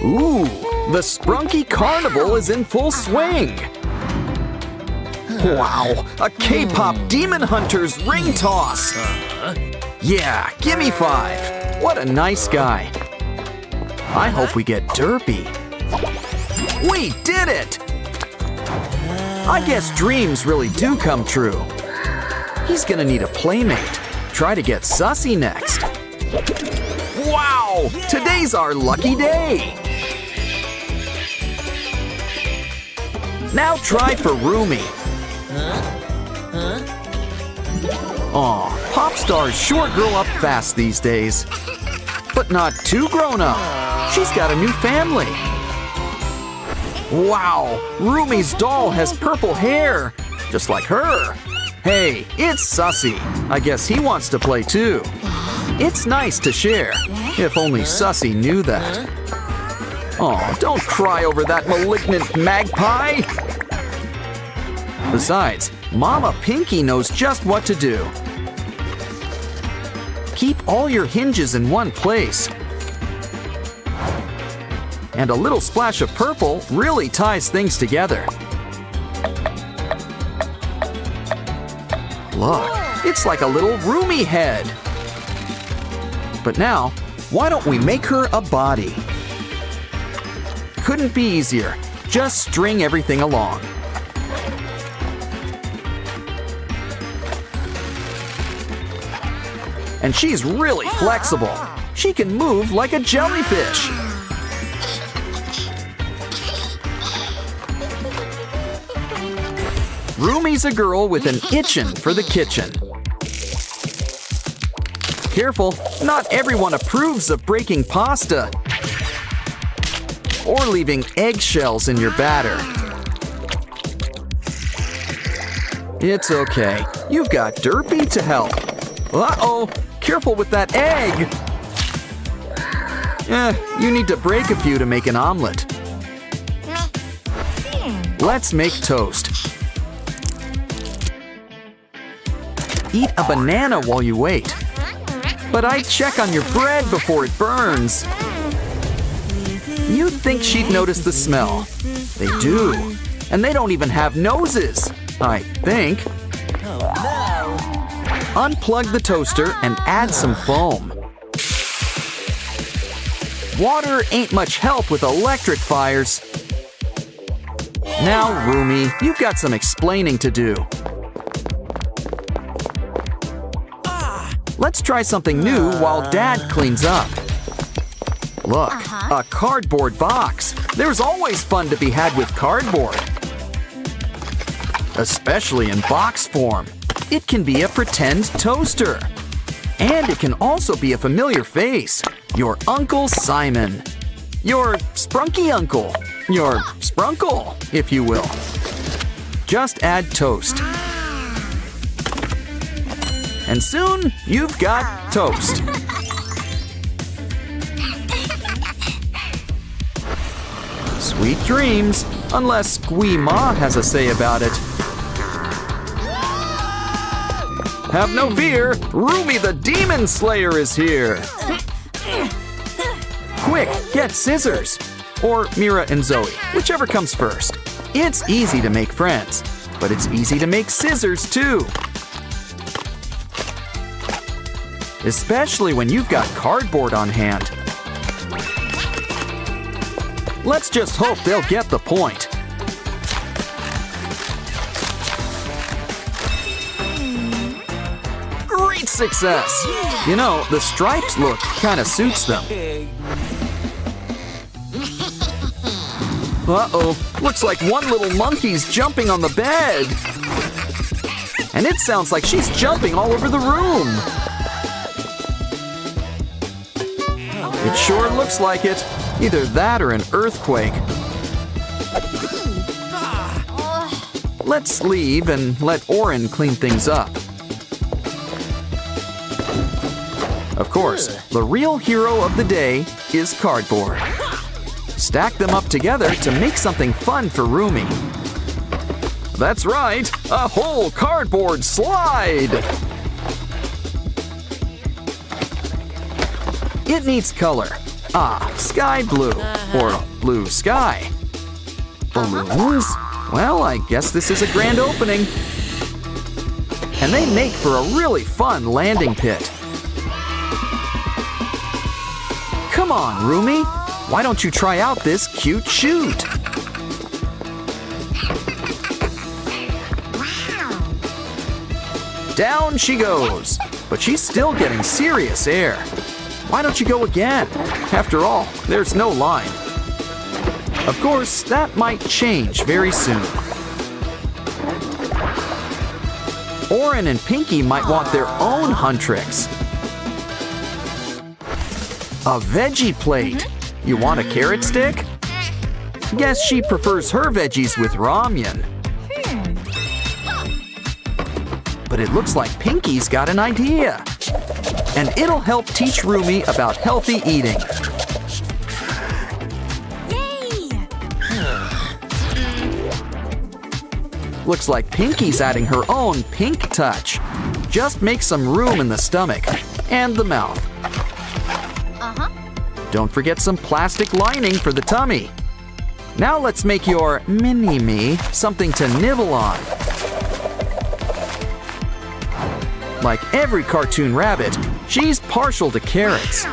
Ooh, the Sprunky Carnival is in full swing! Wow, a K-pop Demon Hunters ring toss! Yeah, gimme 5! What a nice guy! I hope we get derpy. We did it! I guess dreams really do come true. He's gonna need a playmate. Try to get sussy next. Wow! Today's our lucky day! Now try for Roomy. Aw, pop stars sure grow up fast these days. But not too grown up. She's got a new family. Wow, Roomy's doll has purple hair, just like her. Hey, it's Sussy. I guess he wants to play too. It's nice to share, if only Sussy knew that. Aw, don't cry over that malignant magpie. Besides, Mama Pinky knows just what to do. Keep all your hinges in one place. And a little splash of purple really ties things together. Look, it's like a little Roomy head. But now, why don't we make her a body? Couldn't be easier. Just string everything along. And she's really flexible. She can move like a jellyfish. Roomy's a girl with an itchin' for the kitchen. Careful, not everyone approves of breaking pasta or leaving eggshells in your batter. It's okay, you've got Derpy to help. Uh-oh, careful with that egg. You need to break a few to make an omelet. Let's make toast. Eat a banana while you wait. But I'd check on your bread before it burns. You'd think she'd notice the smell. They do. And they don't even have noses, I think. Unplug the toaster and add some foam. Water ain't much help with electric fires. Now, Roomy, you've got some explaining to do. Let's try something new while Dad cleans up. Look, a cardboard box. There's always fun to be had with cardboard. Especially in box form. It can be a pretend toaster. And it can also be a familiar face. Your Uncle Simon. Your Sprunky Uncle. Your Sprunkle, if you will. Just add toast. And soon, you've got toast. Sweet dreams, unless Squee Ma has a say about it. Have no fear, Roomy the Demon Slayer is here. Quick, get scissors. Or Mira and Zoe, whichever comes first. It's easy to make friends, but it's easy to make scissors too. Especially when you've got cardboard on hand. Let's just hope they'll get the point. Great success! You know, the stripes look kinda suits them. Uh-oh, looks like one little monkey's jumping on the bed. And it sounds like she's jumping all over the room. It sure looks like it. Either that or an earthquake. Let's leave and let Oren clean things up. Of course, the real hero of the day is cardboard. Stack them up together to make something fun for Roomy. That's right, a whole cardboard slide! It needs color. Ah, sky blue, or blue sky. Balloons? Well, I guess this is a grand opening. And they make for a really fun landing pit. Come on, Rumi. Why don't you try out this cute chute? Down she goes, but she's still getting serious air. Why don't you go again? After all, there's no line. Of course, that might change very soon. Oren and Pinky might want their own huntrix. A veggie plate. You want a carrot stick? Guess she prefers her veggies with ramyun. But it looks like Pinky's got an idea. And it'll help teach Rumi about healthy eating. Looks like Pinky's adding her own pink touch. Just make some room in the stomach and the mouth. Don't forget some plastic lining for the tummy. Now let's make your mini-me something to nibble on. Like every cartoon rabbit, she's partial to carrots.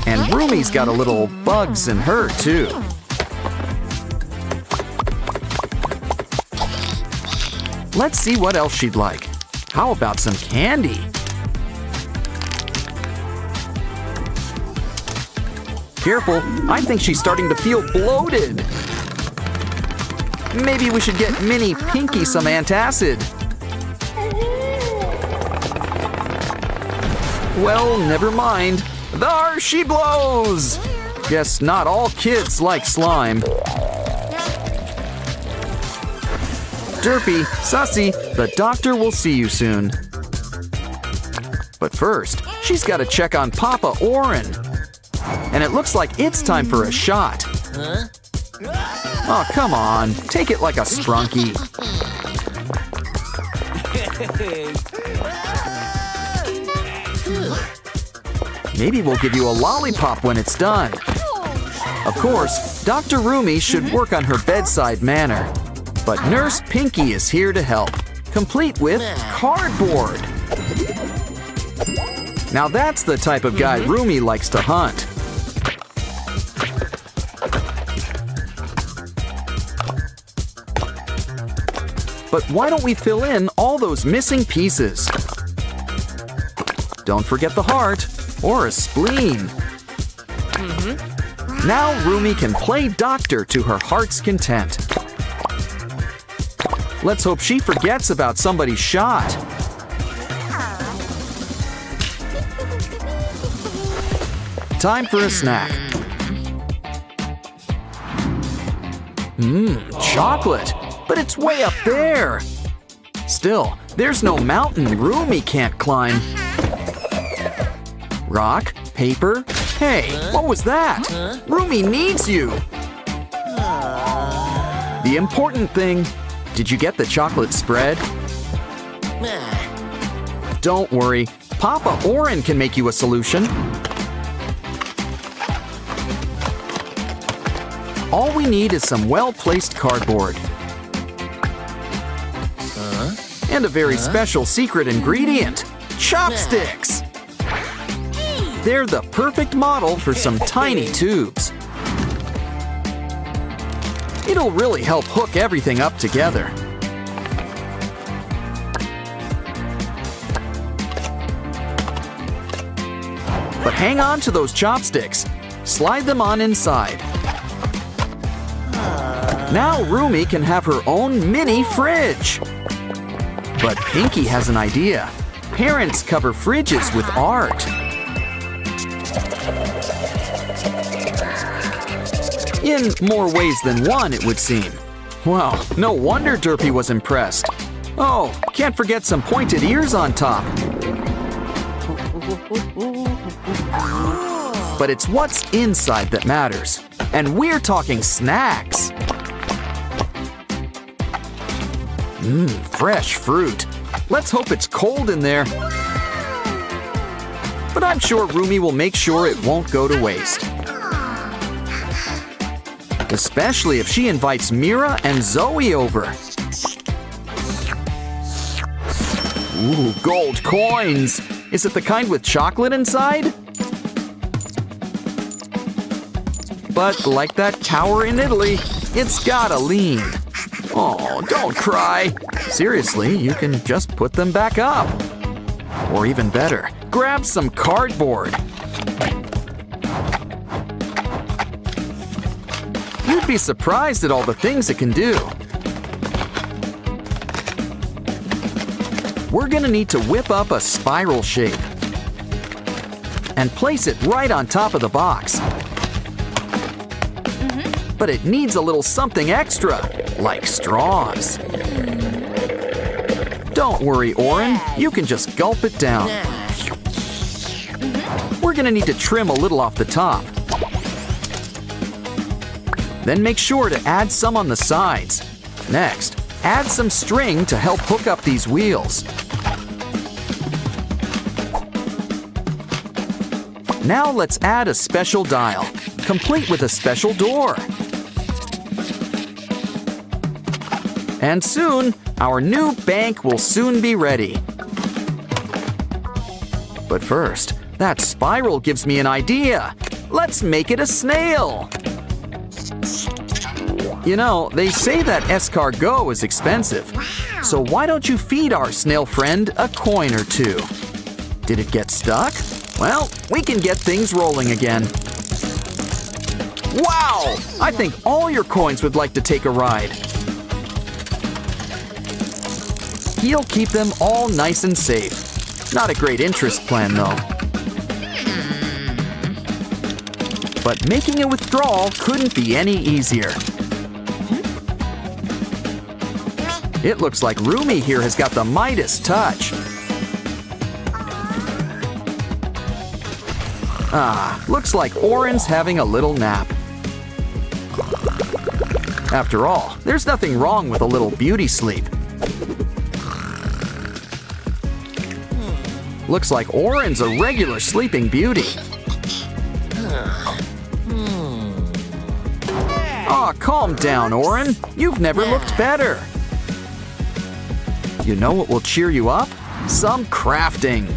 And Rumi's got a little bugs in her, too. Let's see what else she'd like. How about some candy? Careful, I think she's starting to feel bloated. Maybe we should get Mini Pinky some antacid. Well, never mind. There she blows! Guess not all kids like slime. Derpy, Sussy, the doctor will see you soon. But first, she's got to check on Papa Oren. And it looks like it's time for a shot. Oh, come on. Take it like a sprunky. Maybe we'll give you a lollipop when it's done. Of course, Dr. Rumi should work on her bedside manner. But Nurse Pinky is here to help, complete with cardboard. Now that's the type of guy Rumi likes to hunt. But why don't we fill in all those missing pieces? Don't forget the heart or a spleen. Now Rumi can play doctor to her heart's content. Let's hope she forgets about somebody's shot. Time for a snack. Chocolate, but it's way up there. Still, there's no mountain Rumi can't climb. Rock, paper, hey, what was that? Rumi needs you. The important thing, did you get the chocolate spread? Don't worry, Papa Oren can make you a solution. All we need is some well-placed cardboard. And a very special secret ingredient, chopsticks. They're the perfect model for some tiny tubes. It'll really help hook everything up together. But hang on to those chopsticks. Slide them on inside. Now Rumi can have her own mini fridge. But Pinky has an idea. Parents cover fridges with art. In more ways than one, it would seem. Wow, no wonder Derpy was impressed. Oh, can't forget some pointed ears on top. But it's what's inside that matters. And we're talking snacks. Fresh fruit. Let's hope it's cold in there. but I'm sure Rumi will make sure it won't go to waste. Especially if she invites Mira and Zoe over. Ooh, gold coins! Is it the kind with chocolate inside? But like that tower in Italy, it's gotta lean. Oh, don't cry. Seriously, you can just put them back up. Or even better, grab some cardboard. You'd be surprised at all the things it can do. We're gonna need to whip up a spiral shape and place it right on top of the box. But it needs a little something extra, like straws. Don't worry, Oren, you can just gulp it down. We're gonna need to trim a little off the top. Then make sure to add some on the sides. Next, add some string to help hook up these wheels. Now let's add a special dial, complete with a special door. And soon, our new bank will soon be ready. But first, that spiral gives me an idea. Let's make it a snail. You know, they say that escargot is expensive. So why don't you feed our snail friend a coin or two? Did it get stuck? Well, we can get things rolling again. Wow! I think all your coins would like to take a ride. He'll keep them all nice and safe. Not a great interest plan, though. But making a withdrawal couldn't be any easier. It looks like Rumi here has got the Midas touch. Ah, looks like Oren's having a little nap. After all, there's nothing wrong with a little beauty sleep. Looks like Oren's a regular sleeping beauty. Aw, calm down, Oren. You've never looked better. You know what will cheer you up? Some crafting.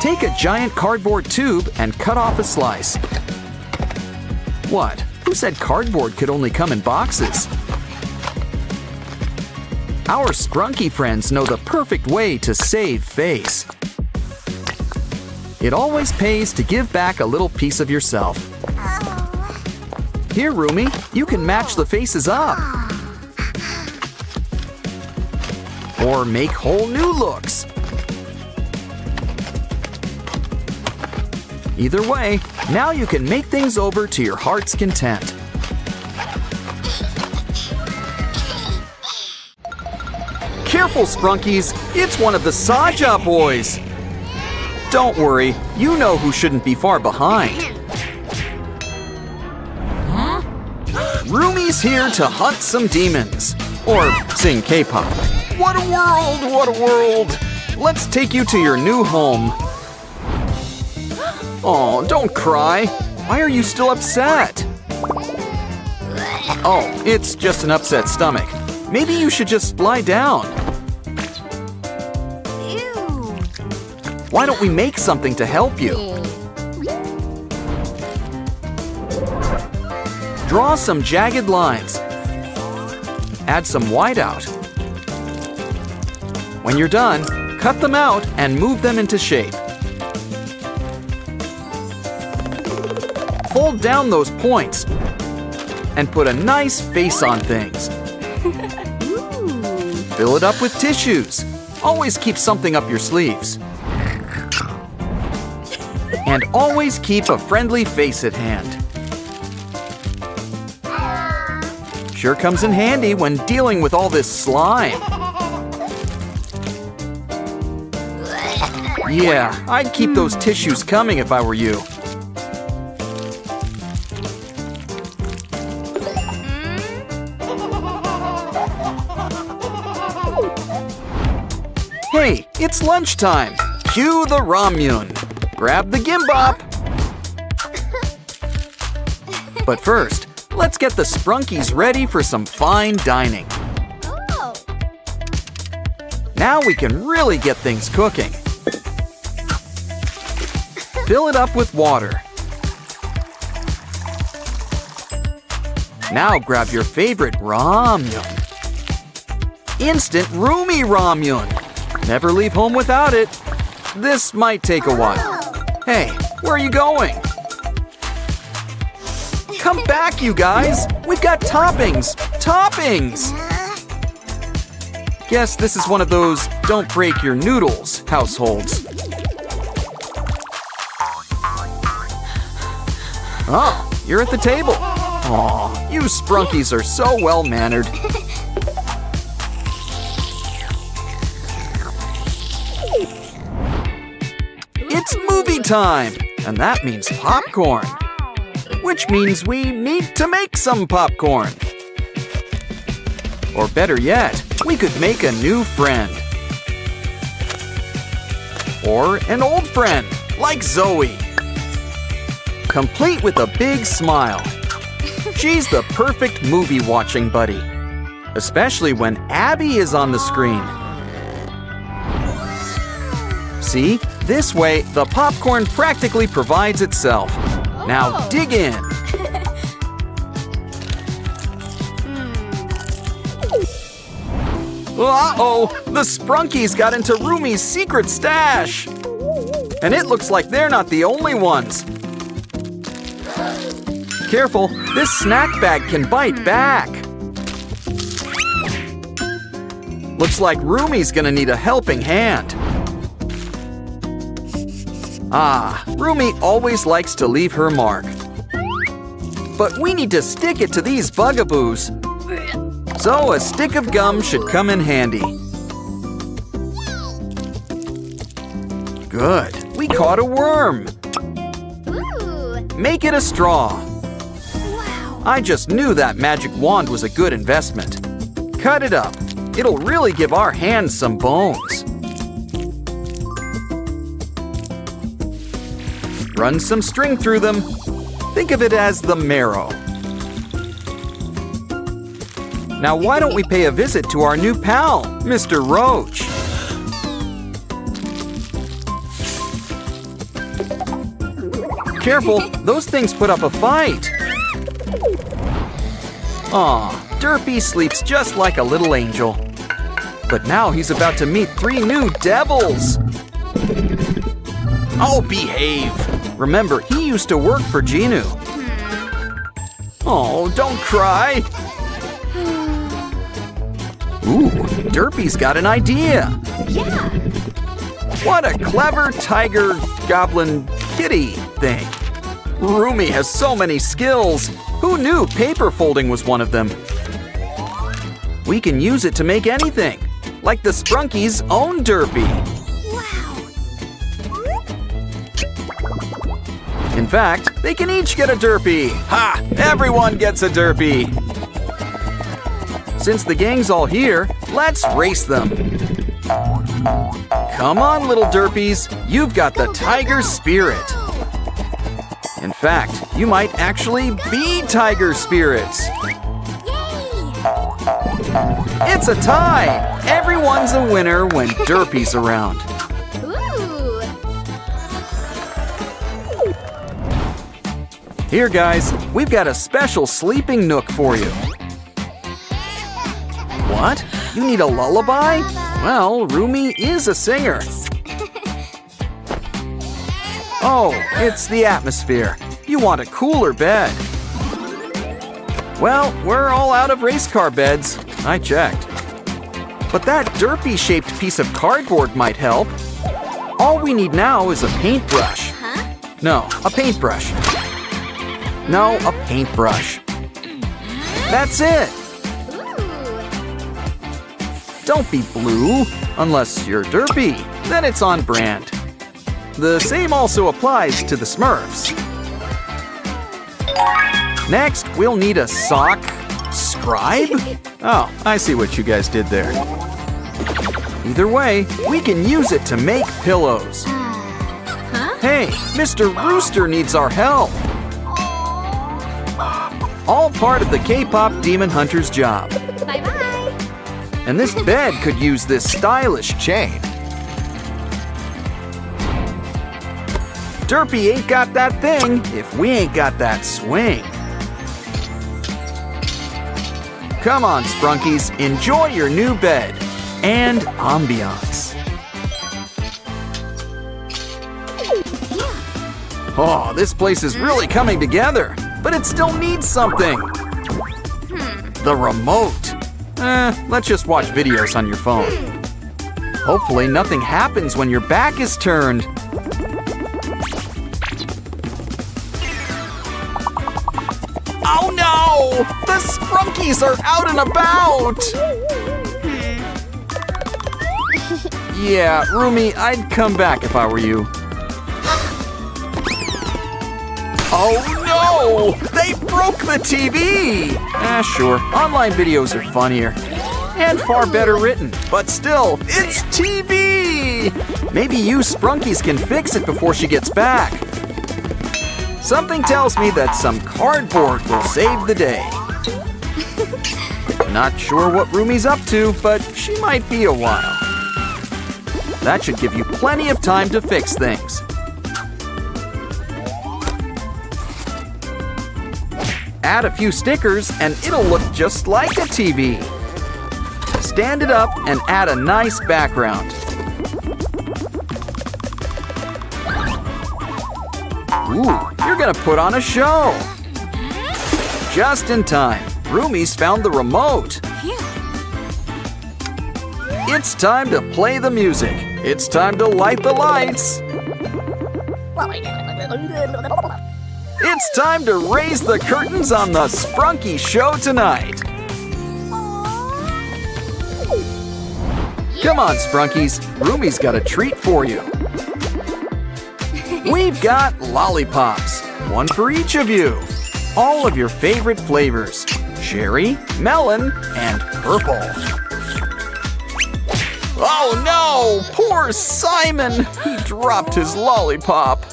Take a giant cardboard tube and cut off a slice. What? Who said cardboard could only come in boxes? Our sprunky friends know the perfect way to save face. It always pays to give back a little piece of yourself. Here, Rumi, you can match the faces up. Or make whole new looks. Either way, now you can make things over to your heart's content. Careful, Sprunkies, it's one of the Saja boys. Don't worry, you know who shouldn't be far behind. Rumi's here to hunt some demons. Or sing K-pop. What a world, what a world. Let's take you to your new home. Oh, don't cry. Why are you still upset? Oh, it's just an upset stomach. Maybe you should just lie down. Why don't we make something to help you? Draw some jagged lines. Add some whiteout. When you're done, cut them out and move them into shape. Fold down those points and put a nice face on things. Fill it up with tissues. Always keep something up your sleeves. And always keep a friendly face at hand. Sure comes in handy when dealing with all this slime. Yeah, I'd keep those tissues coming if I were you. Hey, It's lunchtime. Cue the ramyun. Grab the gimbap. But first, let's get the sprunkies ready for some fine dining. Oh. Now we can really get things cooking. Fill it up with water. Now grab your favorite ramyun. Instant roomy ramyun. Never leave home without it. This might take a while. Hey, where are you going? Come back, you guys! We've got toppings! Toppings! Guess this is one of those don't break your noodles households. Oh, you're at the table. Aw, you sprunkies are so well-mannered. It's movie time, and that means popcorn. Which means we need to make some popcorn. Or better yet, we could make a new friend. Or an old friend, like Zoe. Complete with a big smile. She's the perfect movie-watching buddy. Especially when Abby is on the screen. See? This way, the popcorn practically provides itself. Now dig in. Uh-oh, the sprunkies got into Roomy's secret stash. And it looks like they're not the only ones. Careful, this snack bag can bite back. Looks like Roomy's gonna need a helping hand. Ah, Roomy always likes to leave her mark. But we need to stick it to these bugaboos. So a stick of gum should come in handy. Good, we caught a worm. Ooh. Make it a straw. Wow. I just knew that magic wand was a good investment. Cut it up. It'll really give our hands some bones. Run some string through them. Think of it as the marrow. Now why don't we pay a visit to our new pal, Mr. Roach? Careful, those things put up a fight. Aw, Derpy sleeps just like a little angel. But now he's about to meet 3 new devils. Oh, behave. Remember, he used to work for Genu. Oh, don't cry. Ooh, Derpy's got an idea. Yeah. What a clever tiger, goblin, kitty thing. Roomy has so many skills. Who knew paper folding was one of them? We can use it to make anything, like the Sprunkies' own Derpy. In fact, they can each get a Derpy. Ha! Everyone gets a Derpy. Since the gang's all here, let's race them. Come on, little Derpies. You've got the tiger spirit. In fact, you might actually be tiger spirits. It's a tie. Everyone's a winner when Derpy's around. Here, guys, we've got a special sleeping nook for you. What? You need a lullaby? Well, Roomy is a singer. Oh, it's the atmosphere. You want a cooler bed. Well, we're all out of race car beds. I checked. But that Derpy-shaped piece of cardboard might help. All we need now is a paintbrush. Huh? No, a paintbrush. No, a paintbrush. That's it. Don't be blue, unless you're Derpy. Then it's on brand. The same also applies to the Smurfs. Next, we'll need a sock scribe. Oh, I see what you guys did there. Either way, we can use it to make pillows. Hey, Mr. Rooster needs our help. All part of the K-pop Demon Hunter's job. Bye-bye. And this bed could use this stylish chain. Derpy ain't got that thing if we ain't got that swing. Come on, Sprunkies, enjoy your new bed and ambiance. Oh, this place is really coming together, but it still needs something. The remote. Let's just watch videos on your phone. Hopefully nothing happens when your back is turned. Oh no! The Sprunkies are out and about! Yeah, Rumi, I'd come back if I were you. Oh no! They broke the TV! Sure, online videos are funnier. And far better written. But still, it's TV! Maybe you Sprunkies can fix it before she gets back. Something tells me that some cardboard will save the day. Not sure what Rumi's up to, but she might be a while. That should give you plenty of time to fix things. Add a few stickers and it'll look just like a TV. Stand it up and add a nice background. Ooh, you're gonna put on a show. Just in time, Rumi's found the remote. It's time to play the music. It's time to light the lights. It's time to raise the curtains on the Sprunky show tonight. Come on, Sprunkies. Rumi's got a treat for you. We've got lollipops, one for each of you. All of your favorite flavors, cherry, melon, and purple. Oh no, poor Simon. He dropped his lollipop.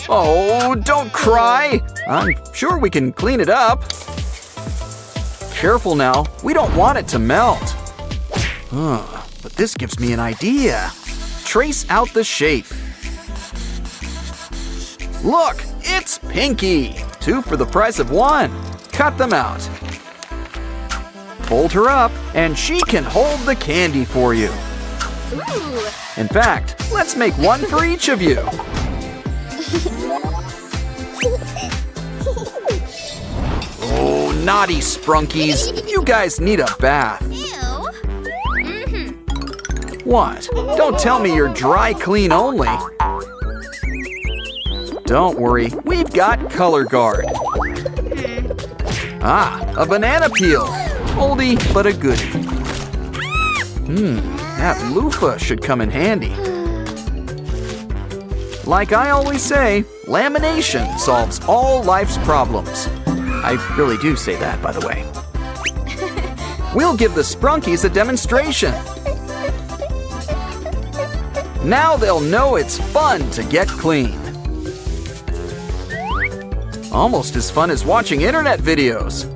Oh, don't cry. I'm sure we can clean it up. Careful now, we don't want it to melt. But this gives me an idea. Trace out the shape. Look, it's Pinky. 2 for the price of 1. Cut them out. Fold her up, and she can hold the candy for you. Ooh. In fact, let's make one for each of you. Oh, naughty Sprunkies. You guys need a bath. Ew. What? Don't tell me you're dry clean only. Don't worry, we've got Color Guard. Ah, a banana peel. Oldie, but a goodie. That loofah should come in handy. Like I always say, lamination solves all life's problems. I really do say that, by the way. We'll give the Sprunkies a demonstration. Now they'll know it's fun to get clean. Almost as fun as watching internet videos.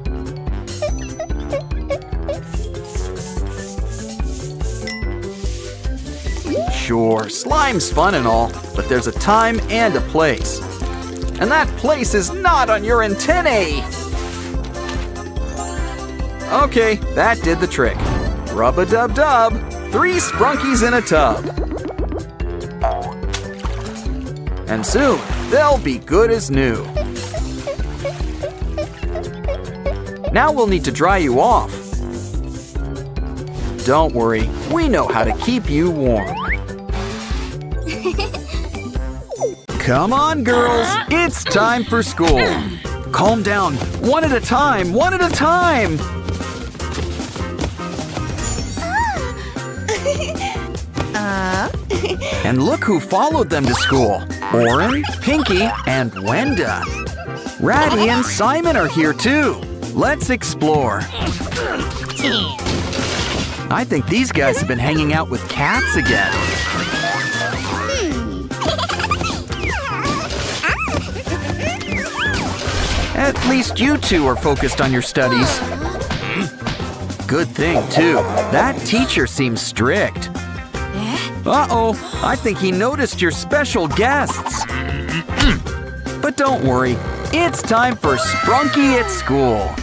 Sure, slime's fun and all, but there's a time and a place. And that place is not on your antennae! Okay, that did the trick. Rub-a-dub-dub, 3 Sprunkies in a tub. And soon, they'll be good as new. Now we'll need to dry you off. Don't worry, we know how to keep you warm. Come on, girls, it's time for school. Calm down, one at a time, one at a time. And look who followed them to school. Oren, Pinky, and Wenda. Ratty and Simon are here too. Let's explore. I think these guys have been hanging out with cats again. At least you two are focused on your studies. Good thing, too. That teacher seems strict. Uh-oh, I think he noticed your special guests. But don't worry, it's time for Sprunky at School.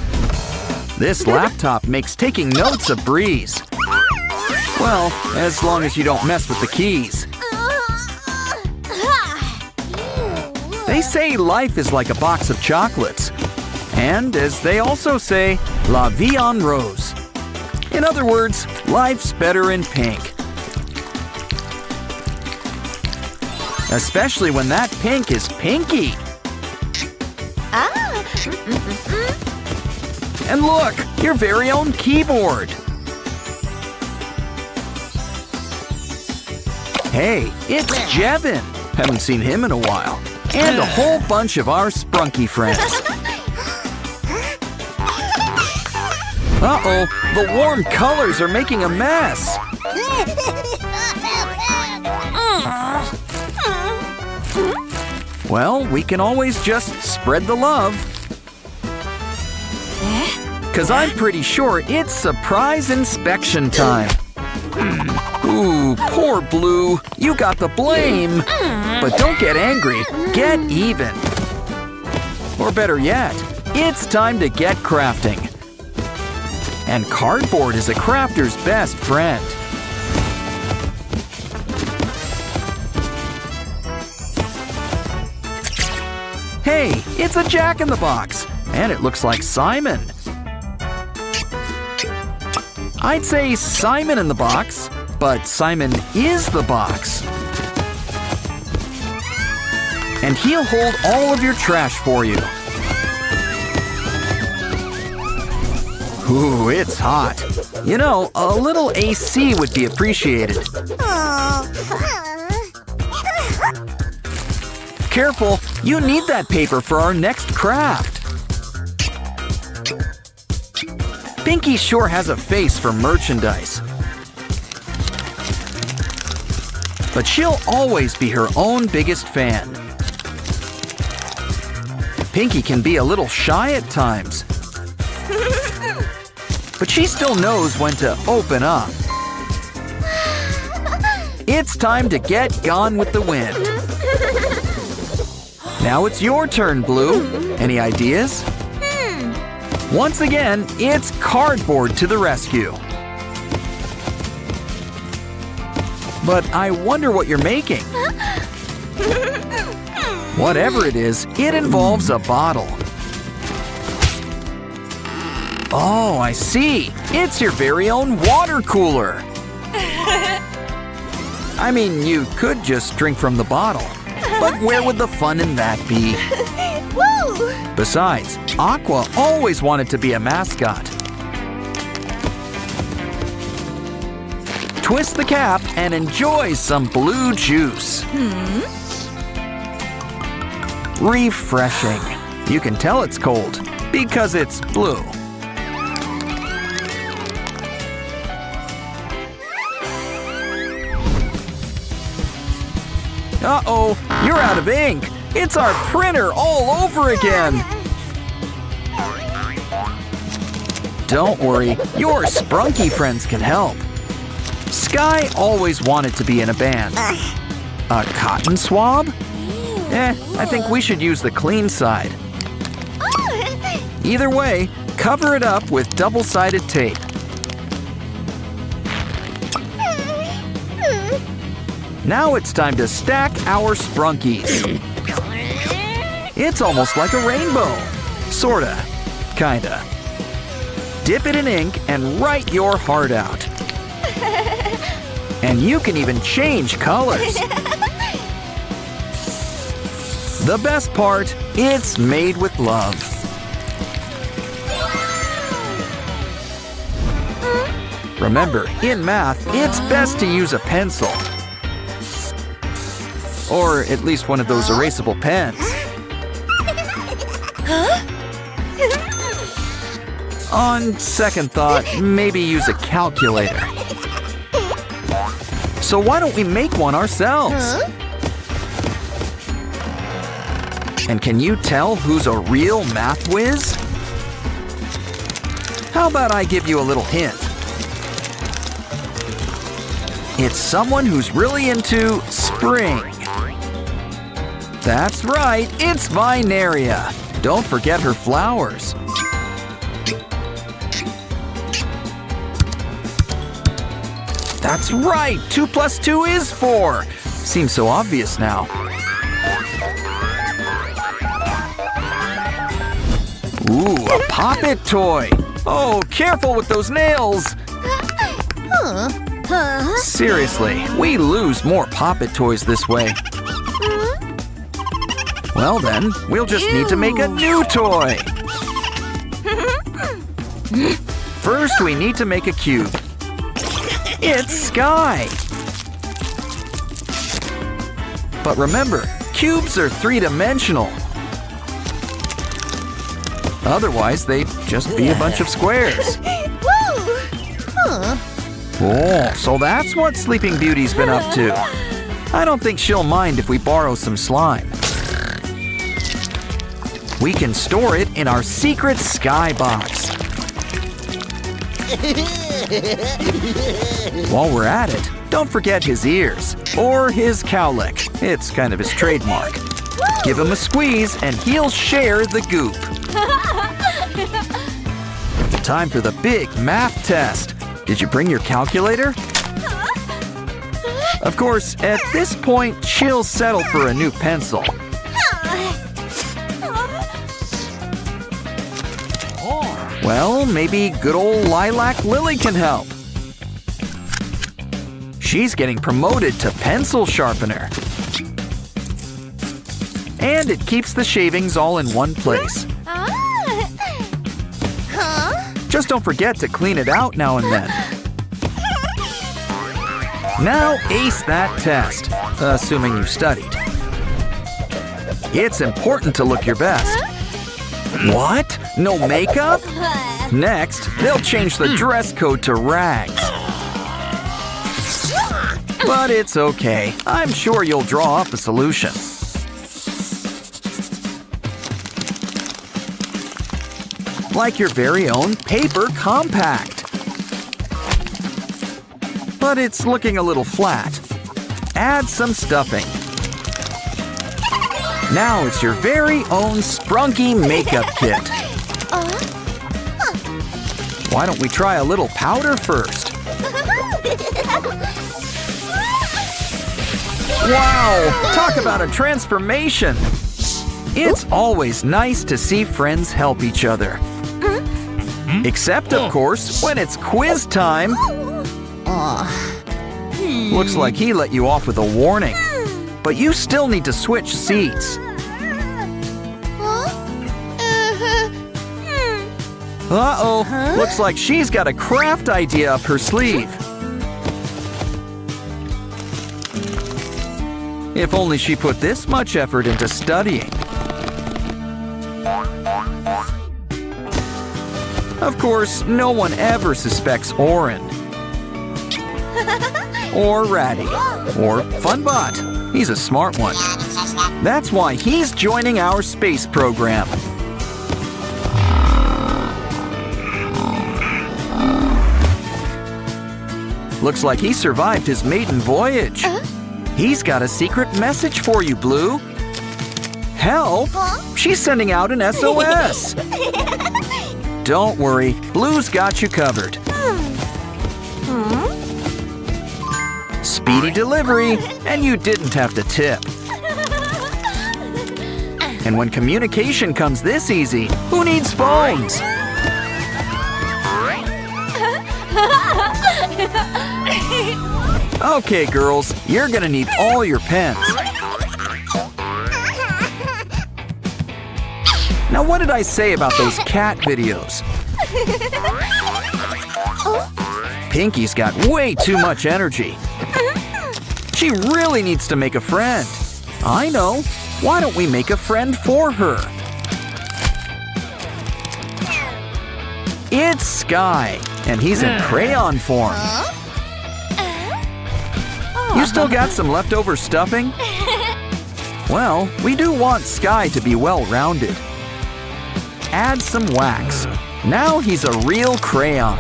This laptop makes taking notes a breeze. Well, as long as you don't mess with the keys. They say life is like a box of chocolates. And as they also say, la vie en rose. In other words, life's better in pink. Especially when that pink is pinky. And look, your very own keyboard. Hey, it's Jevin. Haven't seen him in a while. And a whole bunch of our Sprunky friends. Uh-oh, the warm colors are making a mess. Well, we can always just spread the love. 'Cause I'm pretty sure it's surprise inspection time. Ooh, poor Blue. You got the blame. But don't get angry. Get even. Or better yet, it's time to get crafting. And cardboard is a crafter's best friend. Hey, it's a Jack-in-the-Box. And it looks like Simon. I'd say Simon in the box, but Simon is the box. And he'll hold all of your trash for you. Ooh, it's hot. You know, a little AC would be appreciated. Careful, you need that paper for our next craft. Pinky sure has a face for merchandise. But she'll always be her own biggest fan. Pinky can be a little shy at times. But she still knows when to open up. It's time to get gone with the wind. Now it's your turn, Blue. Any ideas? Once again, it's cardboard to the rescue. But I wonder what you're making. Whatever it is, it involves a bottle. Oh, I see. It's your very own water cooler. I mean, you could just drink from the bottle. But where would the fun in that be? Woo! Besides, Aqua always wanted to be a mascot. Twist the cap and enjoy some blue juice. Refreshing. You can tell it's cold because it's blue. Uh-oh, you're out of ink. It's our printer all over again. Don't worry, your Sprunky friends can help. Sky always wanted to be in a band. A cotton swab? I think we should use the clean side. Either way, cover it up with double-sided tape. Now it's time to stack our Sprunkies. It's almost like a rainbow. Sorta. Kinda. Dip it in ink and write your heart out. And you can even change colors. The best part, it's made with love. Remember, in math, it's best to use a pencil. Or at least one of those erasable pens. On second thought, maybe use a calculator. So why don't we make one ourselves? And can you tell who's a real math whiz? How about I give you a little hint? It's someone who's really into spring. That's right, it's Vinaria. Don't forget her flowers. That's right, 2 plus 2 is 4. Seems so obvious now. Ooh, a Pop-It toy. Oh, careful with those nails. Seriously, we lose more Pop-It toys this way. Well then, we'll just need to make a new toy. First, we need to make a cube. It's Sky. But remember, cubes are three-dimensional. Otherwise, they'd just be a bunch of squares. Oh, so that's what Sleeping Beauty's been up to. I don't think she'll mind if we borrow some slime. We can store it in our secret Sky box. While we're at it, don't forget his ears, or his cowlick. It's kind of his trademark. Give him a squeeze and he'll share the goop. Time for the big math test. Did you bring your calculator? Of course, at this point, she'll settle for a new pencil. Well, maybe good old Lilac Lily can help. She's getting promoted to pencil sharpener. And it keeps the shavings all in one place. Just don't forget to clean it out now and then. Now ace that test, assuming you studied. It's important to look your best. What? No makeup? Next, they'll change the dress code to rags. But it's okay. I'm sure you'll draw up a solution. Like your very own paper compact. But it's looking a little flat. Add some stuffing. Now it's your very own Sprunky makeup kit. Why don't we try a little powder first? Wow! Talk about a transformation! It's always nice to see friends help each other. Except, of course, when it's quiz time. Looks like he let you off with a warning. But you still need to switch seats. Uh-oh, looks like she's got a craft idea up her sleeve. If only she put this much effort into studying. Of course, no one ever suspects Oren. Or Ratty. Or Funbot. He's a smart one. That's why he's joining our space program. Looks like he survived his maiden voyage. He's got a secret message for you, Blue. Help! She's sending out an SOS. Don't worry, Blue's got you covered. Speedy delivery, and you didn't have to tip. And when communication comes this easy, who needs phones? Okay, girls, you're gonna need all your pens. Now, what did I say about those cat videos? Pinky's got way too much energy. She really needs to make a friend. I know. Why don't we make a friend for her? It's Sky, and he's in crayon form. You still got some leftover stuffing? Well, we do want Sky to be well-rounded. Add some wax. Now he's a real crayon.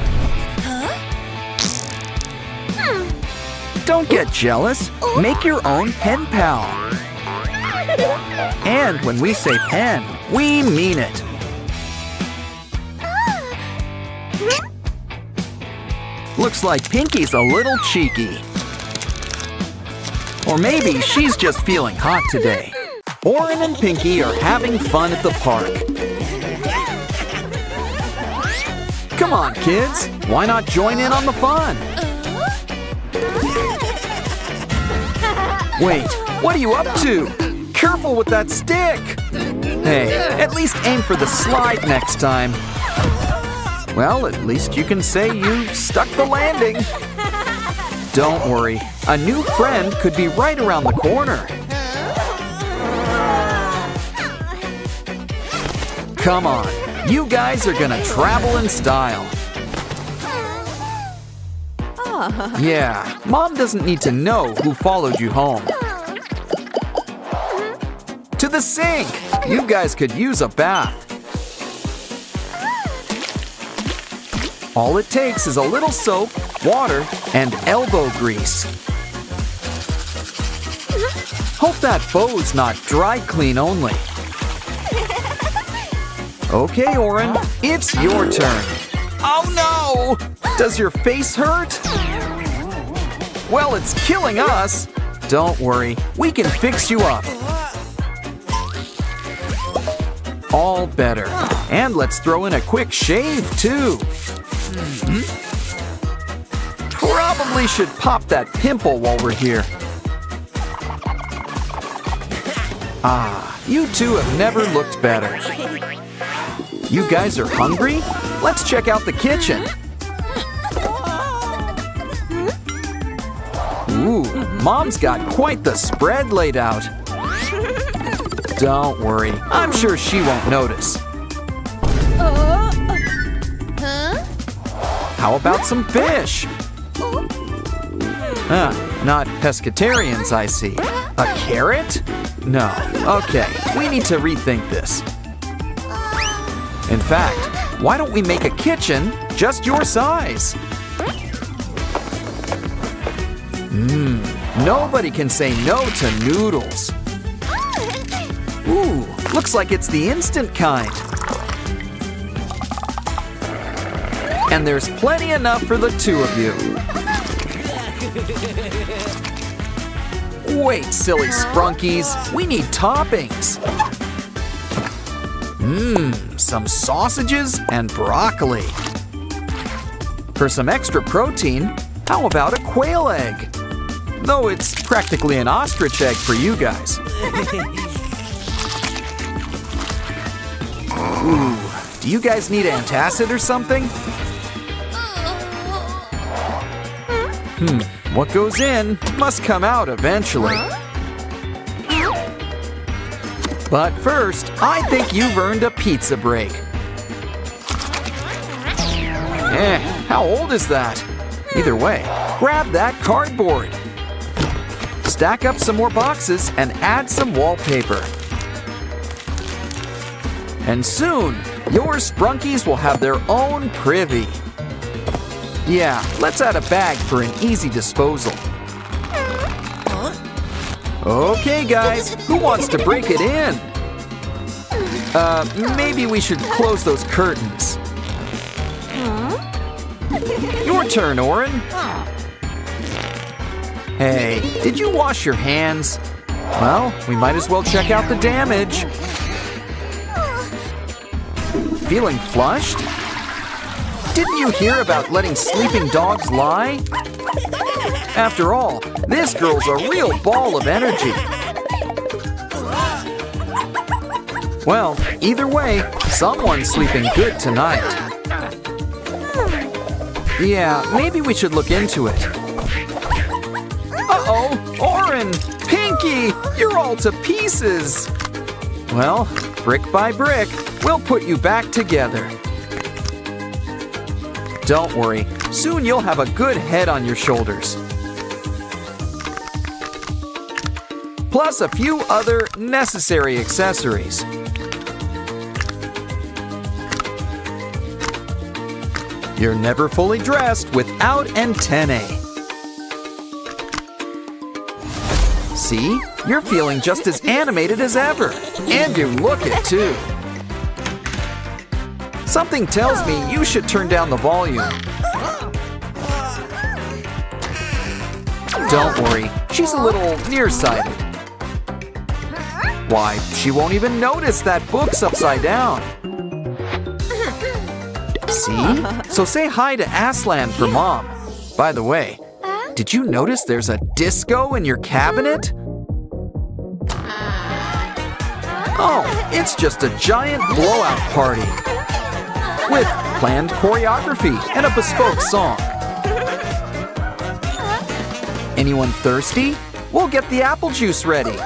Don't get jealous. Make your own pen pal. And when we say pen, we mean it. Looks like Pinky's a little cheeky. Or maybe she's just feeling hot today. Oren and Pinky are having fun at the park. Come on, kids. Why not join in on the fun? Wait, what are you up to? Careful with that stick! Hey, at least aim for the slide next time. Well, at least you can say you stuck the landing. Don't worry, a new friend could be right around the corner. Come on, you guys are gonna travel in style. Yeah, Mom doesn't need to know who followed you home. To the sink! You guys could use a bath. All it takes is a little soap, water, and elbow grease. Hope that bow's not dry clean only. Okay, Oren, it's your turn. Oh no! Does your face hurt? Well, it's killing us. Don't worry, we can fix you up. All better. And let's throw in a quick shave, too. Probably should pop that pimple while we're here. Ah, you two have never looked better. You guys are hungry? Let's check out the kitchen. Ooh, Mom's got quite the spread laid out. Don't worry, I'm sure she won't notice. How about some fish? Not pescatarians, I see. A carrot? No. Okay, we need to rethink this. In fact, why don't we make a kitchen just your size? Nobody can say no to noodles. Ooh, looks like it's the instant kind. And there's plenty enough for the two of you. Wait, silly sprunkies, we need toppings. Some sausages and broccoli. For some extra protein, how about a quail egg? Though it's practically an ostrich egg for you guys. Ooh, do you guys need antacid or something? What goes in must come out eventually. But first, I think you've earned a pizza break. How old is that? Either way, grab that cardboard. Stack up some more boxes and add some wallpaper. And soon, your sprunkies will have their own privy. Yeah, let's add a bag for an easy disposal. Okay, guys, who wants to break it in? Maybe we should close those curtains. Your turn, Oren. Hey, did you wash your hands? Well, we might as well check out the damage. Feeling flushed? Didn't you hear about letting sleeping dogs lie? After all, this girl's a real ball of energy. Well, either way, someone's sleeping good tonight. Yeah, maybe we should look into it. Uh-oh, Oren, Pinky, you're all to pieces. Well, brick by brick, we'll put you back together. Don't worry, soon you'll have a good head on your shoulders. Plus a few other necessary accessories. You're never fully dressed without antennae. See? You're feeling just as animated as ever. And you look it too. Something tells me you should turn down the volume. Don't worry, she's a little nearsighted. Why, she won't even notice that book's upside down. See? So say hi to Aslan for Mom. By the way, did you notice there's a disco in your cabinet? Oh, it's just a giant blowout party with planned choreography and a bespoke song. Anyone thirsty? We'll get the apple juice ready.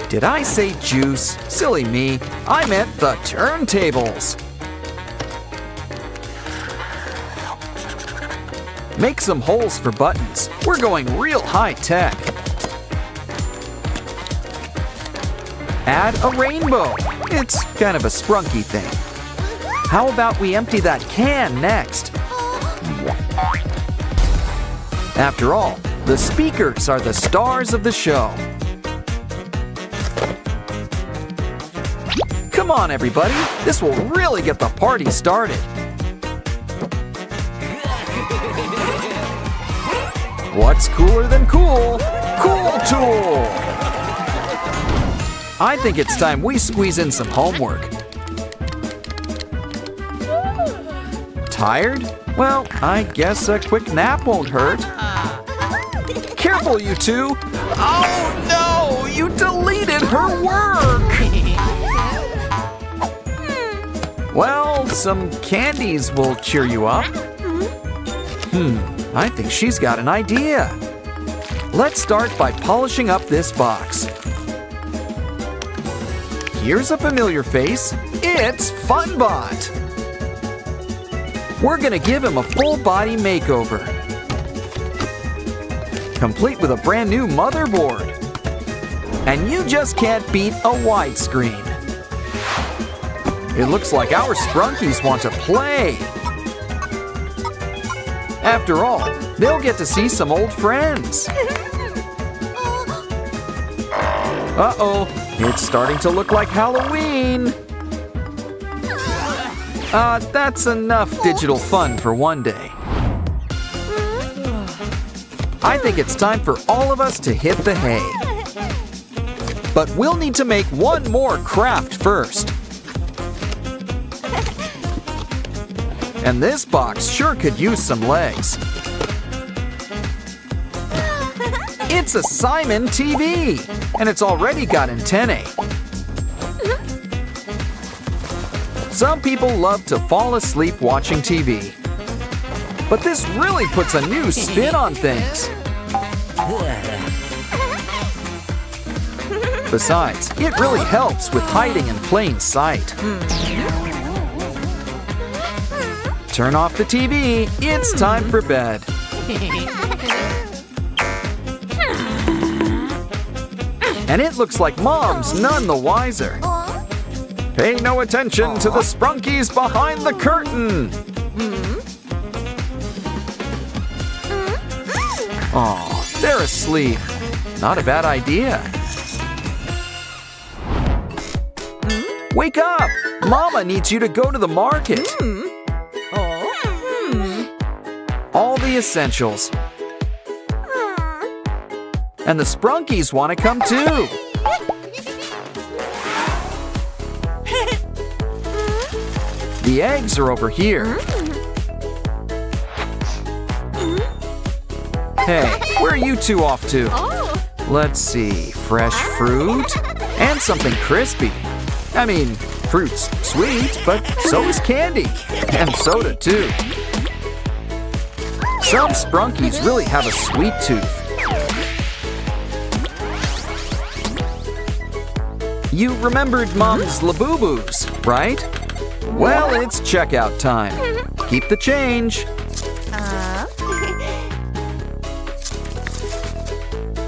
Did I say juice? Silly me. I meant the turntables. Make some holes for buttons. We're going real high tech. Add a rainbow. It's kind of a sprunky thing. How about we empty that can next? After all, the speakers are the stars of the show. Come on, everybody. This will really get the party started. What's cooler than cool? Cool Tool! I think it's time we squeeze in some homework. Tired? Well, I guess a quick nap won't hurt. Careful, you two! Oh no! You deleted her work! Well, some candies will cheer you up. I think she's got an idea. Let's start by polishing up this box. Here's a familiar face. It's Funbot. We're gonna give him a full body makeover, complete with a brand new motherboard. And you just can't beat a widescreen. It looks like our Sprunkies want to play. After all, they'll get to see some old friends. Uh-oh, it's starting to look like Halloween. That's enough digital fun for one day. I think it's time for all of us to hit the hay. But we'll need to make one more craft first. And this box sure could use some legs. It's a Simon TV, and it's already got antennae. Some people love to fall asleep watching TV, but this really puts a new spin on things. Besides, it really helps with hiding in plain sight. Turn off the TV. It's time for bed. And it looks like Mom's none the wiser. Pay no attention to the Sprunkies behind the curtain. Oh, they're asleep. Not a bad idea. Wake up! Mama needs you to go to the market. All the essentials. And the Sprunkies want to come too. The eggs are over here. Hey, where are you two off to? Let's see, fresh fruit and something crispy. I mean, fruit's sweet, but so is candy. And soda too. Some Sprunkies really have a sweet tooth. You remembered Mom's Labubu's, right? Well, it's checkout time. Keep the change.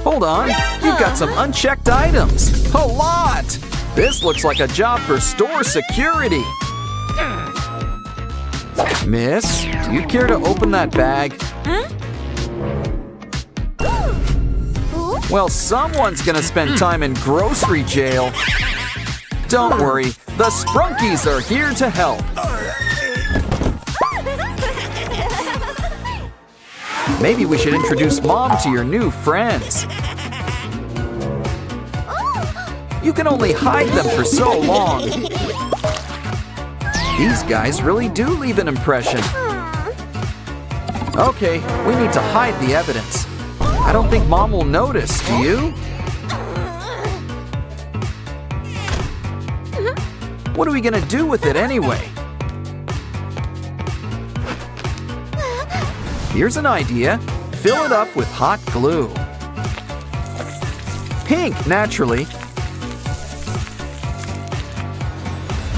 Hold on, you've got some unchecked items. A lot! This looks like a job for store security. Miss, do you care to open that bag? Well, someone's gonna spend time in grocery jail. Don't worry, the Sprunkies are here to help. Maybe we should introduce Mom to your new friends. You can only hide them for so long. These guys really do leave an impression. Okay, we need to hide the evidence. I don't think Mom will notice, do you? What are we gonna do with it anyway? Here's an idea. Fill it up with hot glue. Pink, naturally.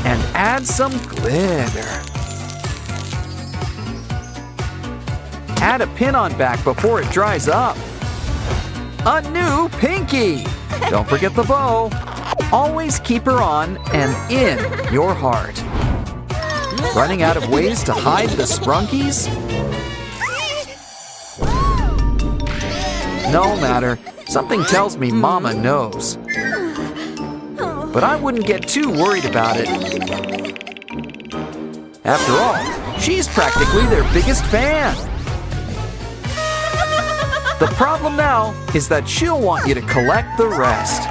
And add some glitter. Add a pin on back before it dries up. A new Pinky! Don't forget the bow. Always keep her on and in your heart. Running out of ways to hide the Sprunkies? No matter. Something tells me Mama knows. But I wouldn't get too worried about it. After all, she's practically their biggest fan. The problem now is that she'll want you to collect the rest.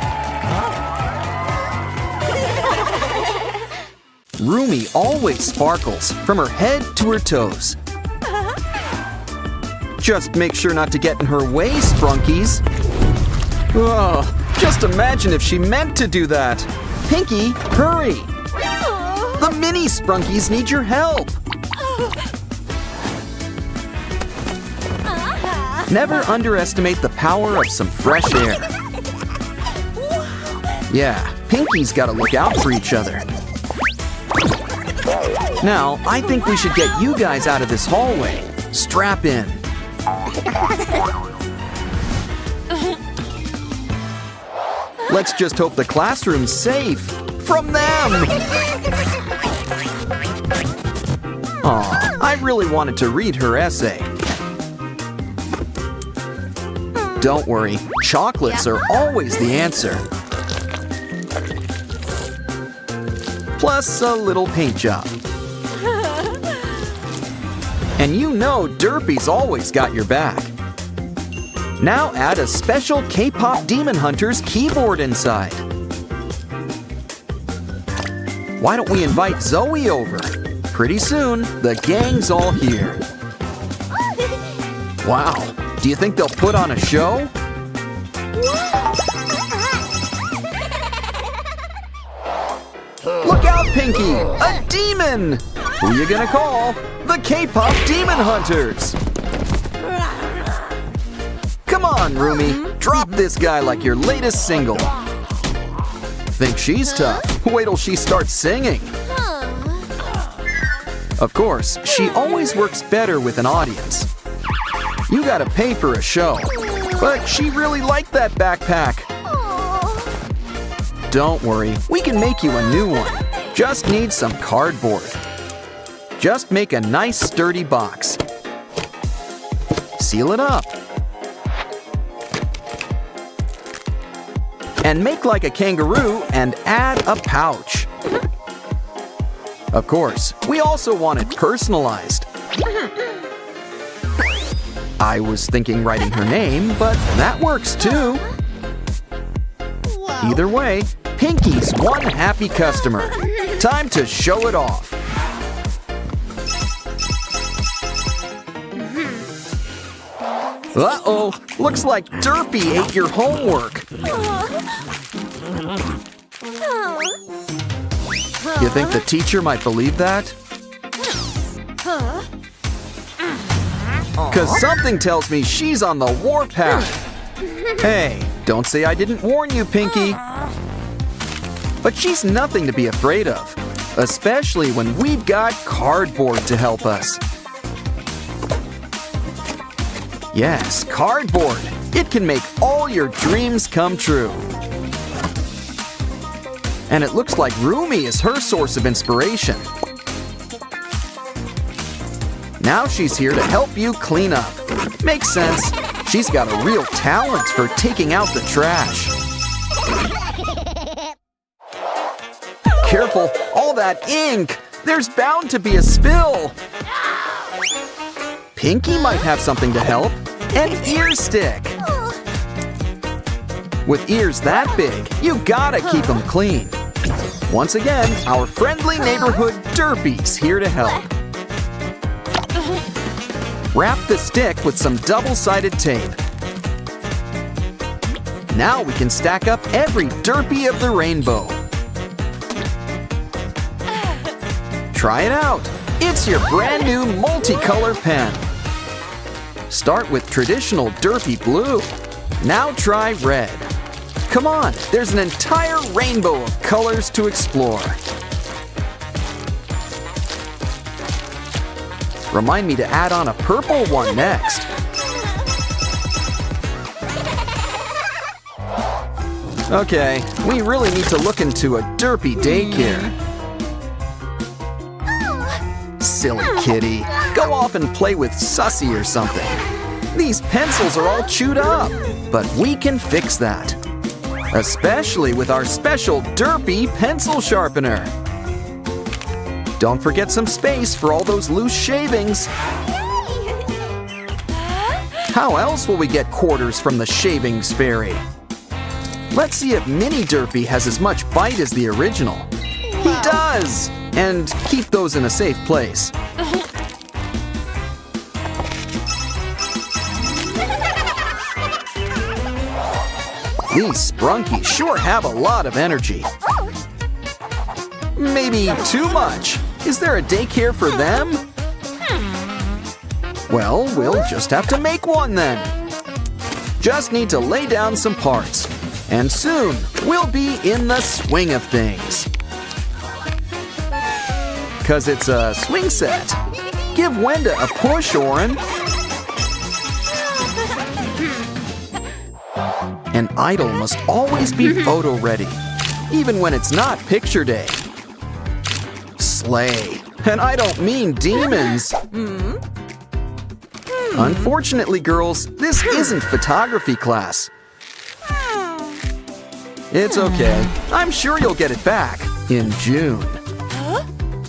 Rumi always sparkles from her head to her toes. Just make sure not to get in her way, Sprunkies. Oh, just imagine if she meant to do that. Pinky, hurry! The mini Sprunkies need your help. Never underestimate the power of some fresh air. Yeah, Pinky's gotta look out for each other. Now, I think we should get you guys out of this hallway. Strap in. Let's just hope the classroom's safe from them. Aw, I really wanted to read her essay. Don't worry, chocolates are always the answer. Plus a little paint job. And you know Derpy's always got your back. Now add a special K-pop Demon Hunter's keyboard inside. Why don't we invite Zoe over? Pretty soon, the gang's all here. Wow, do you think they'll put on a show? Look out, Pinky! A demon! Who you gonna call? The K-pop Demon Hunters! Come on, Rumi. Drop this guy like your latest single. Think she's tough? Wait till she starts singing. Of course, she always works better with an audience. You gotta pay for a show. But she really liked that backpack. Don't worry, we can make you a new one. Just need some cardboard. Just make a nice sturdy box. Seal it up. And make like a kangaroo and add a pouch. Of course, we also want it personalized. I was thinking writing her name, but that works too. Either way, Pinky's one happy customer. Time to show it off. Uh-oh, looks like Derpy ate your homework. You think the teacher might believe that? 'Cause something tells me she's on the warpath. Hey, don't say I didn't warn you, Pinky. But she's nothing to be afraid of. especially when we've got cardboard to help us. Yes, cardboard. It can make all your dreams come true. And it looks like Rumi is her source of inspiration. Now she's here to help you clean up. Makes sense. She's got a real talent for taking out the trash. Careful, all that ink! There's bound to be a spill! Pinky might have something to help. An ear stick! With ears that big, you gotta keep them clean. Once again, our friendly neighborhood Derpy's here to help. Wrap the stick with some double-sided tape. Now we can stack up every Derpy of the rainbow. Try it out. It's your brand new multicolor pen. Start with traditional Derpy blue. Now try red. Come on, there's an entire rainbow of colors to explore. Remind me to add on a purple one next. Okay, we really need to look into a Derpy daycare. Silly kitty, go off and play with Sussy or something. These pencils are all chewed up, but we can fix that. Especially with our special Derpy pencil sharpener. Don't forget some space for all those loose shavings. How else will we get quarters from the shavings fairy? Let's see if Mini Derpy has as much bite as the original. He does! And keep those in a safe place. These Sprunkies sure have a lot of energy. Maybe too much. Is there a daycare for them? Well, we'll just have to make one then. Just need to lay down some parts. And soon, we'll be in the swing of things. 'Cause it's a swing set. Give Wenda a push, Oren. An idol must always be photo ready, even when it's not picture day. Slay. And I don't mean demons. Unfortunately, girls, this isn't photography class. It's okay. I'm sure you'll get it back in June.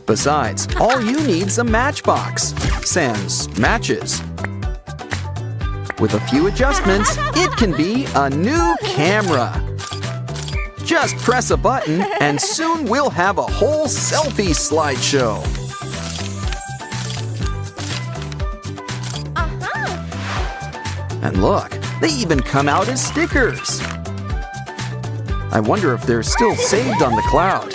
Besides, all you need's a matchbox. Sans matches. With a few adjustments, it can be a new camera. Just press a button and soon we'll have a whole selfie slideshow. And look, they even come out as stickers. I wonder if they're still saved on the cloud.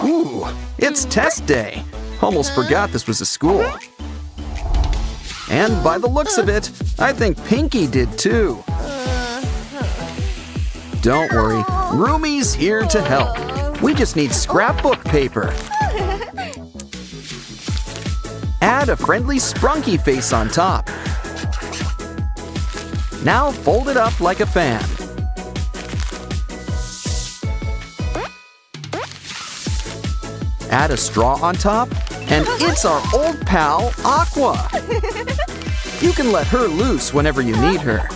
Ooh, it's test day. Almost forgot this was a school. And by the looks of it, I think Pinky did too. Don't worry, Rumi's here to help. We just need scrapbook paper. Add a friendly Sprunky face on top. Now fold it up like a fan. Add a straw on top, and it's our old pal, Aqua. You can let her loose whenever you need her.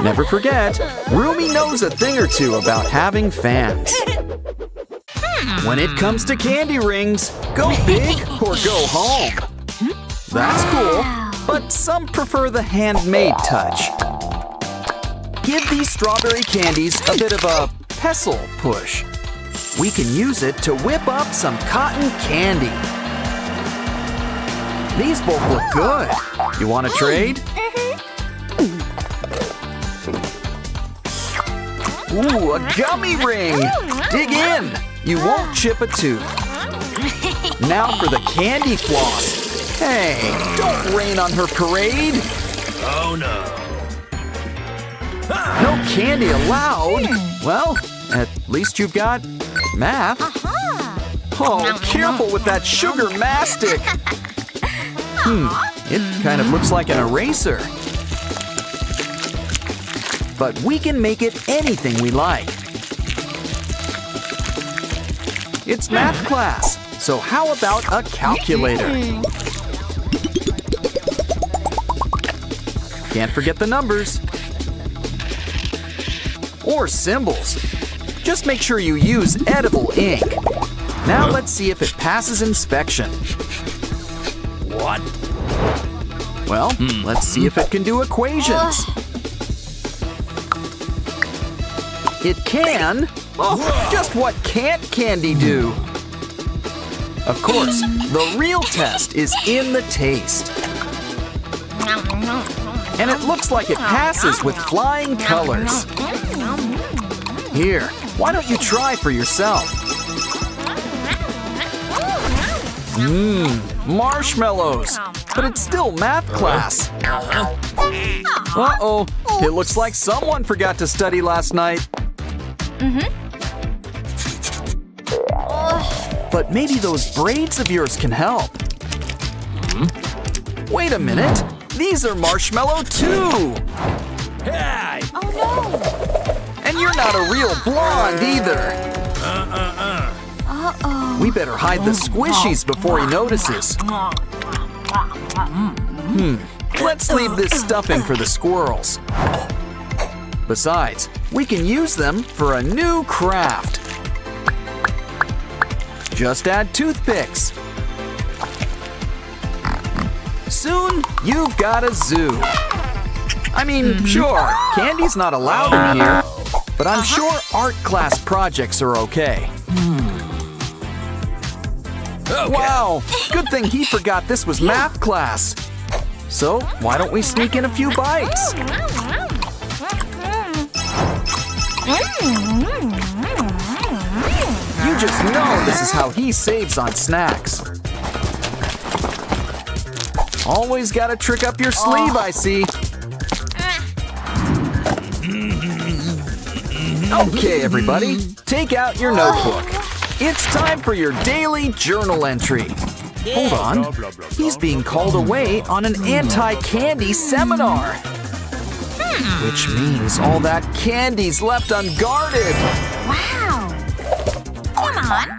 Never forget, Rumi knows a thing or two about having fans. When it comes to candy rings, go big or go home. That's cool, but some prefer the handmade touch. Give these strawberry candies a bit of a pestle push. We can use it to whip up some cotton candy. These both look good. You want to trade? Ooh, a gummy ring! Dig in! You won't chip a tooth. Now for the candy floss. Hey, don't rain on her parade. Oh no. No candy allowed? Well, at least you've got math. Oh, careful with that sugar mastic. It kind of looks like an eraser. But we can make it anything we like. It's math class, so how about a calculator? Can't forget the numbers. Or symbols. Just make sure you use edible ink. Now let's see if it passes inspection. What? Well, let's see if it can do equations. It can. Oh, just what can't candy do? Of course, the real test is in the taste. And it looks like it passes with flying colors. Here, why don't you try for yourself? Marshmallows. But it's still math class. Uh-oh, it looks like someone forgot to study last night. But maybe those braids of yours can help. Wait a minute. These are marshmallow too. Hey! Oh no! And you're not a real blonde either. Uh-oh. We better hide the squishies before he notices. Let's leave this stuffing for the squirrels. Besides, we can use them for a new craft. Just add toothpicks. Soon, you've got a zoo. I mean, sure, candy's not allowed in here, but I'm sure art class projects are okay. Wow, good thing he forgot this was math class. So, why don't we sneak in a few bites? You just know this is how he saves on snacks. Always gotta trick up your sleeve, I see. Okay, everybody, take out your notebook. It's time for your daily journal entry. Hold on, he's being called away on an anti-candy seminar. Which means all that candy's left unguarded. Wow! Come on!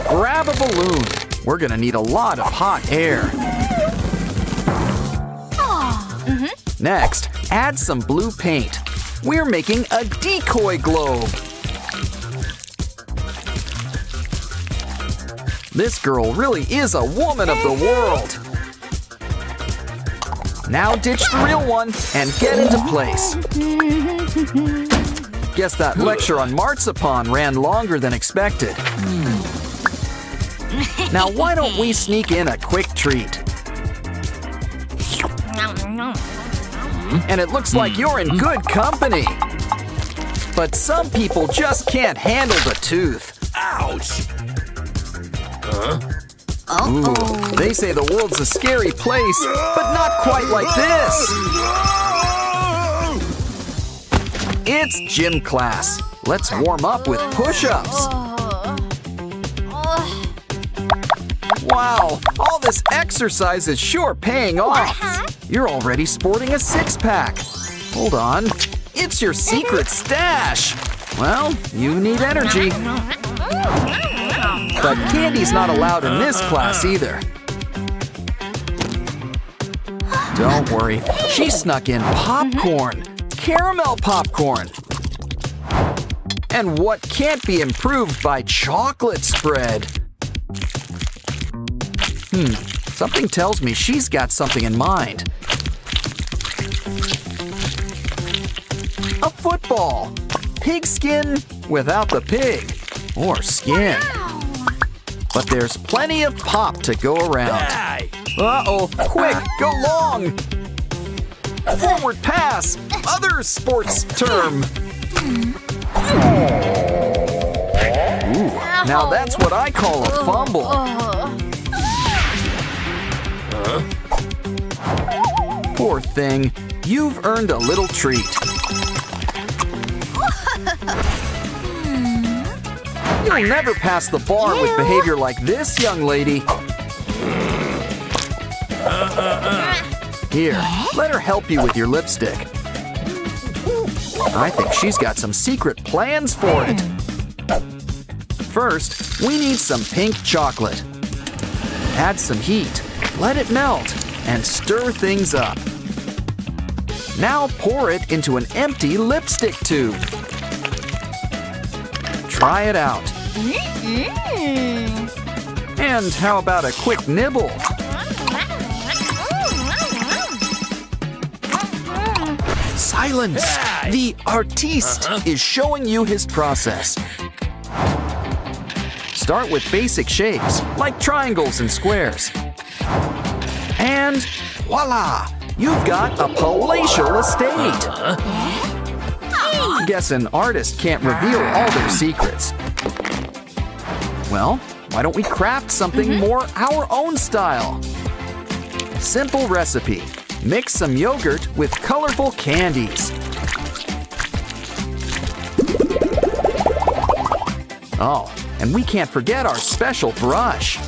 Grab a balloon. We're gonna need a lot of hot air. Next, add some blue paint. We're making a decoy globe. This girl really is a woman of the world. Now ditch the real one and get into place. Guess that lecture on marzipan ran longer than expected. Now why don't we sneak in a quick treat? And it looks like you're in good company. But some people just can't handle the tooth. Ouch! Ooh, they say the world's a scary place, but not quite like this. It's gym class. Let's warm up with push-ups. Wow, all this exercise is sure paying off. You're already sporting a six-pack. Hold on, it's your secret stash. Well, you need energy. But candy's not allowed in this class either. Don't worry, she snuck in popcorn. Caramel popcorn. And what can't be improved by chocolate spread? Something tells me she's got something in mind. A football. Pigskin without the pig. Or skin. But there's plenty of pop to go around. Hey! Uh-oh, quick, go long! Forward pass, other sports term. Ooh, now that's what I call a fumble. Poor thing, you've earned a little treat. You'll never pass the bar with behavior like this, young lady. Here, let her help you with your lipstick. I think she's got some secret plans for it. First, we need some pink chocolate. Add some heat, let it melt, and stir things up. Now pour it into an empty lipstick tube. Try it out. And how about a quick nibble? Silence! The artiste is showing you his process. Start with basic shapes, like triangles and squares. And voila! You've got a palatial estate! Guess an artist can't reveal all their secrets. Well, why don't we craft something more our own style? Simple recipe. Mix some yogurt with colorful candies. Oh, and we can't forget our special brush.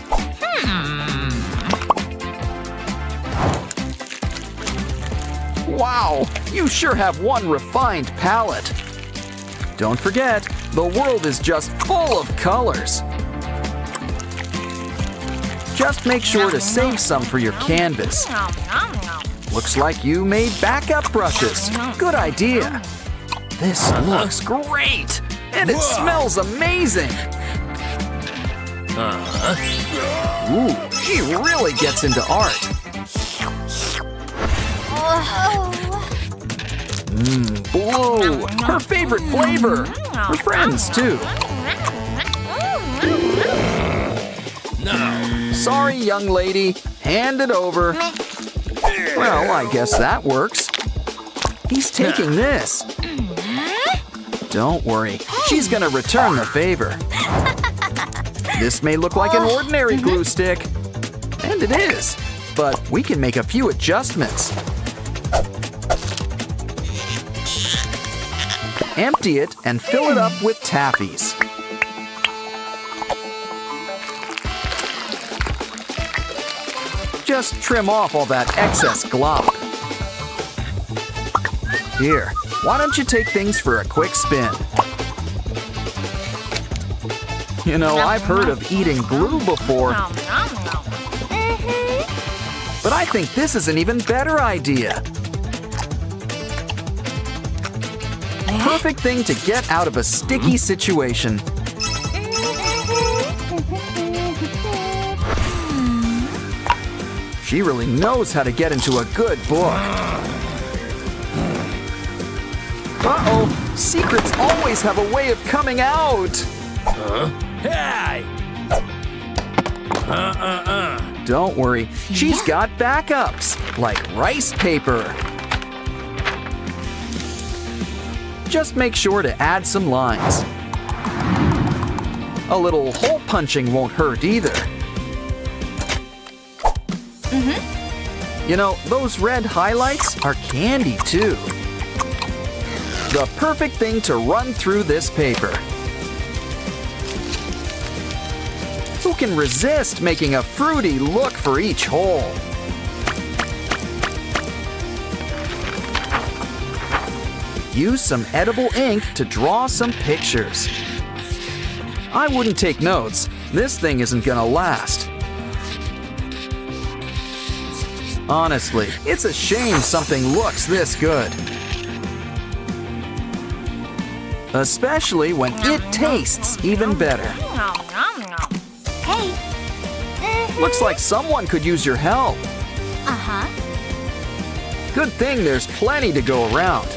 Wow, you sure have one refined palette. Don't forget, the world is just full of colors. Just make sure to save some for your canvas. Looks like you made backup brushes. Good idea. This looks great, and it smells amazing. Ooh, she really gets into art. Blue, her favorite flavor. Her friends, too. No. Sorry, young lady. Hand it over. Well, I guess that works. He's taking this. Don't worry, she's gonna return the favor. This may look like an ordinary glue stick. And it is. But we can make a few adjustments. Empty it and fill it up with taffies. Just trim off all that excess glop. Here, why don't you take things for a quick spin? You know, I've heard of eating glue before, but I think this is an even better idea. Perfect thing to get out of a sticky situation. She really knows how to get into a good book. Uh-oh, secrets always have a way of coming out. Hey! Don't worry, she's got backups, like rice paper. Just make sure to add some lines. A little hole punching won't hurt either. You know, those red highlights are candy too. The perfect thing to run through this paper. Who can resist making a fruity look for each hole? Use some edible ink to draw some pictures. I wouldn't take notes. This thing isn't gonna last. Honestly, it's a shame something looks this good. Especially when it tastes even better. Hey. Looks like someone could use your help. Good thing there's plenty to go around.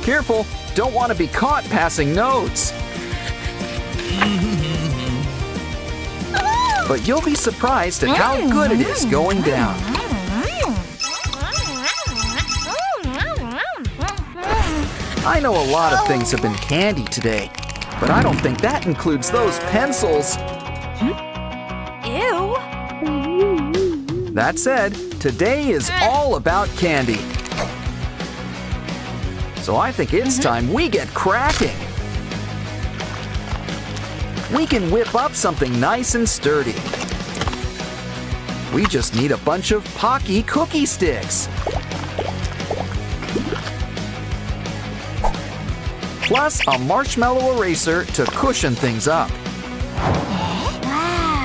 Careful, don't want to be caught passing notes. But you'll be surprised at how good it is going down. I know a lot of things have been candy today, but I don't think that includes those pencils. Ew. That said, today is all about candy. So I think it's time we get cracking. We can whip up something nice and sturdy. We just need a bunch of Pocky cookie sticks. Plus a marshmallow eraser to cushion things up.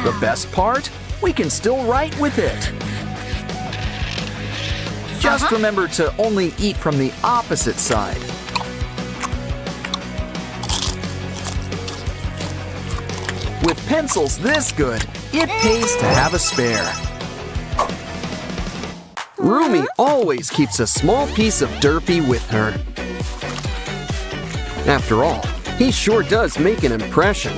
The best part? We can still write with it. Just remember to only eat from the opposite side. With pencils this good, it pays to have a spare. Rumi always keeps a small piece of Derpy with her. After all, he sure does make an impression.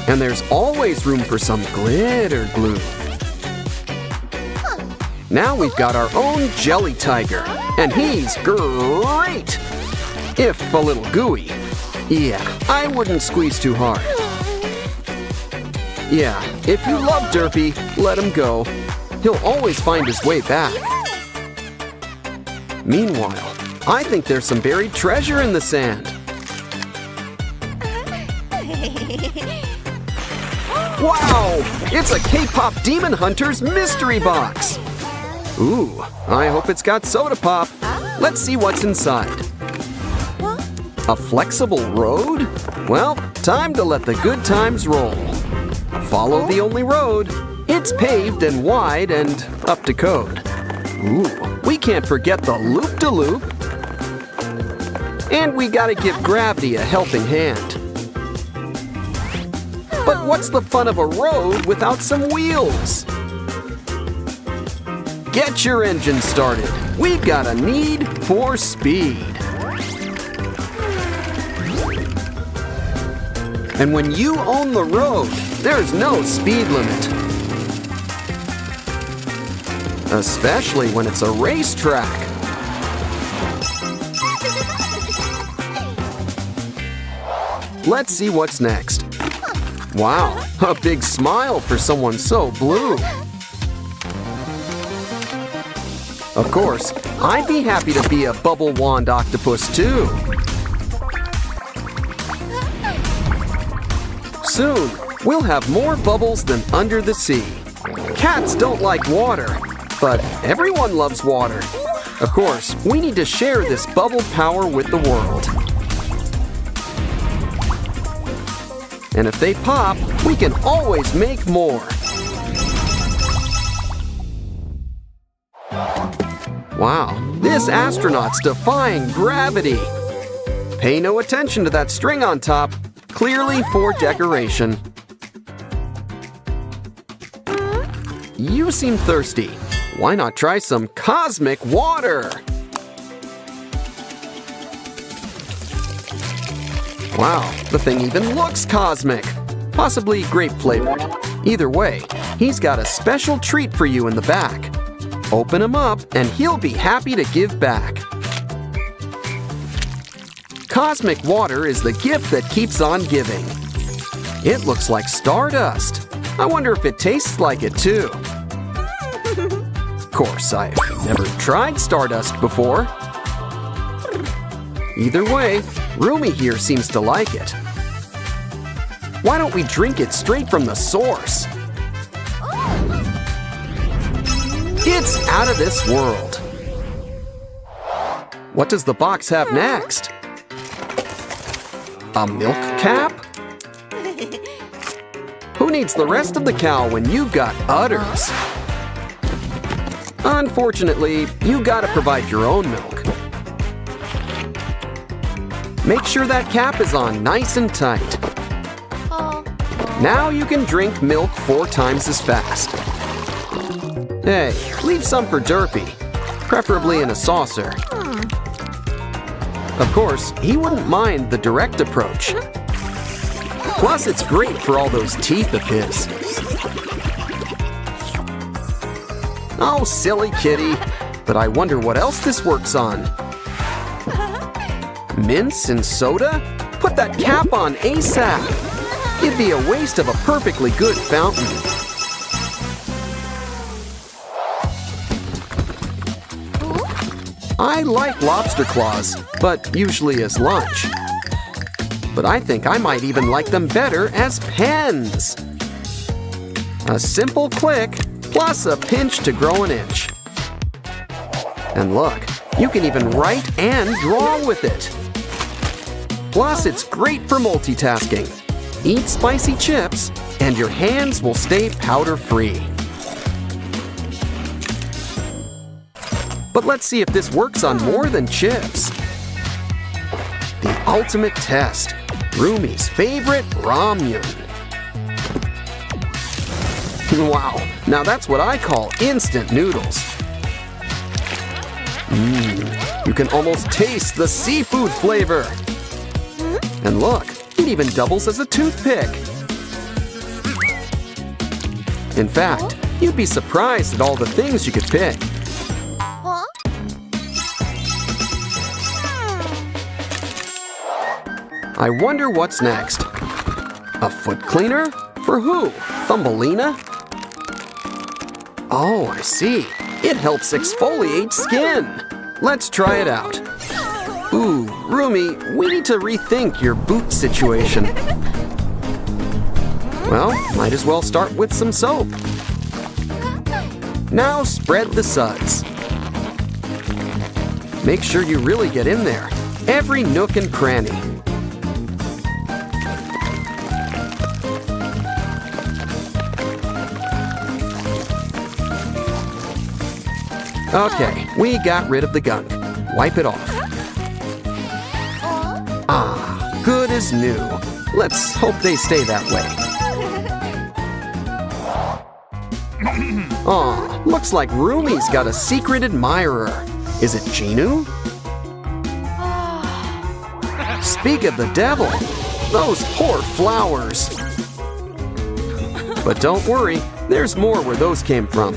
And there's always room for some glitter glue. Now we've got our own jelly tiger, and he's great! If a little gooey. Yeah, I wouldn't squeeze too hard. Yeah, if you love Derpy, let him go. He'll always find his way back. Meanwhile, I think there's some buried treasure in the sand. Wow! It's a K-pop Demon Hunter's mystery box! Ooh, I hope it's got soda pop. Let's see what's inside. A flexible road? Well, time to let the good times roll. Follow the only road. It's paved and wide and up to code. Ooh, we can't forget the loop-de-loop. And we gotta give gravity a helping hand. But what's the fun of a road without some wheels? Get your engine started. We've got a need for speed. And when you own the road, there's no speed limit. Especially when it's a racetrack. Let's see what's next. Wow, a big smile for someone so blue. Of course, I'd be happy to be a bubble wand octopus too. Soon, we'll have more bubbles than under the sea. Cats don't like water, but everyone loves water. Of course, we need to share this bubble power with the world. And if they pop, we can always make more. Wow, this astronaut's defying gravity. Pay no attention to that string on top, clearly for decoration. You seem thirsty. Why not try some cosmic water? Wow, the thing even looks cosmic. Possibly grape flavored. Either way, he's got a special treat for you in the back. Open him up and he'll be happy to give back. Cosmic water is the gift that keeps on giving. It looks like stardust. I wonder if it tastes like it too. Of course, I've never tried stardust before. Either way, Rumi here seems to like it. Why don't we drink it straight from the source? It's out of this world. What does the box have next? A milk cap? Who needs the rest of the cow when you've got udders? Unfortunately, you gotta provide your own milk. Make sure that cap is on nice and tight. Now you can drink milk 4 times as fast. Hey, leave some for Derpy, preferably in a saucer. Of course, he wouldn't mind the direct approach. Plus, it's great for all those teeth of his. Oh, silly kitty. But I wonder what else this works on. Mints and soda? Put that cap on ASAP. It'd be a waste of a perfectly good fountain. I like lobster claws, but usually as lunch. But I think I might even like them better as pens. A simple click, plus a pinch to grow an inch. And look, you can even write and draw with it. Plus, it's great for multitasking. Eat spicy chips, and your hands will stay powder-free. But let's see if this works on more than chips. The ultimate test. Rumi's favorite ramyun. Wow, now that's what I call instant noodles. You can almost taste the seafood flavor. And look, it even doubles as a toothpick. In fact, you'd be surprised at all the things you could pick. I wonder what's next. A foot cleaner? For who? Thumbelina? Oh, I see. It helps exfoliate skin. Let's try it out. Ooh, Rumi, we need to rethink your boot situation. Well, might as well start with some soap. Now spread the suds. Make sure you really get in there. Every nook and cranny. Okay, we got rid of the gunk. Wipe it off. Ah, good as new. Let's hope they stay that way. Aw, looks like Rumi's got a secret admirer. Is it Genu? Speak of the devil, those poor flowers. But don't worry, there's more where those came from.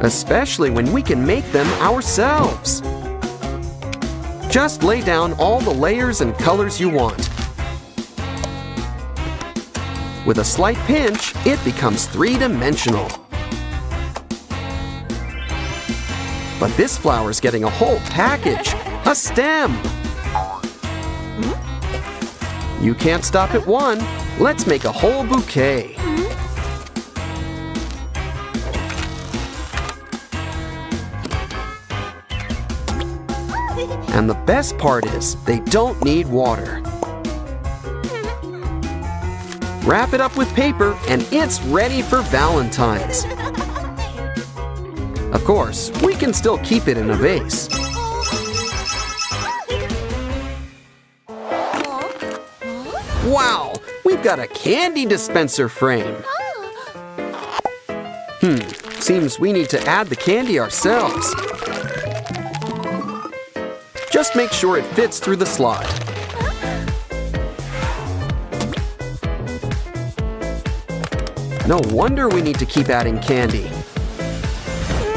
Especially when we can make them ourselves. Just lay down all the layers and colors you want. With a slight pinch, it becomes three-dimensional. But this flower's getting a whole package, a stem. You can't stop at one. Let's make a whole bouquet. And the best part is, they don't need water. Wrap it up with paper, and it's ready for Valentine's. Of course, we can still keep it in a vase. Wow, we've got a candy dispenser frame. Seems we need to add the candy ourselves. Just make sure it fits through the slot. No wonder we need to keep adding candy.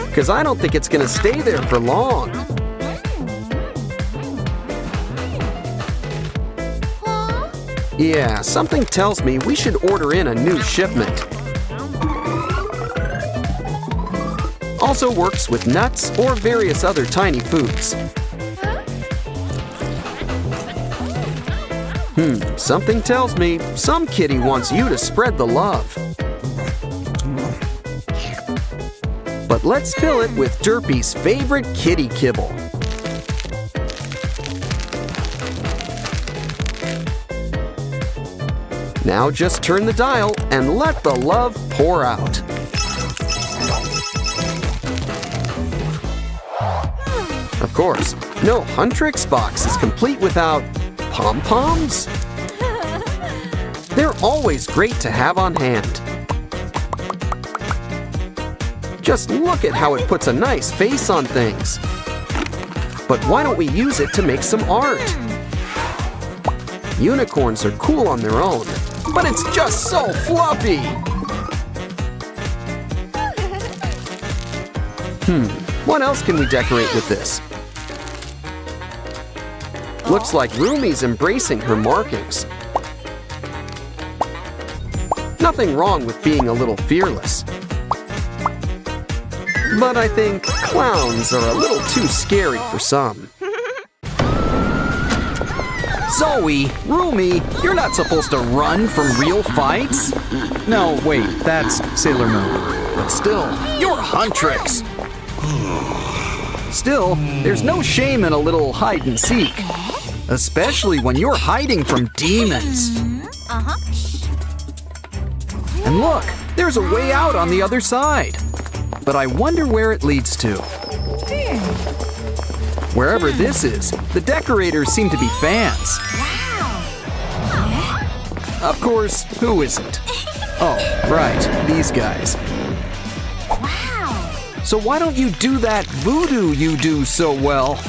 Because I don't think it's going to stay there for long. Yeah, something tells me we should order in a new shipment. Also works with nuts or various other tiny foods. Something tells me some kitty wants you to spread the love. But let's fill it with Derpy's favorite kitty kibble. Now just turn the dial and let the love pour out. Of course, no Huntrix box is complete without pom-poms. They're always great to have on hand. Just look at how it puts a nice face on things. But why don't we use it to make some art? Unicorns are cool on their own, but it's just so fluffy! What else can we decorate with this? Looks like Rumi's embracing her markings. Nothing wrong with being a little fearless. But I think clowns are a little too scary for some. Zoe, Rumi, you're not supposed to run from real fights. No, wait, that's Sailor Moon. But still, you're Huntrix. Still, there's no shame in a little hide and seek. Especially when you're hiding from demons. And look, there's a way out on the other side. But I wonder where it leads to. Wherever this is, the decorators seem to be fans. Of course, who isn't? Oh, right, these guys. So why don't you do that voodoo you do so well?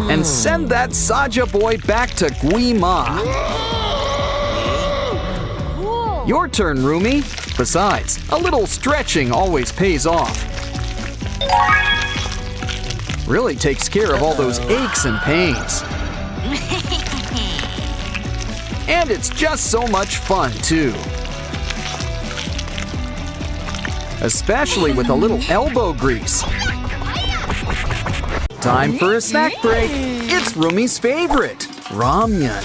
And send that Saja boy back to Guima. Your turn, Rumi. Besides, a little stretching always pays off. Really takes care of all those aches and pains. And it's just so much fun, too. Especially with a little elbow grease. Time for a snack break. It's Rumi's favorite, ramyun.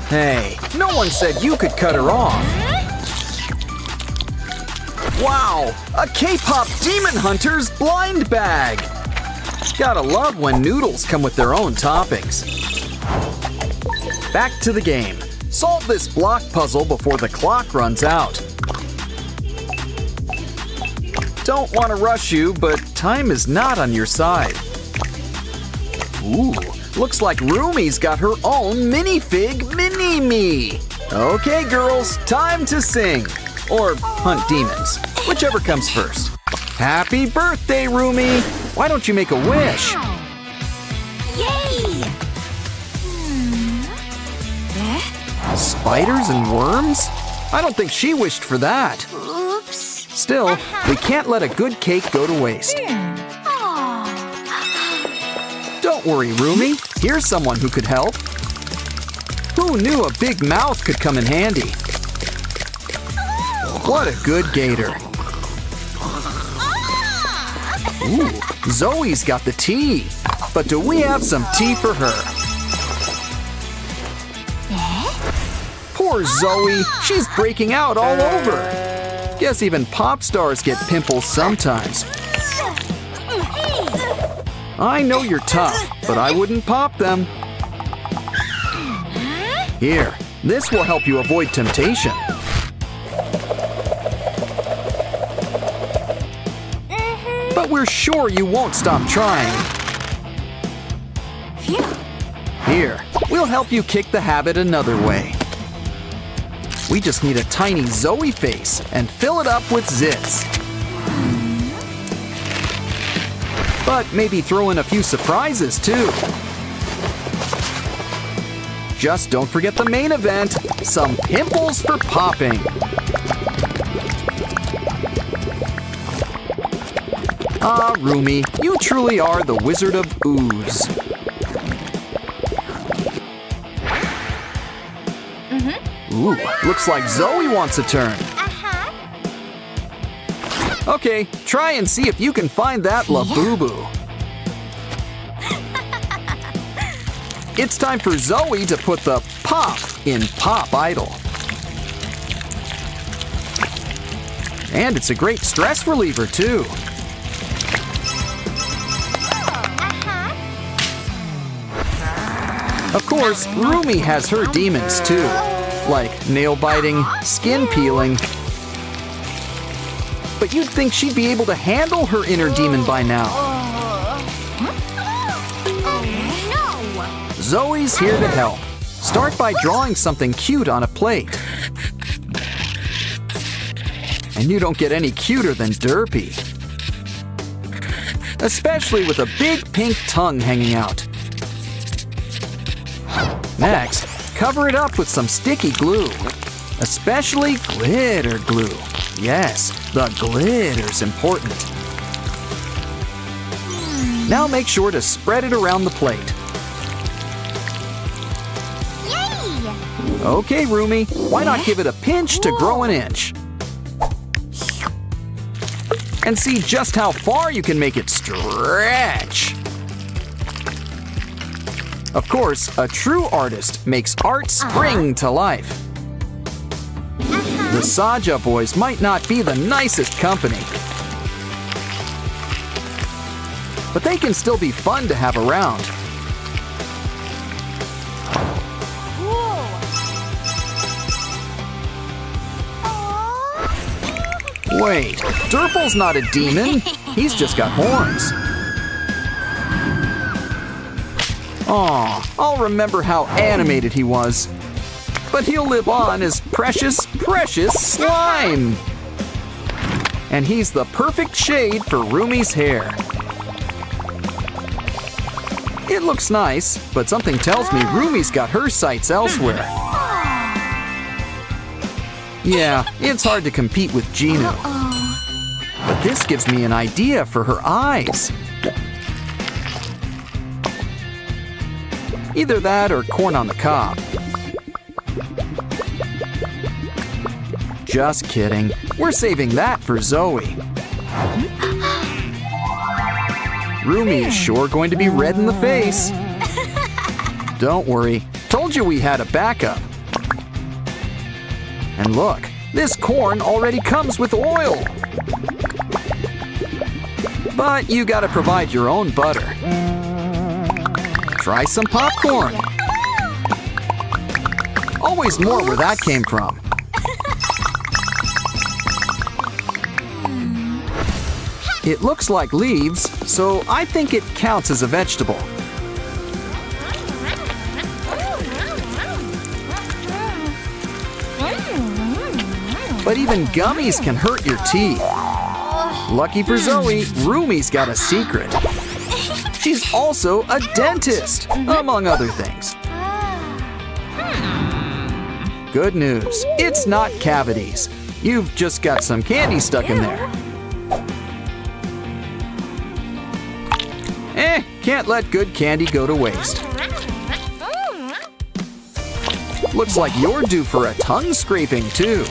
Hey, no one said you could cut her off. Wow, a K-pop Demon Hunter's blind bag. Gotta love when noodles come with their own toppings. Back to the game. Solve this block puzzle before the clock runs out. Don't want to rush you, but time is not on your side. Ooh, looks like Rumi's got her own minifig mini-me. Okay, girls, time to sing. Or hunt demons, whichever comes first. Happy birthday, Rumi! Why don't you make a wish? Yay! Spiders and worms? I don't think she wished for that. Oops. Still, we can't let a good cake go to waste. Don't worry, Rumi. Here's someone who could help. Who knew a big mouth could come in handy? What a good gator. Ooh, Zoe's got the tea. But do we have some tea for her? Poor Zoe, she's breaking out all over. Guess even pop stars get pimples sometimes. I know you're tough, but I wouldn't pop them. Here, this will help you avoid temptation. But we're sure you won't stop trying. Here, we'll help you kick the habit another way. We just need a tiny Zoe face and fill it up with zits. But maybe throw in a few surprises too. Just don't forget the main event, some pimples for popping. Ah, Rumi, you truly are the Wizard of Ooze. Ooh, looks like Zoe wants a turn. Okay, try and see if you can find that Labubu. It's time for Zoe to put the pop in Pop Idol. And it's a great stress reliever, too. Of course, Rumi has her demons, too. Like nail biting, skin peeling. But you'd think she'd be able to handle her inner demon by now. Zoe's here to help. Start by drawing something cute on a plate. And you don't get any cuter than Derpy. Especially with a big pink tongue hanging out. Next, cover it up with some sticky glue. Especially glitter glue. Yes, the glitter's important. Now make sure to spread it around the plate. Okay, Rumi, why not give it a pinch to grow an inch? and see just how far you can make it stretch. Of course, a true artist makes art spring to life. The Saja boys might not be the nicest company, but they can still be fun to have around. Wait, Durple's not a demon. He's just got horns. Aw, I'll remember how animated he was. But he'll live on as precious, precious slime. And he's the perfect shade for Rumi's hair. It looks nice, but something tells me Rumi's got her sights elsewhere. Yeah, it's hard to compete with Ginu. But this gives me an idea for her eyes. Either that or corn on the cob. Just kidding. We're saving that for Zoe. Rumi is sure going to be red in the face. Don't worry. Told you we had a backup. And look, this corn already comes with oil. But you gotta provide your own butter. Try some popcorn. Always more where that came from. It looks like leaves, so I think it counts as a vegetable. But even gummies can hurt your teeth. Lucky for Zoe, Rumi's got a secret. She's also a dentist, among other things. Good news, it's not cavities. You've just got some candy stuck in there. Can't let good candy go to waste. Looks like you're due for a tongue scraping too.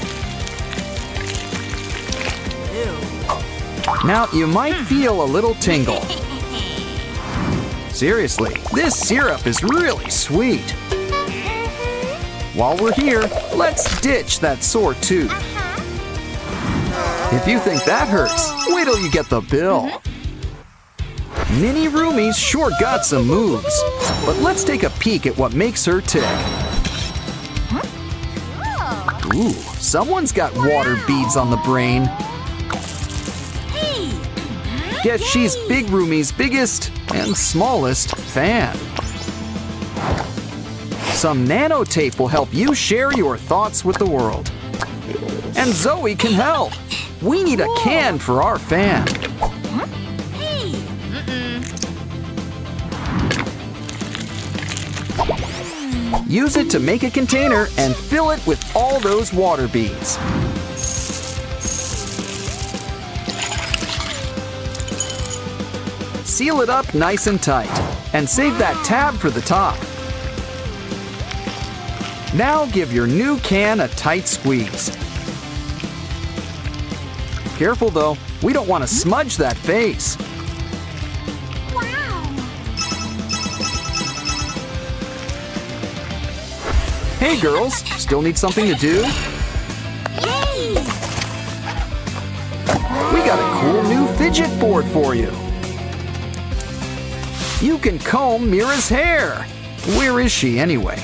Now you might feel a little tingle. Seriously, this syrup is really sweet. While we're here, let's ditch that sore tooth. If you think that hurts, wait till you get the bill. Mini Rumi's sure got some moves, but let's take a peek at what makes her tick. Ooh, someone's got water beads on the brain. Guess she's Big Rumi's biggest and smallest fan. Some nanotape will help you share your thoughts with the world. And Zoe can help. We need a can for our fan. Use it to make a container and fill it with all those water beads. Seal it up nice and tight, and save that tab for the top. Now give your new can a tight squeeze. Careful though, we don't want to smudge that face. Hey girls, still need something to do? Yay! We got a cool new fidget board for you. You can comb Mira's hair. Where is she anyway?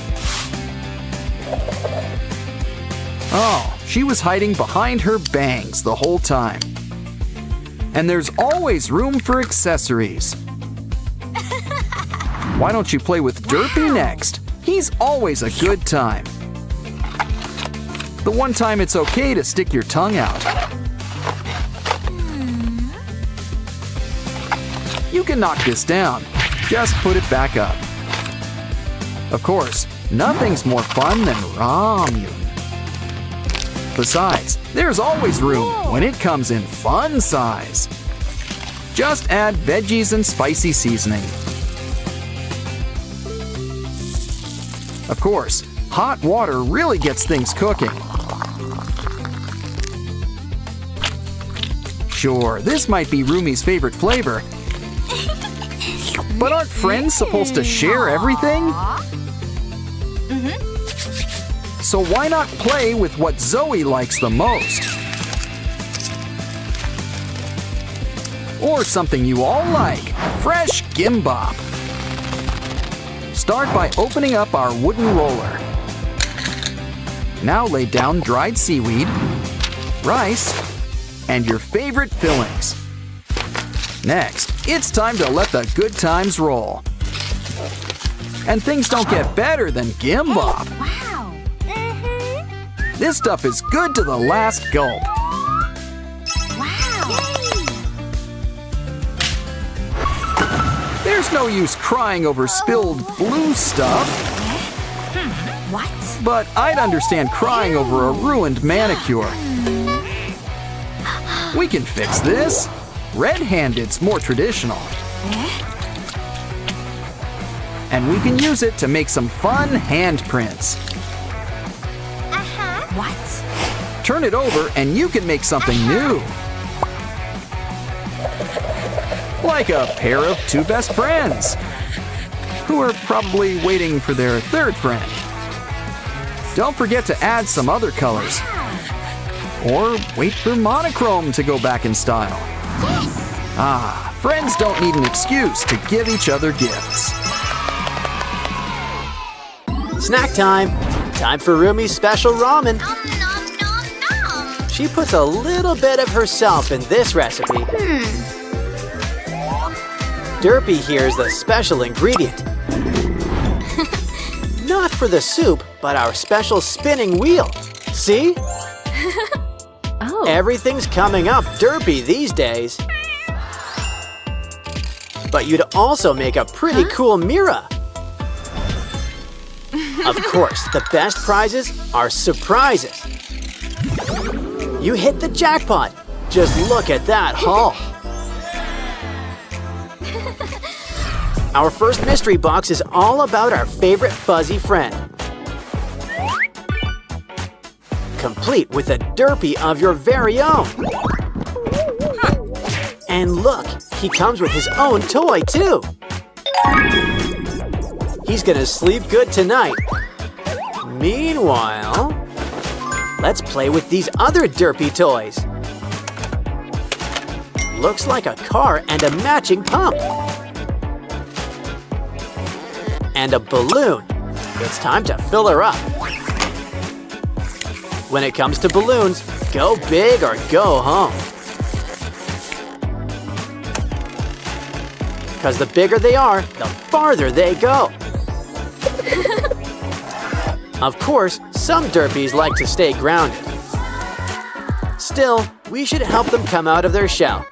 Oh, she was hiding behind her bangs the whole time. And there's always room for accessories. Why don't you play with Derpy next? He's always a good time. The one time it's okay to stick your tongue out. You can knock this down. Just put it back up. Of course, nothing's more fun than ramen. Besides, there's always room when it comes in fun size. Just add veggies and spicy seasoning. Of course, hot water really gets things cooking. Sure, this might be Rumi's favorite flavor. But aren't friends supposed to share everything? So why not play with what Zoe likes the most? Or something you all like, fresh gimbap. Start by opening up our wooden roller. Now lay down dried seaweed, rice, and your favorite fillings. Next, it's time to let the good times roll. And things don't get better than gimbap. Wow. This stuff is good to the last gulp. Wow. There's no use crying over spilled blue stuff, What? but I'd understand crying over a ruined manicure. We can fix this. Red-handed's more traditional. And we can use it to make some fun handprints. What? Turn it over and you can make something new. Like a pair of two best friends, who are probably waiting for their third friend. Don't forget to add some other colors. Or wait for monochrome to go back in style. Ah, friends don't need an excuse to give each other gifts. Snack time! Time for Rumi's special ramen. Nom nom nom nom. She puts a little bit of herself in this recipe. Derpy here is the special ingredient. Not for the soup, but our special spinning wheel. See? Oh. Everything's coming up derpy these days. But you'd also make a pretty cool Mira. Of course, the best prizes are surprises. You hit the jackpot. Just look at that haul. Our first mystery box is all about our favorite fuzzy friend. Complete with a derpy of your very own. And look, he comes with his own toy too. He's gonna sleep good tonight. Meanwhile, let's play with these other derpy toys. Looks like a car and a matching pump. And a balloon. It's time to fill her up. When it comes to balloons, go big or go home. Because the bigger they are, the farther they go. Of course, some derpies like to stay grounded. Still, we should help them come out of their shell.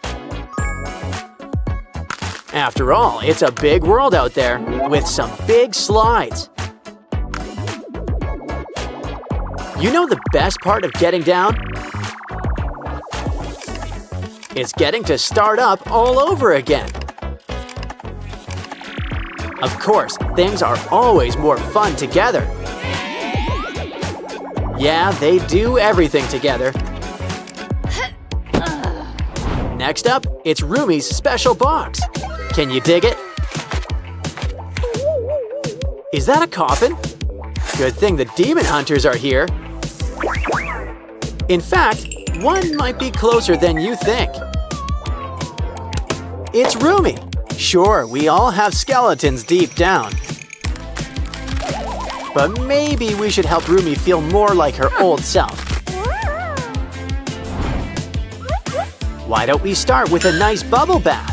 After all, it's a big world out there with some big slides. You know the best part of getting down? It's getting to start up all over again. Of course, things are always more fun together. Yeah, they do everything together. Next up, it's Rumi's special box. Can you dig it? Is that a coffin? Good thing the demon hunters are here. In fact, one might be closer than you think. It's Rumi. Sure, we all have skeletons deep down. But maybe we should help Rumi feel more like her old self. Why don't we start with a nice bubble bath?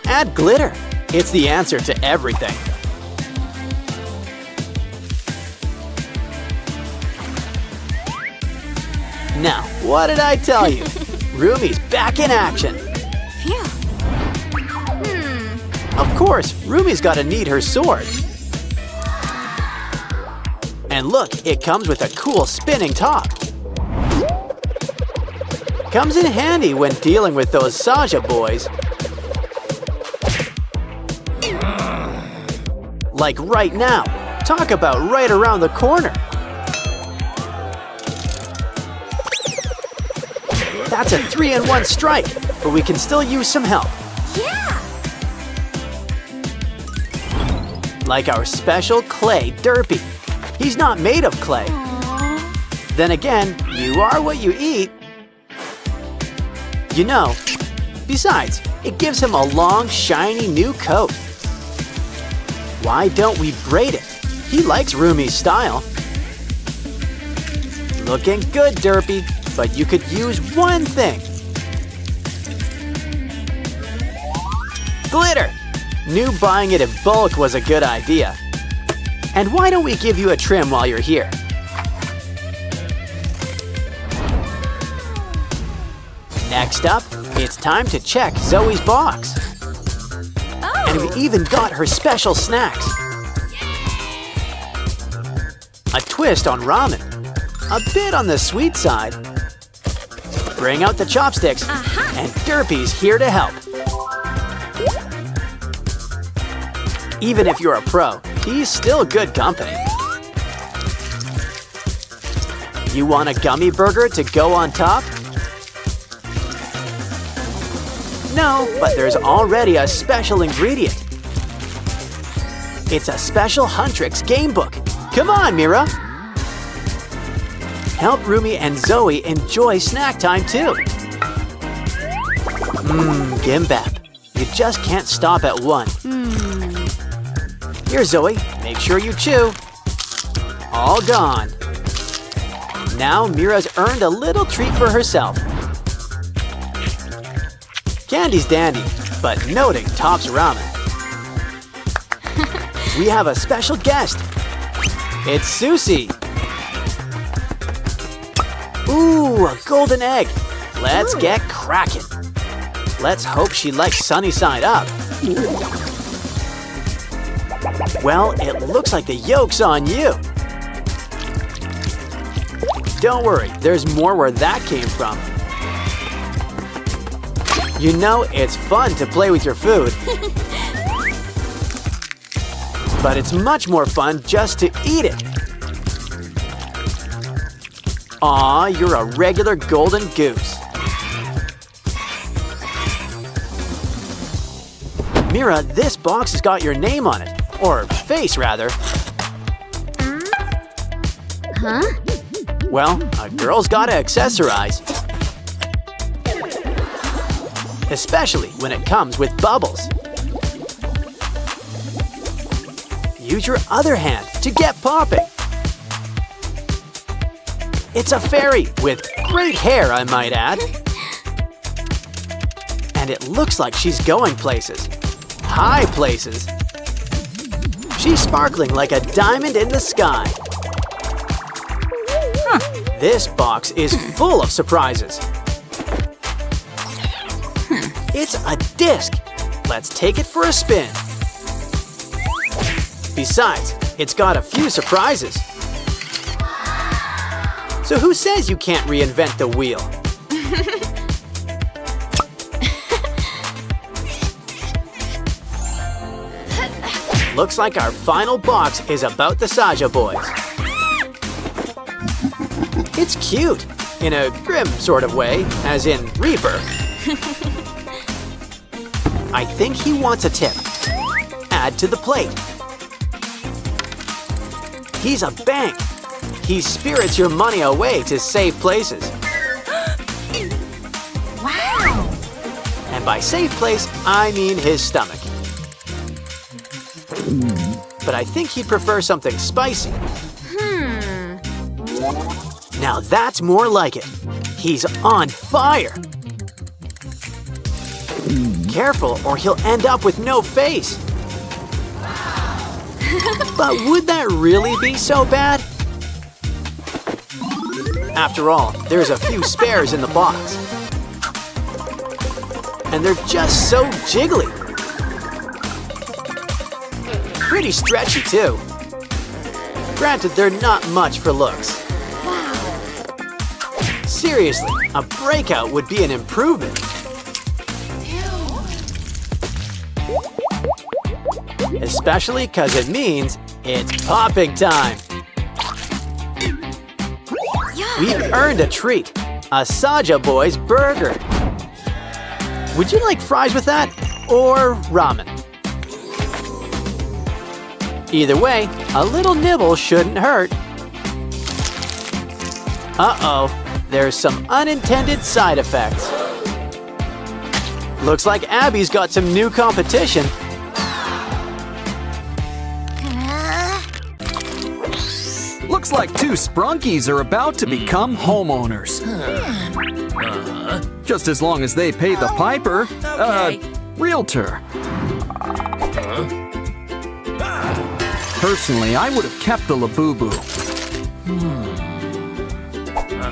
Add glitter. It's the answer to everything. Now, what did I tell you? Rumi's back in action. Of course, Rumi's gotta need her sword. And look, it comes with a cool spinning top. Comes in handy when dealing with those Saja boys. Like right now. Talk about right around the corner. That's a 3-in-1 strike, but we can still use some help. Yeah. Like our special clay derpy. He's not made of clay. Then again, you are what you eat. You know, besides, it gives him a long, shiny new coat. Why don't we braid it? He likes Rumi's style. Looking good, Derpy, but you could use one thing. Glitter! Knew buying it in bulk was a good idea. And why don't we give you a trim while you're here? Next up, it's time to check Zoe's box. Oh. And we even got her special snacks. A twist on ramen. A bit on the sweet side. Bring out the chopsticks, and Derpy's here to help. Even if you're a pro, he's still good company. You want a gummy burger to go on top? No, but there's already a special ingredient. It's a special Huntrix game book. Come on, Mira. Help Rumi and Zoe enjoy snack time too. Gimbap. You just can't stop at one. Here, Zoe, make sure you chew. All gone. Now Mira's earned a little treat for herself. Candy's dandy, but noting tops ramen. We have a special guest. It's Susie. Ooh, a golden egg. Let's get cracking. Let's hope she likes sunny side up. Well, it looks like the yolk's on you. Don't worry, there's more where that came from. You know, it's fun to play with your food. But it's much more fun just to eat it. Aw, you're a regular golden goose. Mira, this box has got your name on it. Or face, rather. Huh? Well, a girl's gotta accessorize. Especially when it comes with bubbles. Use your other hand to get popping. It's a fairy with great hair, I might add. And it looks like she's going places. High places. She's sparkling like a diamond in the sky. This box is full of surprises. It's a disc. Let's take it for a spin. Besides, it's got a few surprises. So who says you can't reinvent the wheel? Looks like our final box is about the Saja boys. It's cute, in a grim sort of way, as in Reaper. I think he wants a tip. Add to the plate. He's a bank. He spirits your money away to safe places. Wow. And by safe place, I mean his stomach. But I think he'd prefer something spicy. Now that's more like it. He's on fire. Careful, or he'll end up with no face. But would that really be so bad? After all, there's a few spares in the box. And they're just so jiggly. Pretty stretchy, too. Granted, they're not much for looks. Seriously, a breakout would be an improvement. Especially because it means it's popping time. We've earned a treat. A Saja Boy's burger. Would you like fries with that or ramen? Either way, a little nibble shouldn't hurt. Uh-oh, there's some unintended side effects. Looks like Abby's got some new competition. Looks like two sprunkies are about to become homeowners. Just as long as they pay the piper, realtor. Personally, I would have kept the Labubu.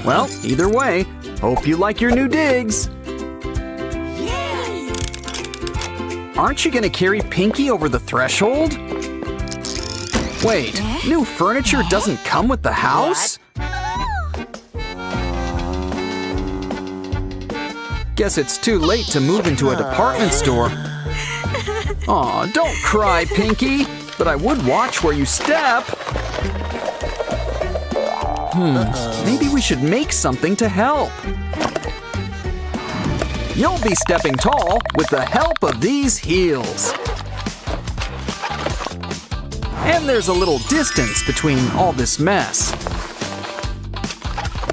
Well, either way, hope you like your new digs. Aren't you gonna carry Pinky over the threshold? Wait, new furniture doesn't come with the house? Guess it's too late to move into a department store. Aw, don't cry, Pinky, but I would watch where you step. Maybe we should make something to help. You'll be stepping tall with the help of these heels. And there's a little distance between all this mess.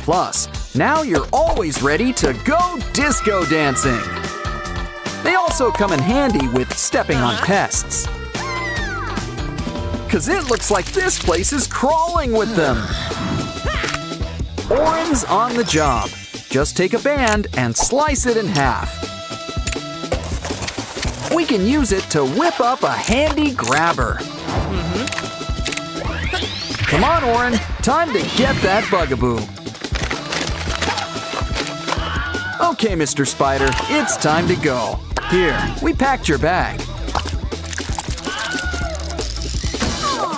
Plus, now you're always ready to go disco dancing. They also come in handy with stepping on pests. 'Cause it looks like this place is crawling with them. Oren's on the job. Just take a band and slice it in half. We can use it to whip up a handy grabber. Come on, Oren. Time to get that bugaboo. Okay, Mr. Spider, it's time to go. Here, we packed your bag.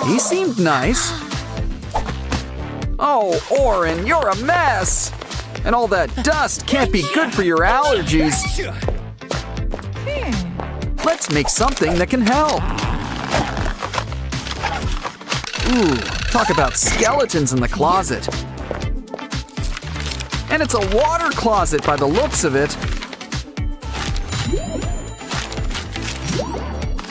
He seemed nice. Oh, Oren, you're a mess. And all that dust can't be good for your allergies. Let's make something that can help. Ooh, talk about skeletons in the closet. And it's a water closet by the looks of it.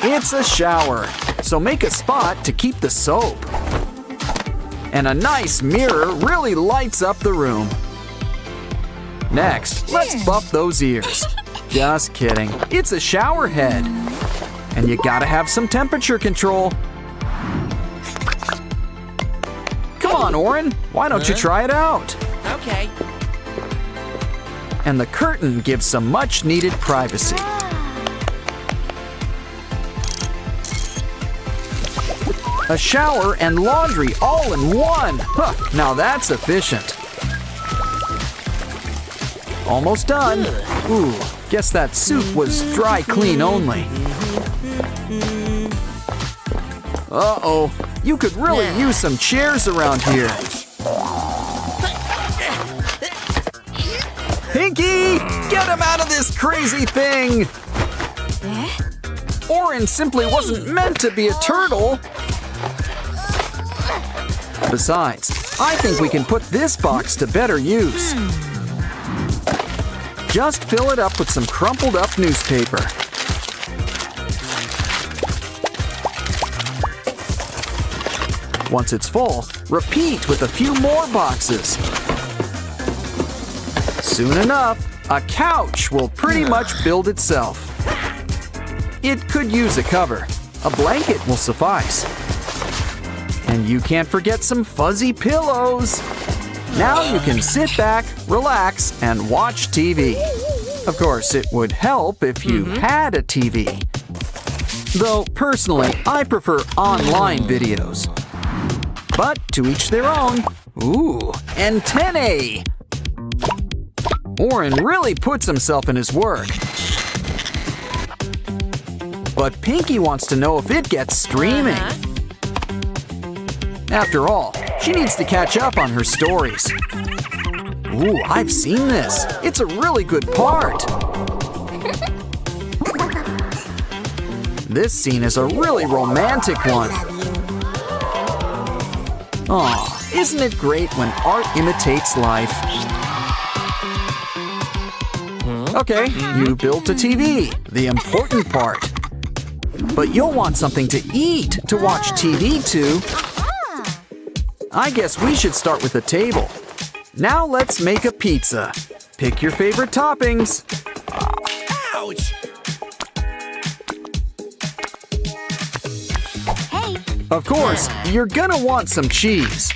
It's a shower, so make a spot to keep the soap. And a nice mirror really lights up the room. Next, let's buff those ears. Just kidding. It's a shower head. And you gotta have some temperature control. Come on, Oren. Why don't you try it out? Okay. And the curtain gives some much-needed privacy. A shower and laundry all in one. Huh, now that's efficient. Almost done. Ooh, guess that soup was dry clean only. Uh-oh, you could really use some chairs around here. Pinky, get him out of this crazy thing! Oren simply wasn't meant to be a turtle. Besides, I think we can put this box to better use. Just fill it up with some crumpled up newspaper. Once it's full, repeat with a few more boxes. Soon enough, a couch will pretty much build itself. It could use a cover. A blanket will suffice. And you can't forget some fuzzy pillows. Now you can sit back, relax, and watch TV. Of course, it would help if you had a TV. Though, personally, I prefer online videos. But to each their own. Ooh, antennae! Oren really puts himself in his work. But Pinky wants to know if it gets streaming. After all, she needs to catch up on her stories. Ooh, I've seen this. It's a really good part. This scene is a really romantic one. Aw, isn't it great when art imitates life? Okay, you built a TV, the important part. But you'll want something to eat to watch TV to. I guess we should start with a table. Now let's make a pizza. Pick your favorite toppings. Ouch! Hey. Of course, you're gonna want some cheese.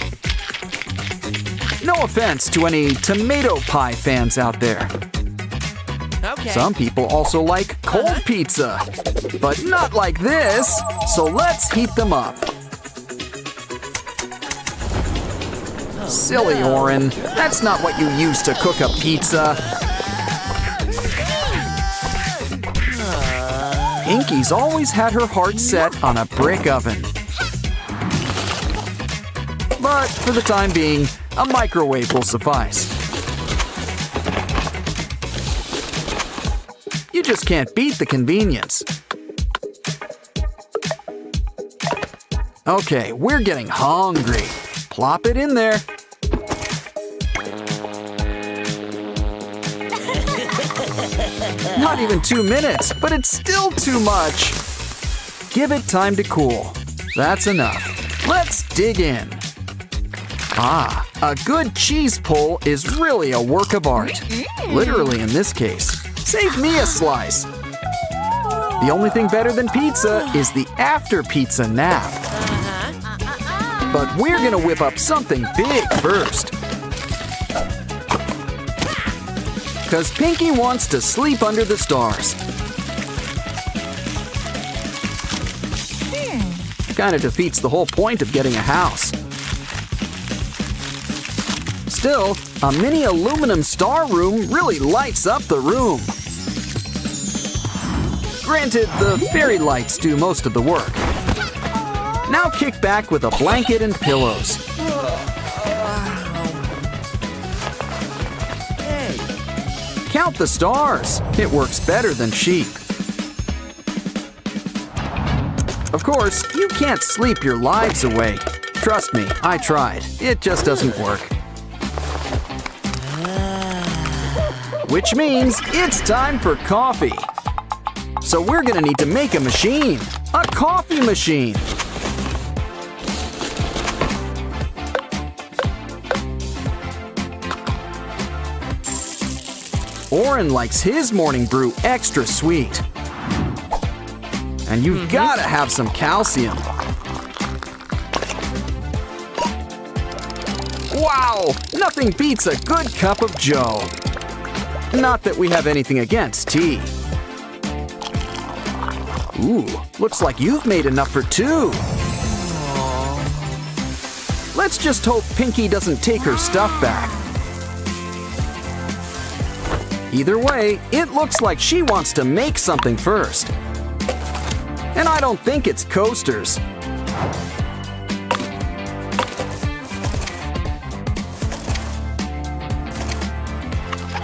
No offense to any tomato pie fans out there. Okay. Some people also like cold pizza, but not like this, so let's heat them up. Silly Oren, that's not what you use to cook a pizza. Pinky's always had her heart set on a brick oven. But for the time being, a microwave will suffice. You just can't beat the convenience. Okay, we're getting hungry. Plop it in there. Not even 2 minutes, but it's still too much. Give it time to cool. That's enough. Let's dig in. Ah, a good cheese pull is really a work of art. Literally in this case. Save me a slice. The only thing better than pizza is the after-pizza nap. But we're gonna whip up something big first. 'Cause Pinky wants to sleep under the stars. Kinda defeats the whole point of getting a house. Still, a mini aluminum star room really lights up the room. Granted, the fairy lights do most of the work. Now kick back with a blanket and pillows. Count the stars. It works better than sheep. Of course, you can't sleep your lives away. Trust me, I tried. It just doesn't work. Which means it's time for coffee. So we're gonna need to make a machine. A coffee machine. Oren likes his morning brew extra sweet. And you've gotta have some calcium. Wow! Nothing beats a good cup of joe. Not that we have anything against tea. Ooh, looks like you've made enough for 2. Let's just hope Pinky doesn't take her stuff back. Either way, it looks like she wants to make something first. And I don't think it's coasters.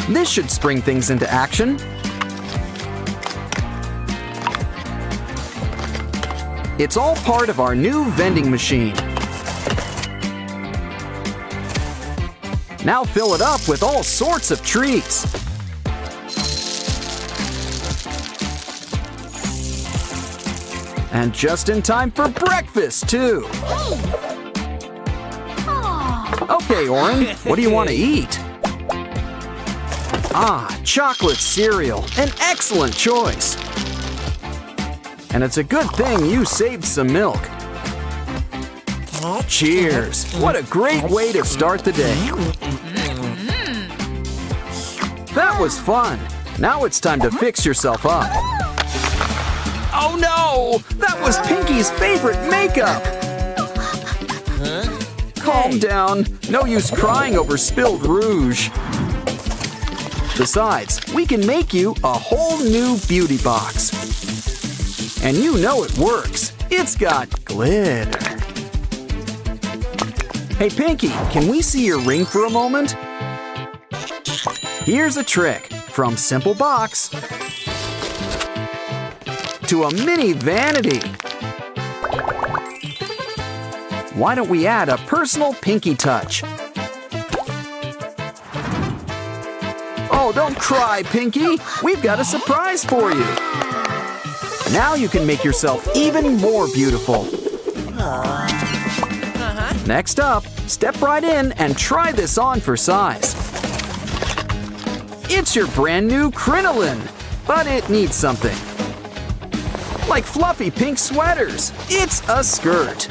This should spring things into action. It's all part of our new vending machine. Now fill it up with all sorts of treats. And just in time for breakfast, too. Okay, Oren, what do you want to eat? Ah, chocolate cereal, an excellent choice. And it's a good thing you saved some milk. Cheers! What a great way to start the day. That was fun. Now it's time to fix yourself up. Oh no! That was Pinky's favorite makeup! Calm down. No use crying over spilled rouge. Besides, we can make you a whole new beauty box. And you know it works. It's got glitter. Hey Pinky, can we see your ring for a moment? Here's a trick. From simple box to a mini vanity. Why don't we add a personal Pinky touch? Oh, don't cry, Pinky. We've got a surprise for you. Now you can make yourself even more beautiful. Next up, step right in and try this on for size. It's your brand new crinoline, but it needs something. Like fluffy pink sweaters, it's a skirt.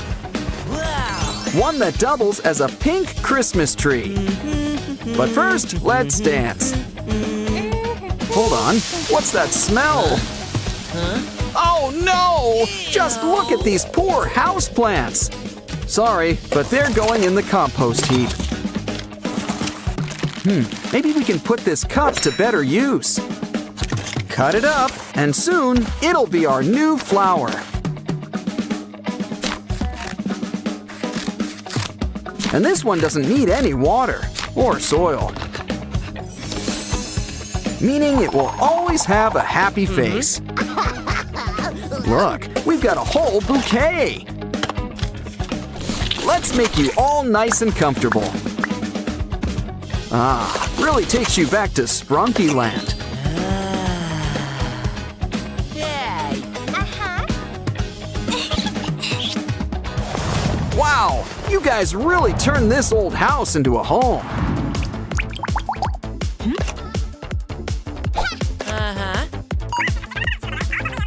One that doubles as a pink Christmas tree. But first, let's dance. Hold on, what's that smell? Oh no! Just look at these poor houseplants. Sorry, but they're going in the compost heap. Maybe we can put this cup to better use. Cut it up, and soon it'll be our new flower. And this one doesn't need any water or soil, meaning it will always have a happy face. Look, we've got a whole bouquet. Let's make you all nice and comfortable. Really takes you back to Sprunky Land. Wow, you guys really turned this old house into a home.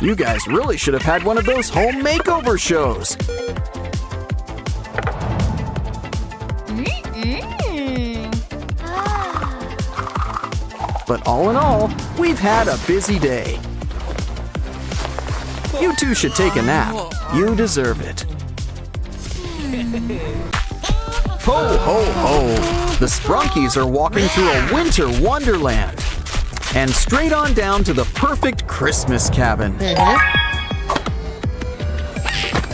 You guys really should have had one of those home makeover shows. But all in all, we've had a busy day. You two should take a nap. You deserve it. Ho, ho, ho! The Sprunkies are walking through a winter wonderland. And straight on down to the perfect Christmas cabin.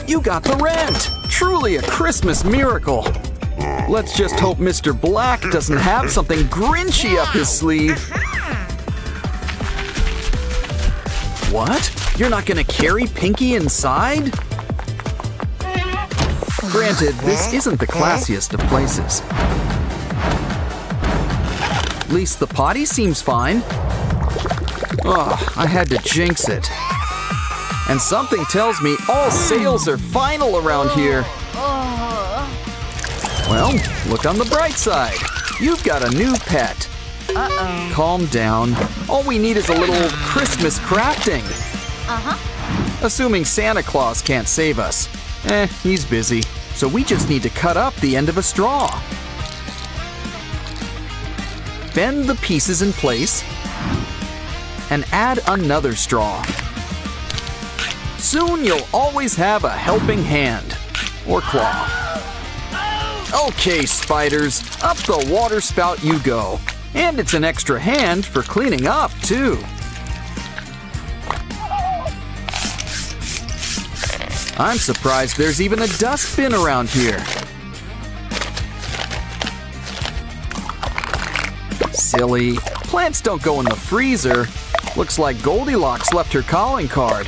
You got the rent! Truly a Christmas miracle. Let's just hope Mr. Black doesn't have something Grinchy up his sleeve. What? You're not gonna carry Pinky inside? Granted, this isn't the classiest of places. At least the potty seems fine. Oh, I had to jinx it. And something tells me all sales are final around here. Well, look on the bright side. You've got a new pet. Calm down. All we need is a little Christmas crafting. Assuming Santa Claus can't save us. He's busy. So we just need to cut up the end of a straw. Bend the pieces in place and add another straw. Soon you'll always have a helping hand or claw. Okay, spiders, up the water spout you go. And it's an extra hand for cleaning up, too. I'm surprised there's even a dustbin around here. Silly. Plants don't go in the freezer. Looks like Goldilocks left her calling card.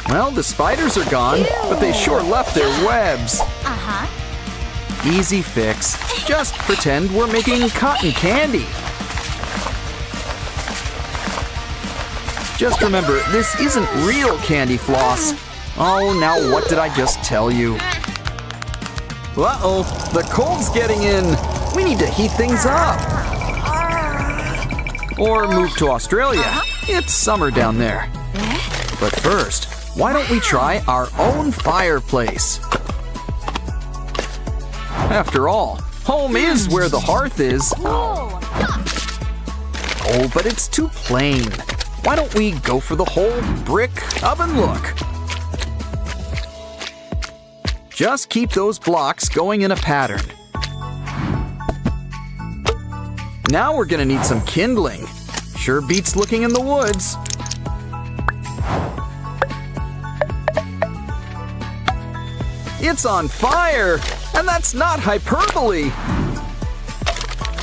Well, the spiders are gone, but they sure left their webs. Easy fix. Just pretend we're making cotton candy. Just remember, this isn't real candy floss. Oh, now what did I just tell you? Uh-oh, the cold's getting in. We need to heat things up. Or move to Australia. It's summer down there. But first, why don't we try our own fireplace? After all, home is where the hearth is. Oh, but it's too plain. Why don't we go for the whole brick oven look? Just keep those blocks going in a pattern. Now we're gonna need some kindling. Sure beats looking in the woods. It's on fire! And that's not hyperbole!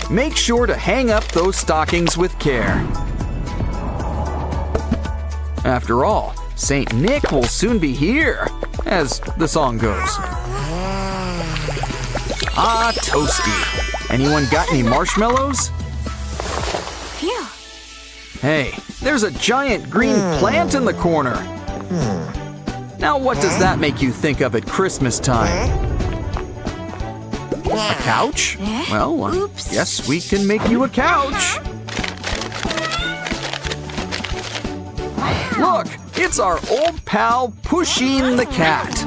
Make sure to hang up those stockings with care. After all, Saint Nick will soon be here, as the song goes. Ah, toasty. Anyone got any marshmallows? Phew. Hey, there's a giant green plant in the corner. Now what does that make you think of at Christmas time? A couch? Well, Oops. yes, we can make you a couch. Look, it's our old pal Pusheen the cat.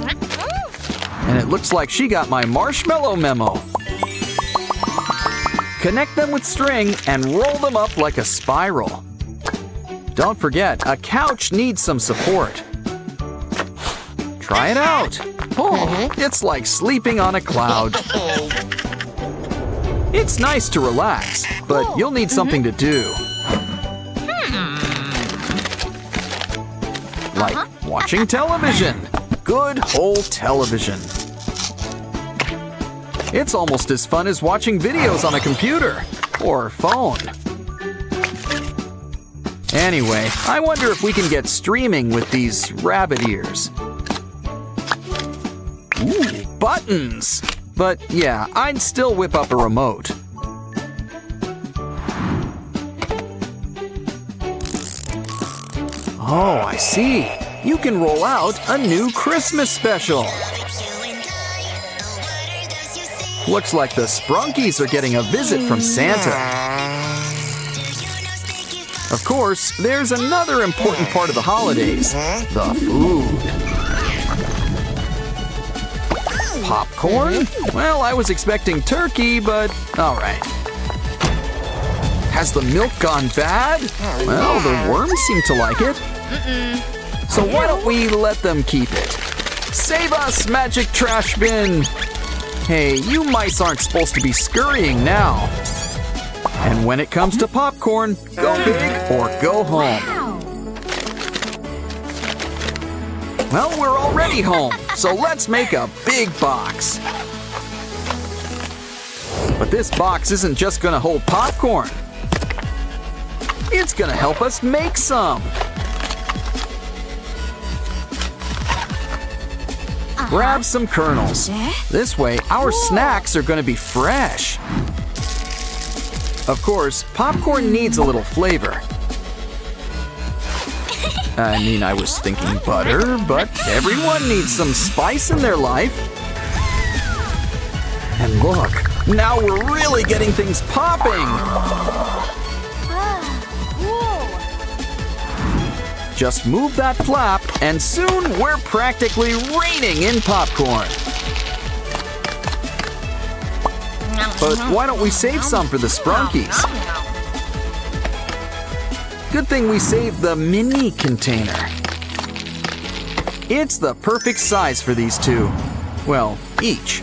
And it looks like she got my marshmallow memo. Connect them with string and roll them up like a spiral. Don't forget, a couch needs some support. Try it out. Oh, it's like sleeping on a cloud. It's nice to relax, but you'll need something to do. Like watching television. Good whole television. It's almost as fun as watching videos on a computer or phone. Anyway, I wonder if we can get streaming with these rabbit ears. Ooh, buttons! But yeah, I'd still whip up a remote. Oh, I see. You can roll out a new Christmas special. Looks like the Sprunkies are getting a visit from Santa. Of course, there's another important part of the holidays, the food. Popcorn? Well, I was expecting turkey, but all right. Has the milk gone bad? Well, the worms seem to like it. So why don't we let them keep it? Save us, magic trash bin! Hey, you mice aren't supposed to be scurrying now. And when it comes to popcorn, go big or go home. Well, we're already home, so let's make a big box. But this box isn't just gonna hold popcorn. It's gonna help us make some. Grab some kernels. This way, our snacks are gonna be fresh. Of course, popcorn needs a little flavor. I was thinking butter, but everyone needs some spice in their life. And look, now we're really getting things popping. Just move that flap, and soon we're practically raining in popcorn. But why don't we save some for the Sprunkies? Good thing we saved the mini container. It's the perfect size for these two. Well, each.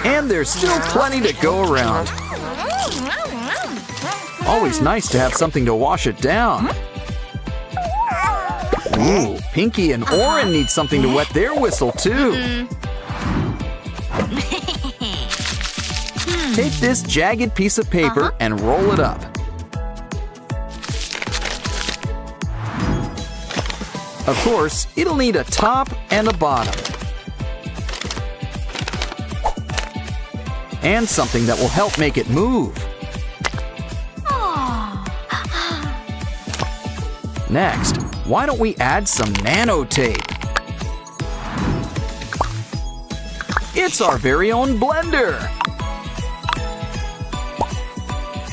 And there's still plenty to go around. Always nice to have something to wash it down. Ooh, Pinky and Oren need something to wet their whistle too. Take this jagged piece of paper and roll it up. Of course, it'll need a top and a bottom. And something that will help make it move. Next, why don't we add some nano tape? It's our very own blender.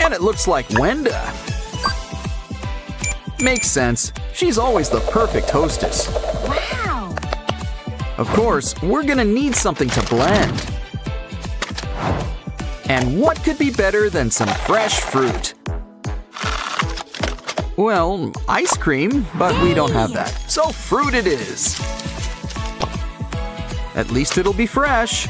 And it looks like Wenda. Makes sense. She's always the perfect hostess. Wow! Of course, we're gonna need something to blend. And what could be better than some fresh fruit? Well, ice cream, but we don't have that. So fruit it is. At least it'll be fresh.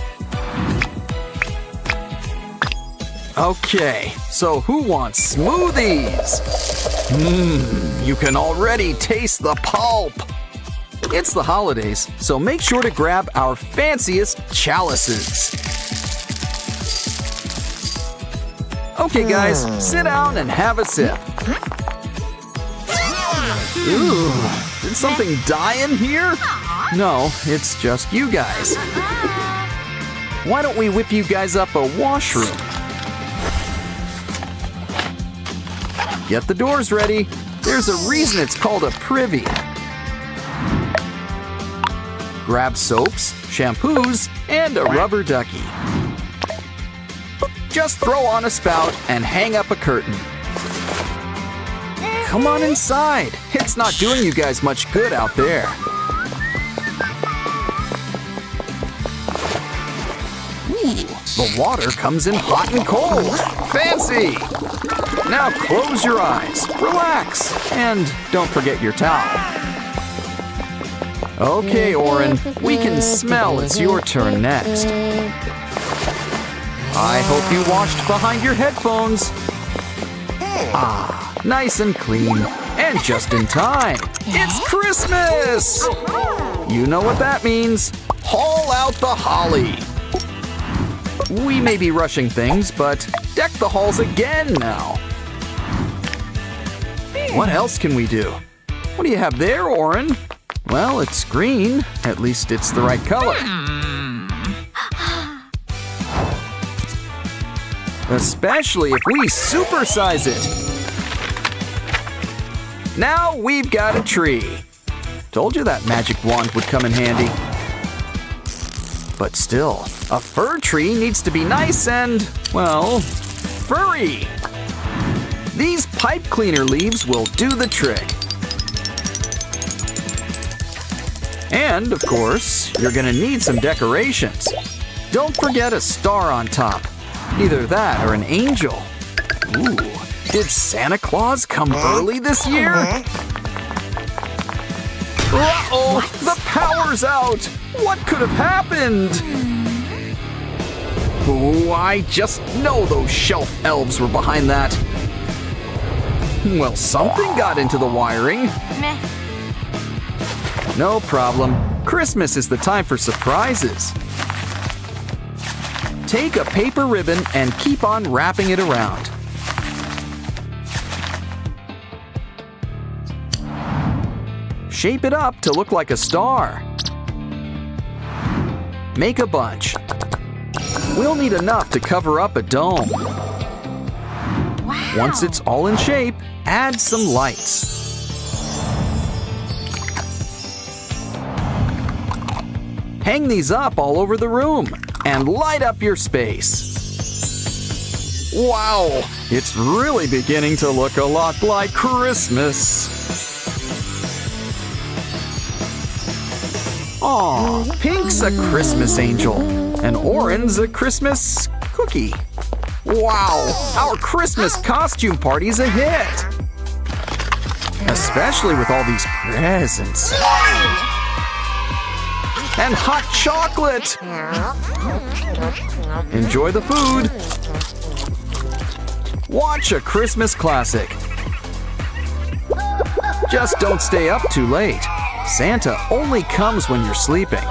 Okay, so who wants smoothies? You can already taste the pulp. It's the holidays, so make sure to grab our fanciest chalices. Okay, guys, sit down and have a sip. Ooh, did something die in here? No, it's just you guys. Why don't we whip you guys up a washroom? Get the doors ready. There's a reason it's called a privy. Grab soaps, shampoos, and a rubber ducky. Just throw on a spout and hang up a curtain. Come on inside. It's not doing you guys much good out there. Ooh, the water comes in hot and cold. Fancy! Now close your eyes, relax, and don't forget your towel. Okay, Oren, we can smell it's your turn next. I hope you washed behind your headphones. Ah, nice and clean, and just in time. It's Christmas! You know what that means. Haul out the holly. We may be rushing things, but deck the halls again now. What else can we do? What do you have there, Oren? Well, it's green. At least it's the right color. Especially if we supersize it. Now we've got a tree. Told you that magic wand would come in handy. But still, a fir tree needs to be nice and, well, furry. These pipe cleaner leaves will do the trick. And, of course, you're gonna need some decorations. Don't forget a star on top. Either that or an angel. Ooh, did Santa Claus come early this year? Uh-oh, the power's out! What could have happened? Oh, I just know those shelf elves were behind that. Well, something got into the wiring. No problem. Christmas is the time for surprises. Take a paper ribbon and keep on wrapping it around. Shape it up to look like a star. Make a bunch. We'll need enough to cover up a dome. Wow. Once it's all in shape, add some lights. Hang these up all over the room and light up your space. Wow, it's really beginning to look a lot like Christmas. Aw, Pink's a Christmas angel, and Oren's a Christmas cookie. Wow, our Christmas costume party's a hit. Especially with all these presents. And hot chocolate! Enjoy the food! Watch a Christmas classic. Just don't stay up too late. Santa only comes when you're sleeping.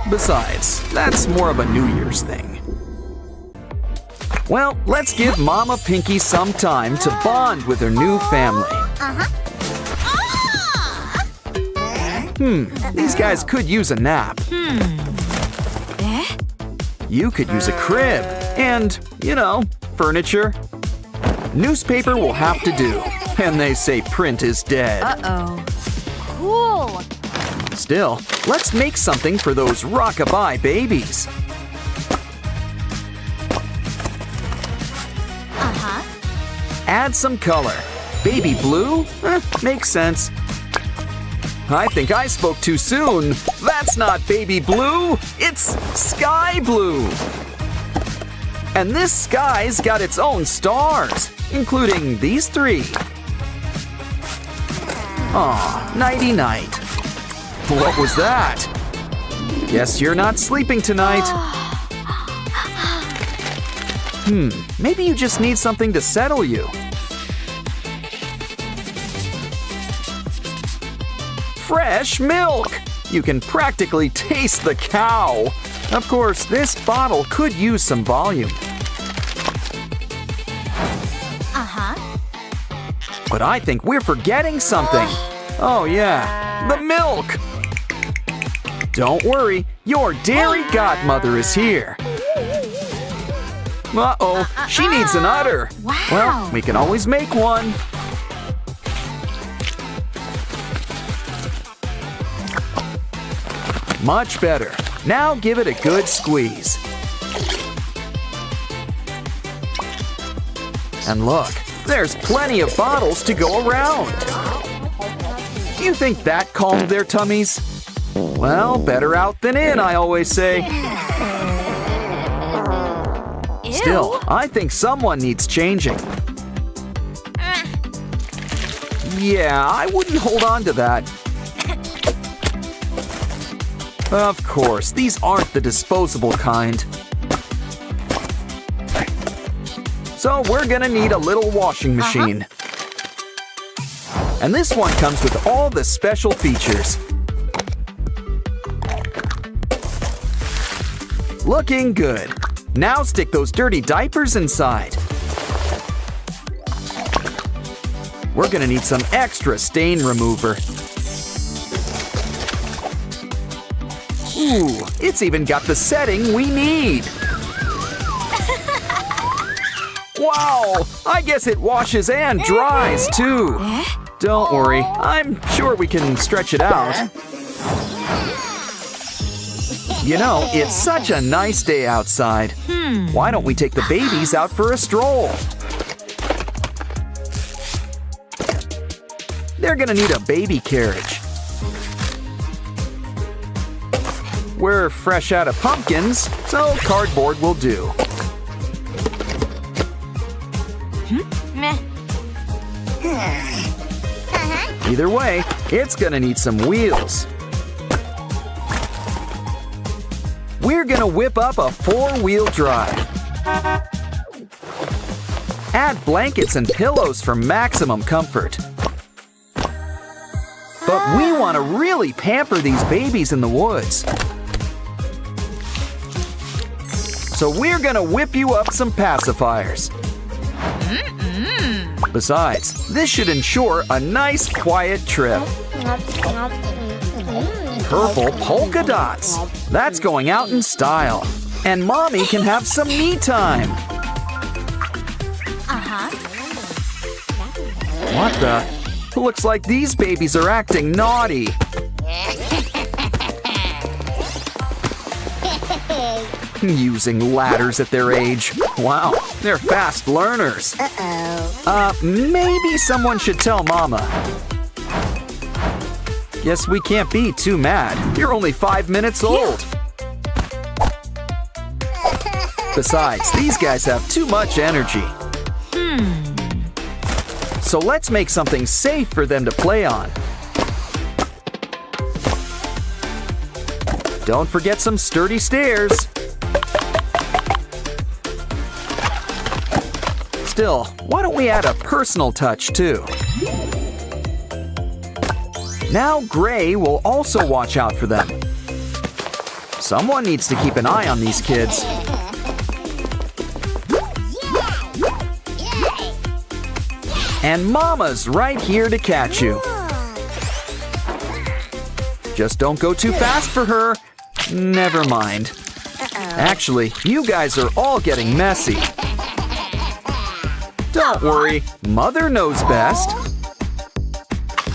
Besides, that's more of a New Year's thing. Well, let's give Mama Pinky some time to bond with her new family. These guys could use a nap. You could use a crib and, you know, furniture. Newspaper will have to do. And they say print is dead. Uh-oh. Cool. Still, let's make something for those rockabye babies. Add some color. Baby blue? Makes sense. I think I spoke too soon. That's not baby blue, it's sky blue. And this sky's got its own stars, including these three. Aw, nighty-night. What was that? Guess you're not sleeping tonight. Maybe you just need something to settle you. Fresh milk! You can practically taste the cow. Of course, this bottle could use some volume. But I think we're forgetting something. Oh yeah, the milk! Don't worry, your dairy godmother is here. Uh-oh, she needs an udder. Wow. Well, we can always make one. Much better. Now give it a good squeeze. And look, there's plenty of bottles to go around. You think that calmed their tummies? Well, better out than in, I always say. Ew. Still, I think someone needs changing. Yeah, I wouldn't hold on to that. Of course, these aren't the disposable kind. So we're gonna need a little washing machine. And this one comes with all the special features. Looking good. Now stick those dirty diapers inside. We're gonna need some extra stain remover. Ooh, it's even got the setting we need. Wow, I guess it washes and dries too. Don't worry, I'm sure we can stretch it out. You know, it's such a nice day outside. Why don't we take the babies out for a stroll? They're gonna need a baby carriage. We're fresh out of pumpkins, so cardboard will do. Meh. Either way, it's gonna need some wheels. We're gonna whip up a 4-wheel drive. Add blankets and pillows for maximum comfort. But we want to really pamper these babies in the woods. So we're gonna whip you up some pacifiers. Besides, this should ensure a nice, quiet trip. Purple polka dots. That's going out in style. And Mommy can have some me time. What the? Looks like these babies are acting naughty. Using ladders at their age. Wow, they're fast learners. Maybe someone should tell Mama. Guess we can't be too mad. You're only 5 minutes old. Besides, these guys have too much energy. So let's make something safe for them to play on. Don't forget some sturdy stairs. Still, why don't we add a personal touch too? Now Gray will also watch out for them. Someone needs to keep an eye on these kids. And Mama's right here to catch you. Just don't go too fast for her. Never mind. Actually, you guys are all getting messy. Don't worry, Mother knows best.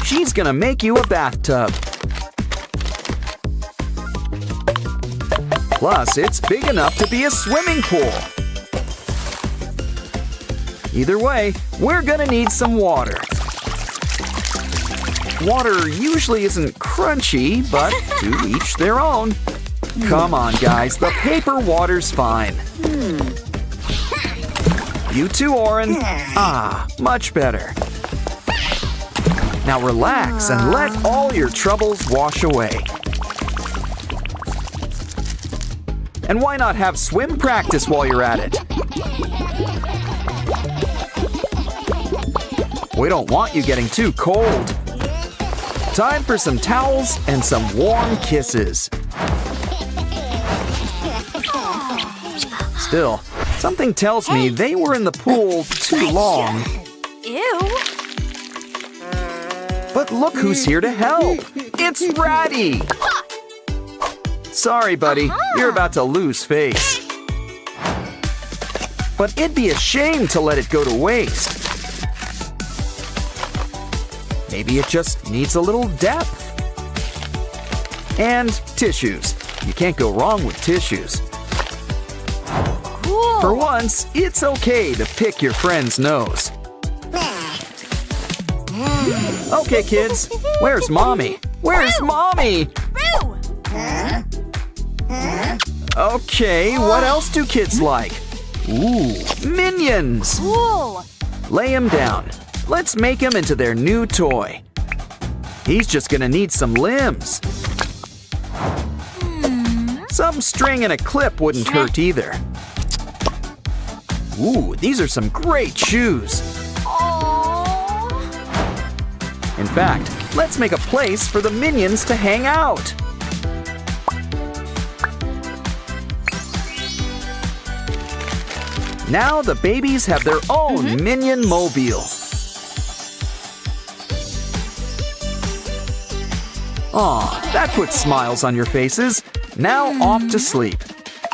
She's gonna make you a bathtub. Plus, it's big enough to be a swimming pool. Either way, we're gonna need some water. Water usually isn't crunchy, but to each their own. Come on, guys, the paper water's fine. You too, Oren. Ah, much better. Now relax and let all your troubles wash away. And why not have swim practice while you're at it? We don't want you getting too cold. Time for some towels and some warm kisses. Still, something tells me they were in the pool too long. Ew. But look who's here to help. It's Ratty. Sorry, buddy. You're about to lose face. But it'd be a shame to let it go to waste. Maybe it just needs a little depth. And tissues. You can't go wrong with tissues. Cool. For once, it's okay to pick your friend's nose. Okay, kids, where's Mommy? Where's Mommy? Boo! Okay, what else do kids like? Ooh, minions! Cool. Lay him down. Let's make him into their new toy. He's just gonna need some limbs. Some string and a clip wouldn't hurt either. Ooh, these are some great shoes. Aww. In fact, let's make a place for the minions to hang out. Now the babies have their own minion mobile. Aw, that puts smiles on your faces. Now off to sleep.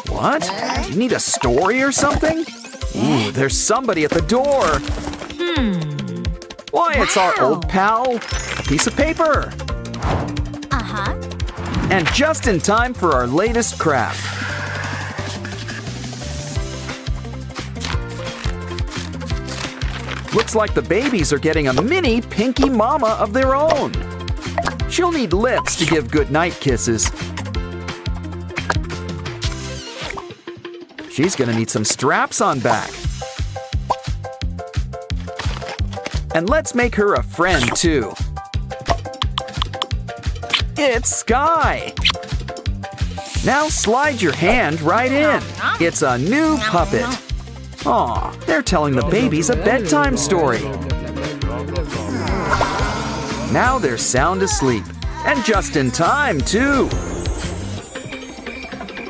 What? You need a story or something? Ooh, there's somebody at the door. Why, it's our old pal. A piece of paper. Uh-huh. And just in time for our latest craft. Looks like the babies are getting a mini Pinky Mama of their own. She'll need lips to give goodnight kisses. She's gonna need some straps on back. And let's make her a friend too. It's Sky. Now slide your hand right in. It's a new puppet. Aw, they're telling the babies a bedtime story. Now they're sound asleep. And just in time, too.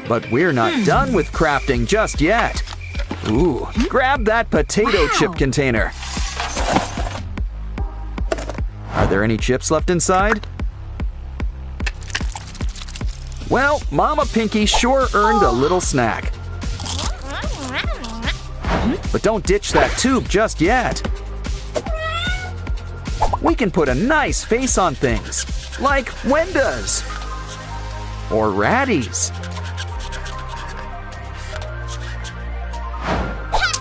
But we're not done with crafting just yet. Ooh, grab that potato chip container. Are there any chips left inside? Well, Mama Pinky sure earned a little snack. But don't ditch that tube just yet. We can put a nice face on things, like Wenda's or Ratty's.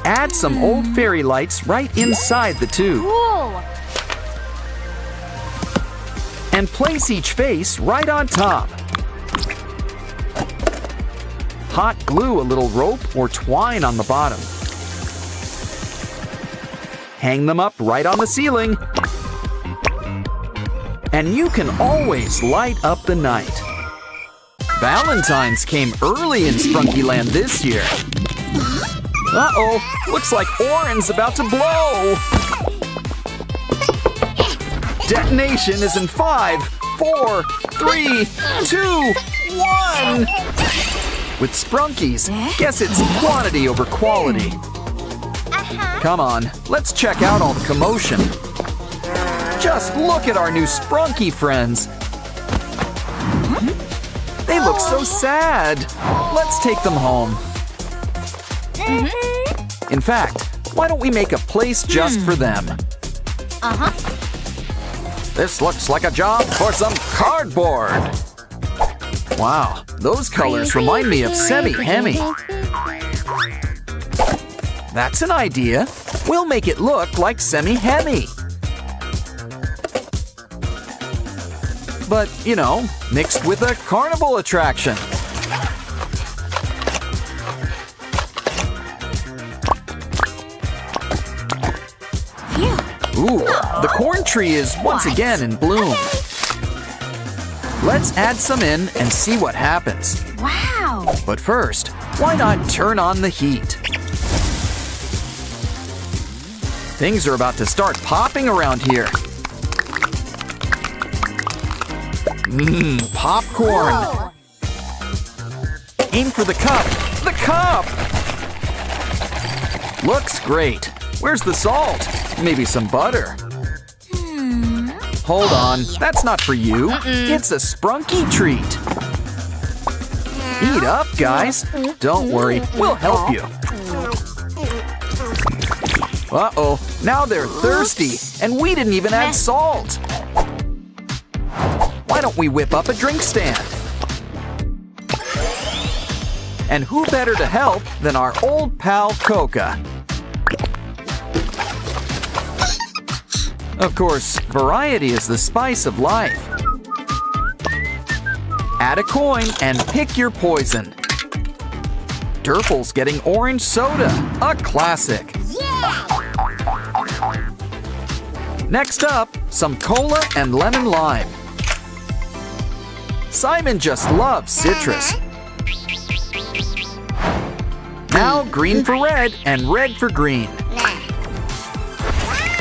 Add some old fairy lights right inside the tube. Cool. And place each face right on top. Hot glue a little rope or twine on the bottom. Hang them up right on the ceiling. And you can always light up the night. Valentine's came early in Sprunkyland this year. Uh-oh, looks like Oren's about to blow. Detonation is in 5, 4, 3, 2, 1. With Sprunkies, guess it's quantity over quality. Come on, let's check out all the commotion. Just look at our new Sprunky friends. They look so sad. Let's take them home. In fact, why don't we make a place just for them? Uh-huh. This looks like a job for some cardboard. Wow, those colors remind me of Semi-Hemi. That's an idea. We'll make it look like Semi-Hemi. But, you know, mixed with a carnival attraction. Ooh, the corn tree is once again in bloom. Let's add some in and see what happens. Wow. But first, why not turn on the heat? Things are about to start popping around here. Popcorn. Whoa. Aim for the cup. The cup! Looks great. Where's the salt? Maybe some butter. Hold on, that's not for you. It's a Sprunky treat. Eat up, guys. Don't worry, we'll help you. Uh-oh, now they're thirsty, and we didn't even add salt. Why don't we whip up a drink stand? And who better to help than our old pal Coca? Of course, variety is the spice of life. Add a coin and pick your poison. Durple's getting orange soda, a classic. Next up, some cola and lemon lime. Simon just loves citrus. Now green for red and red for green.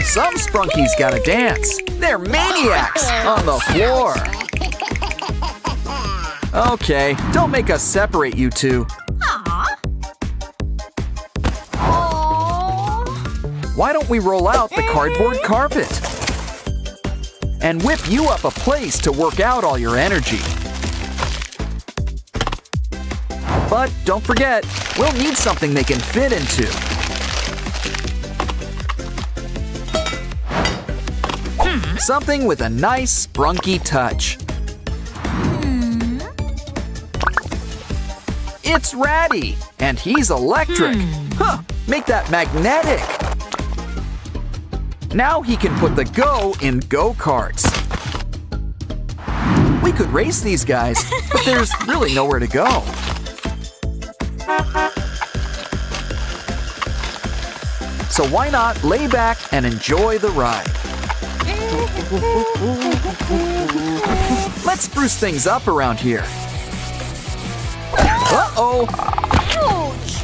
Some sprunkies gotta dance. They're maniacs on the floor. Okay, don't make us separate you two. Why don't we roll out the cardboard carpet? And whip you up a place to work out all your energy. But don't forget, we'll need something they can fit into. Something with a nice sprunky touch. It's Ratty, and he's electric. Huh, make that magnetic. Now he can put the go in go-karts. We could race these guys, but there's really nowhere to go. So why not lay back and enjoy the ride? Let's spruce things up around here. Uh-oh! Ouch!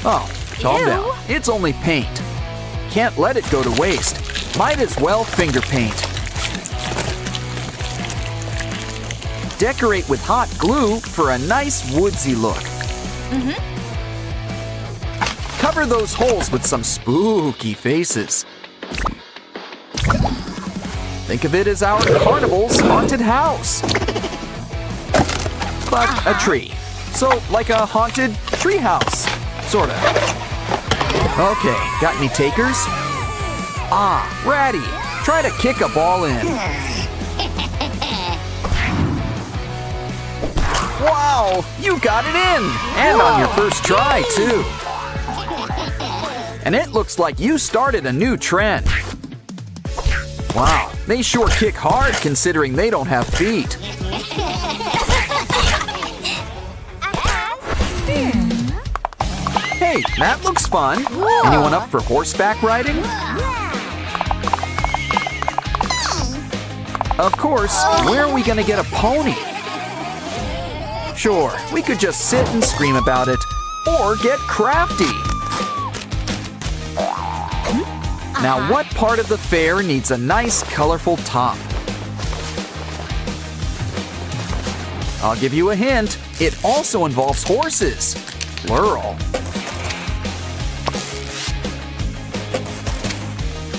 Oh, calm down. It's only paint. Can't let it go to waste. Might as well finger paint. Decorate with hot glue for a nice woodsy look. Cover those holes with some spooky faces. Think of it as our carnival's haunted house. But a tree. So like a haunted tree house, sorta. Okay, got any takers? Ah, Ratty, try to kick a ball in. Wow, you got it in! And on your first try, too. And it looks like you started a new trend. Wow, they sure kick hard considering they don't have feet. Hey, that looks fun. Anyone up for horseback riding? Of course, where are we gonna get a pony? Sure, we could just sit and scream about it, or get crafty. Now, what part of the fair needs a nice, colorful top? I'll give you a hint. It also involves horses. Plural.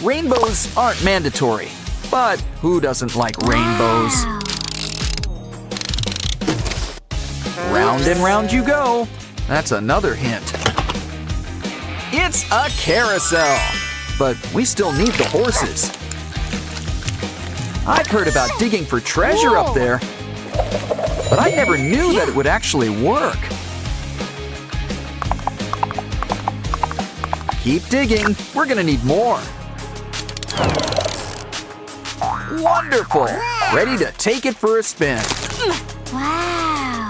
Rainbows aren't mandatory, but who doesn't like rainbows? Round and round you go. That's another hint. It's a carousel, but we still need the horses. I've heard about digging for treasure up there, but I never knew that it would actually work. Keep digging, we're gonna need more. Wonderful! Ready to take it for a spin. Wow!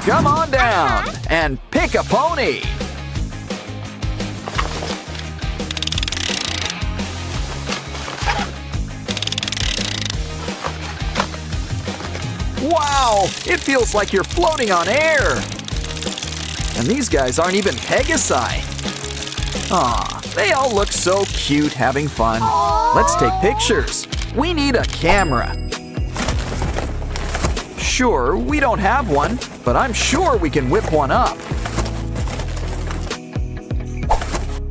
Come on down and pick a pony. Wow! It feels like you're floating on air. And these guys aren't even Pegasi. Aw, they all look so cute having fun. Let's take pictures. We need a camera. Sure, we don't have one, but I'm sure we can whip one up.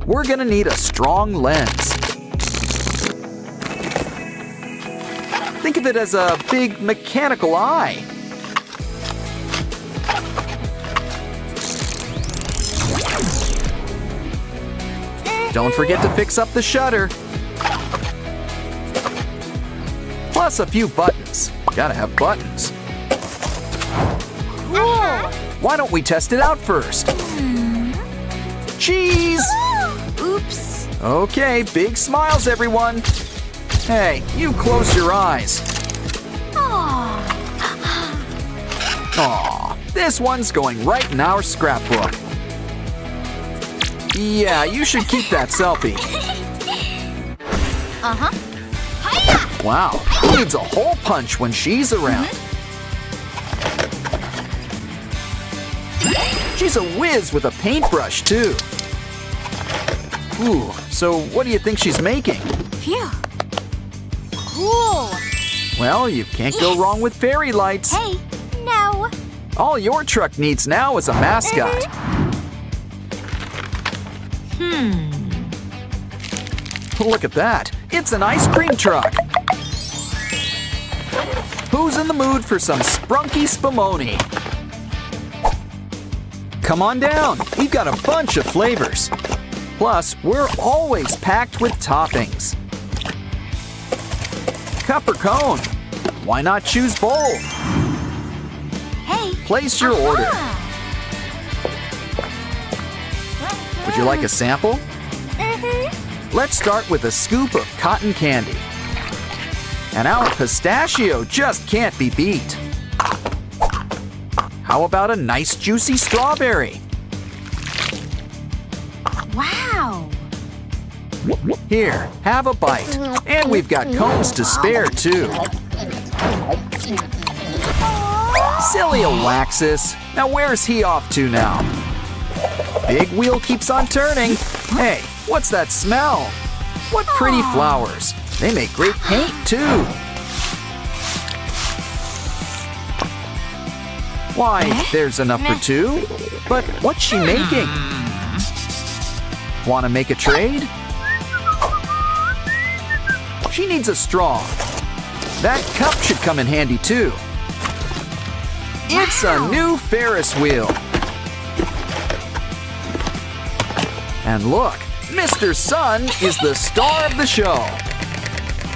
We're gonna need a strong lens. Think of it as a big mechanical eye. Don't forget to fix up the shutter. Plus a few buttons. Gotta have buttons. Why don't we test it out first? Cheese! Oops. Okay, big smiles, everyone. Hey, you close your eyes. Aw. Aw, this one's going right in our scrapbook. Yeah, you should keep that selfie. Uh-huh. Hiya! Wow, who needs a hole punch when she's around? She's a whiz with a paintbrush, too. Ooh, so what do you think she's making? Phew. Cool. Well, you can't go wrong with fairy lights. Hey, no. All your truck needs now is a mascot. Look at that. It's an ice cream truck. Who's in the mood for some sprunky spumoni? Come on down. We've got a bunch of flavors. Plus, we're always packed with toppings. Cup or cone? Why not choose both? Hey. Place your order. Would you like a sample? Let's start with a scoop of cotton candy. And our pistachio just can't be beat. How about a nice juicy strawberry? Wow. Here, have a bite. And we've got cones to spare, too. Silly Alexis. Now where's he off to now? Big wheel keeps on turning. Hey, what's that smell? What pretty flowers. They make great paint, too. Why, there's enough for two. But what's she making? Want to make a trade? She needs a straw. That cup should come in handy, too. It's a new Ferris wheel. And look, Mr. Sun is the star of the show.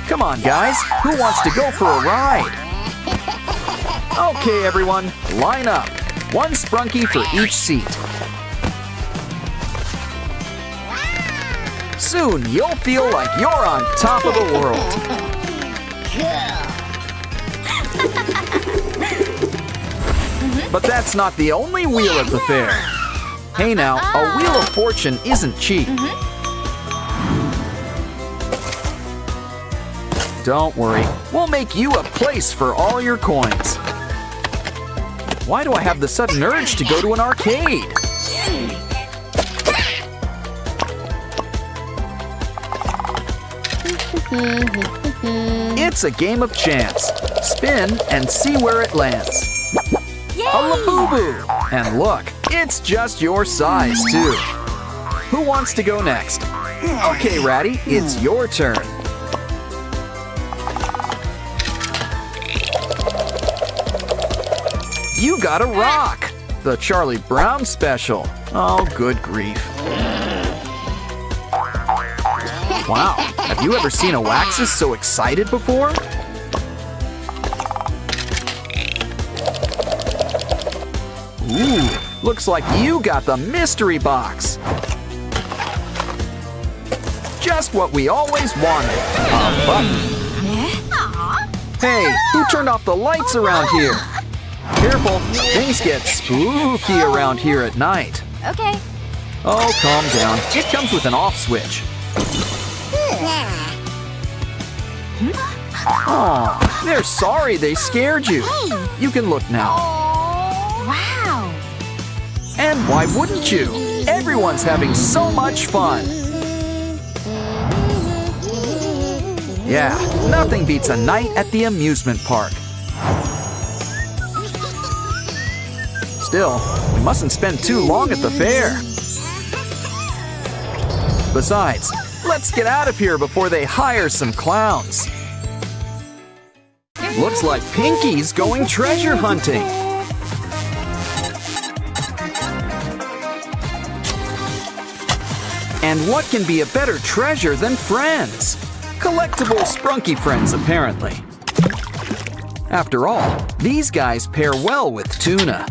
Come on, guys. Who wants to go for a ride? Okay, everyone, line up. One sprunky for each seat. Soon, you'll feel like you're on top of the world. But that's not the only wheel at the fair. Hey now, a wheel of fortune isn't cheap. Don't worry, we'll make you a place for all your coins. Why do I have the sudden urge to go to an arcade? It's a game of chance. Spin and see where it lands. A Labubu! And look, it's just your size, too. Who wants to go next? Okay, Ratty, it's your turn. You got a rock! The Charlie Brown special. Oh, good grief. Wow, have you ever seen a Waxus so excited before? Ooh, looks like you got the mystery box. Just what we always wanted, a button. Hey, who turned off the lights around here? Careful, things get spooky around here at night. Okay. Oh, calm down. It comes with an off switch. Oh, they're sorry they scared you. You can look now. Wow. And why wouldn't you? Everyone's having so much fun. Yeah, nothing beats a night at the amusement park. Still, we mustn't spend too long at the fair. Besides, let's get out of here before they hire some clowns. Looks like Pinky's going treasure hunting. And what can be a better treasure than friends? Collectible sprunky friends, apparently. After all, these guys pair well with tuna.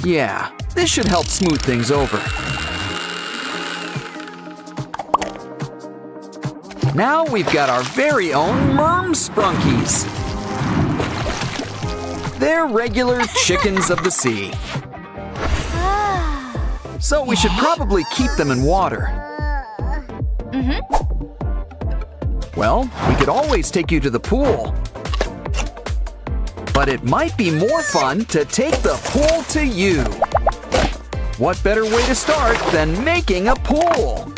Yeah, this should help smooth things over. Now we've got our very own Merm Sprunkies. They're regular chickens of the sea. So we should probably keep them in water. Well, we could always take you to the pool. But it might be more fun to take the pool to you. What better way to start than making a pool?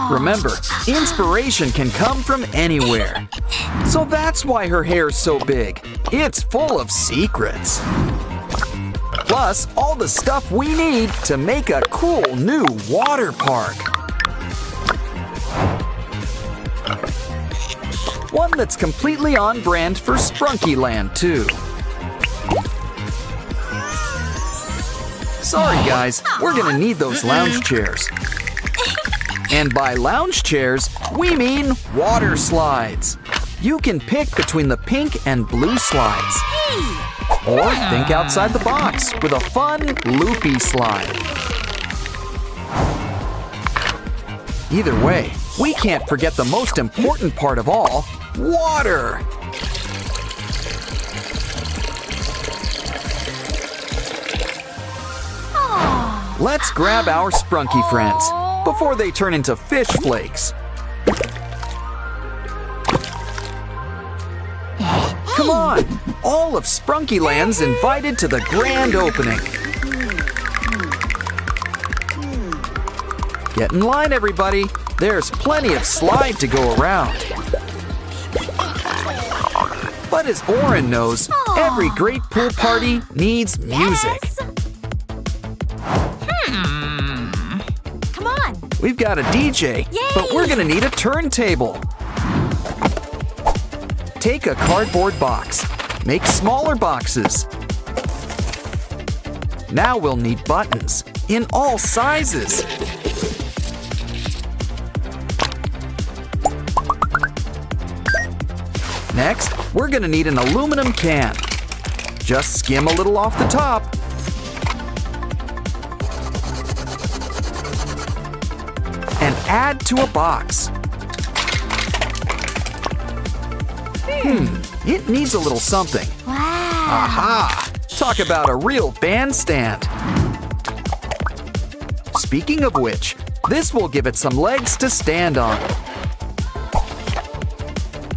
Remember, inspiration can come from anywhere. So that's why her hair's so big. It's full of secrets. Plus, all the stuff we need to make a cool new water park. One that's completely on brand for Sprunky Land, too. Sorry, guys, we're gonna need those lounge chairs. And by lounge chairs, we mean water slides. You can pick between the pink and blue slides. Or think outside the box with a fun, loopy slide. Either way, we can't forget the most important part of all, water. Let's grab our Sprunky friends before they turn into fish flakes. Come on! All of Sprunky Land's invited to the grand opening. Get in line, everybody. There's plenty of slide to go around. But as Oren knows, every great pool party needs music. Come on. We've got a DJ, but we're gonna need a turntable. Take a cardboard box. Make smaller boxes. Now we'll need buttons in all sizes. Next, we're gonna need an aluminum can. Just skim a little off the top. And add to a box. It needs a little something. Wow. Aha! Talk about a real bandstand. Speaking of which, this will give it some legs to stand on.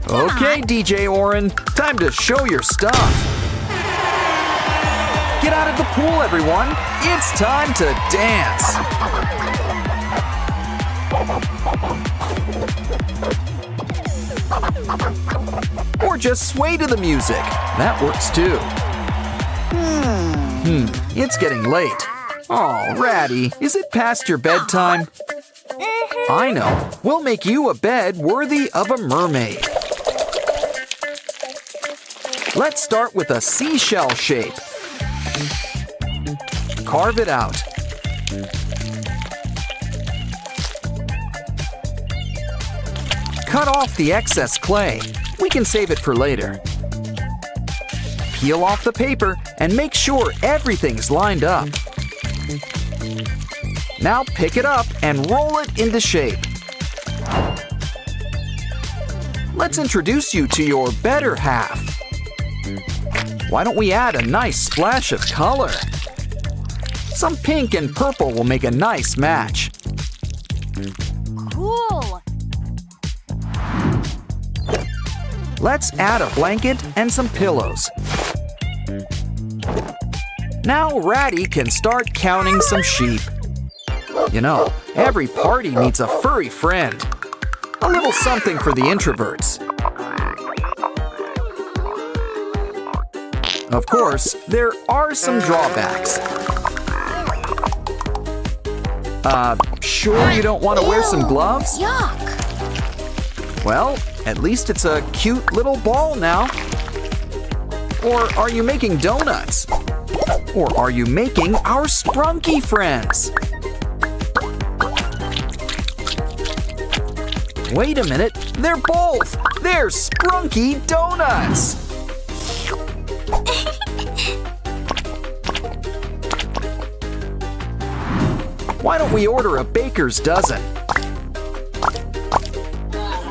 Okay, DJ Oren, time to show your stuff. Get out of the pool, everyone. It's time to dance. Or just sway to the music. That works too. It's getting late. Oh, Ratty, is it past your bedtime? I know. We'll make you a bed worthy of a mermaid. Let's start with a seashell shape. Carve it out. Cut off the excess clay. We can save it for later. Peel off the paper and make sure everything's lined up. Now pick it up and roll it into shape. Let's introduce you to your better half. Why don't we add a nice splash of color? Some pink and purple will make a nice match. Cool. Let's add a blanket and some pillows. Now Ratty can start counting some sheep. You know, every party needs a furry friend. A little something for the introverts. Of course, there are some drawbacks. Sure you don't want to wear some gloves? Yuck. Well, at least it's a cute little ball now. Or are you making donuts? Or are you making our Sprunky friends? Wait a minute, They're both! They're Sprunky Donuts! Why don't we order a baker's dozen?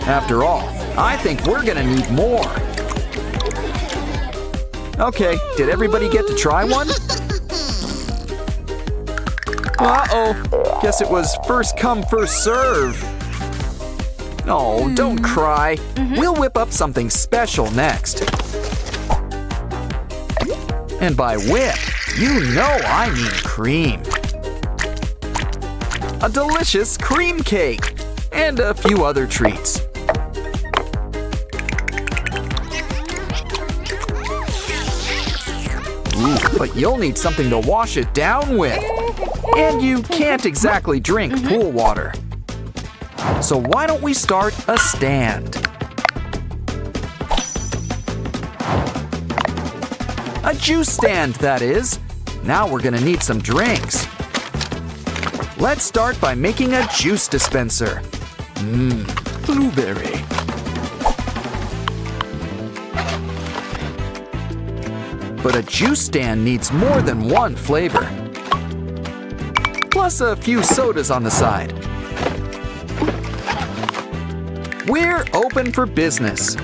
After all, I think we're gonna need more. Okay, did everybody get to try one? Uh-oh, guess it was first come, first serve. Oh, don't cry. We'll whip up something special next. And by whip, you know I mean cream. A delicious cream cake and a few other treats. Ooh, but you'll need something to wash it down with. And you can't exactly drink pool water. So why don't we start a stand? A juice stand, that is. Now we're gonna need some drinks. Let's start by making a juice dispenser. Blueberry. But a juice stand needs more than one flavor. Plus a few sodas on the side. We're open for business.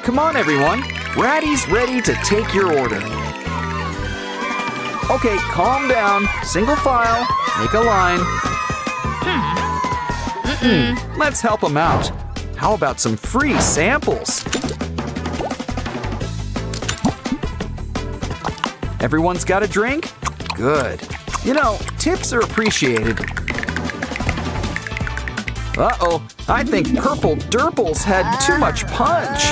Come on, everyone. Ratty's ready to take your order. Okay, calm down. Single file. Make a line. Let's help them out. How about some free samples? Everyone's got a drink? Good. You know, tips are appreciated. Uh-oh, I think Purple Durples had too much punch.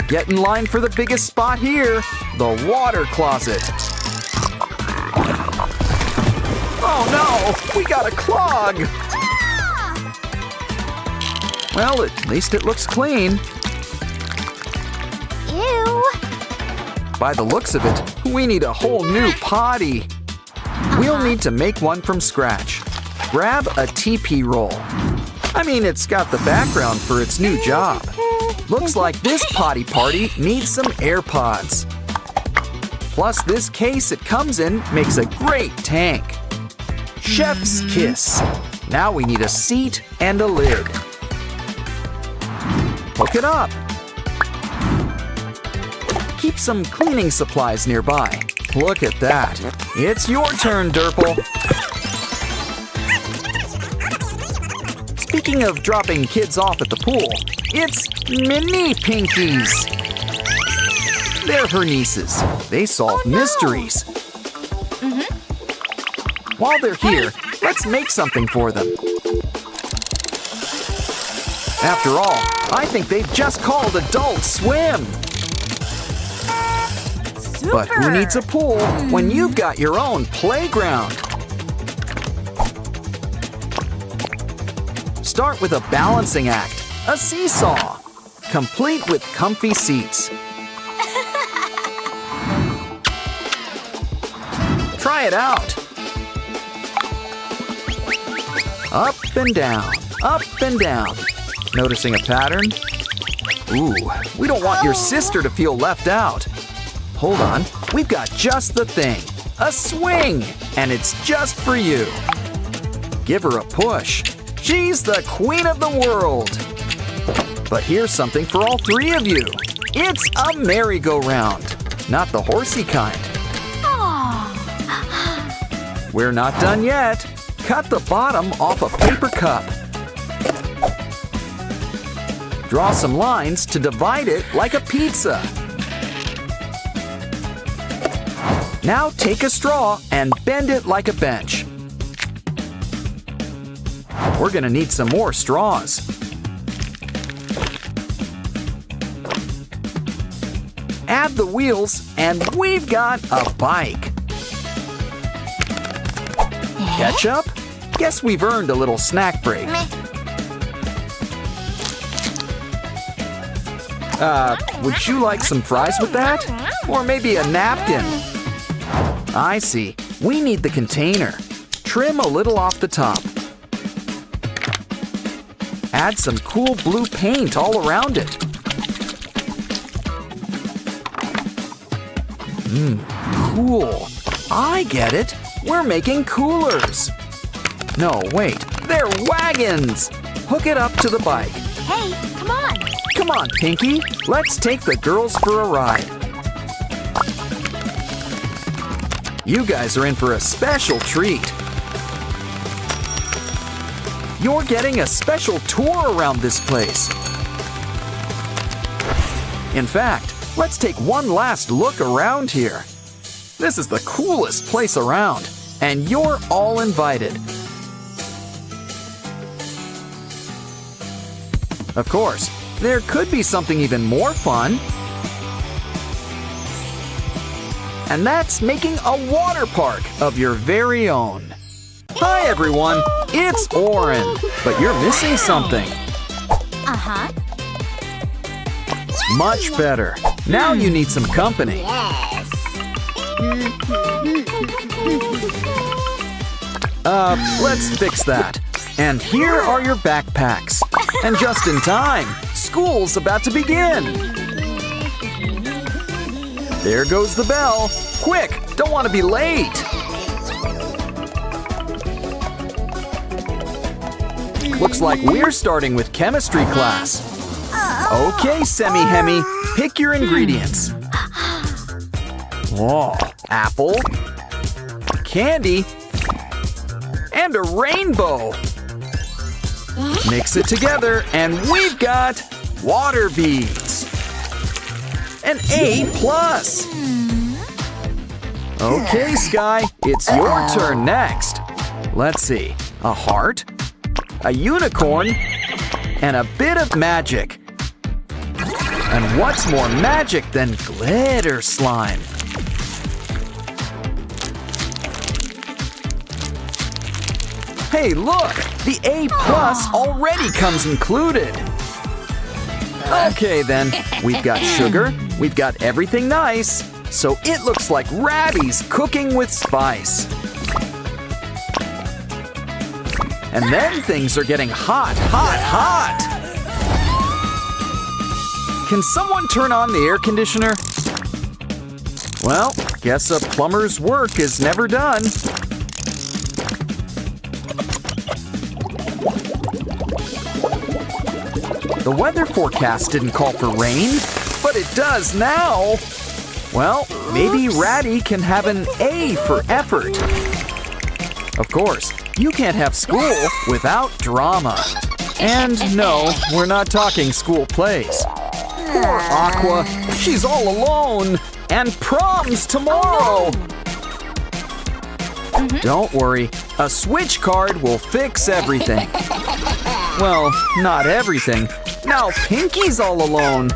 Get in line for the biggest spot here, the water closet. Oh no, we got a clog. Well, at least it looks clean. Ew. By the looks of it, we need a whole new potty. We'll need to make one from scratch. Grab a TP roll. I mean, it's got the background for its new job. Looks like this potty party needs some AirPods. Plus, this case it comes in makes a great tank. Chef's kiss. Now we need a seat and a lid. Hook it up. Keep some cleaning supplies nearby. Look at that. It's your turn, Durple. Speaking of dropping kids off at the pool, it's Mini Pinkies. They're her nieces. They solve mysteries. While they're here, let's make something for them. After all, I think they've just called Adult Swim. But who needs a pool when you've got your own playground? Start with a balancing act, a seesaw, complete with comfy seats. Try it out. Up and down, up and down. Noticing a pattern? Ooh, we don't want your sister to feel left out. Hold on, we've got just the thing. A swing, and it's just for you. Give her a push. She's the queen of the world. But here's something for all three of you. It's a merry-go-round, not the horsey kind. We're not done yet. Cut the bottom off a paper cup. Draw some lines to divide it like a pizza. Now take a straw and bend it like a bench. We're gonna need some more straws. Add the wheels and we've got a bike. Ketchup? Guess we've earned a little snack break. Would you like some fries with that? Or maybe a napkin? I see. We need the container. Trim a little off the top. Add some cool blue paint all around it. Cool. I get it. We're making coolers. No, wait. They're wagons. Hook it up to the bike. Hey, come on. Come on, Pinky. Let's take the girls for a ride. You guys are in for a special treat. You're getting a special tour around this place. In fact, let's take one last look around here. This is the coolest place around, and you're all invited. Of course, there could be something even more fun. And that's making a water park of your very own. Hi everyone, it's Oren, but you're missing something. Uh-huh. Much better. Now you need some company. Let's fix that. And here are your backpacks. And just in time, school's about to begin. There goes the bell. Quick, don't want to be late. Looks like we're starting with chemistry class. Okay, Semi-Hemi, pick your ingredients. Whoa, apple, candy, and a rainbow. Mix it together and we've got water beads. An A+. Okay, Sky, it's your turn next. Let's see, a heart, a unicorn, and a bit of magic. And what's more magic than glitter slime? Hey, look! The A+ already comes included. Okay then, we've got sugar, we've got everything nice, so it looks like Ratty's cooking with spice. And then things are getting hot, hot, hot! Can someone turn on the air conditioner? Well, guess a plumber's work is never done. The weather forecast didn't call for rain, but it does now. Well, maybe Ratty can have an A for effort. Of course, you can't have school without drama. And no, we're not talking school plays. Poor Aqua, she's all alone, and prom's tomorrow. Don't worry, a switch card will fix everything. Well, not everything. Now Pinky's all alone.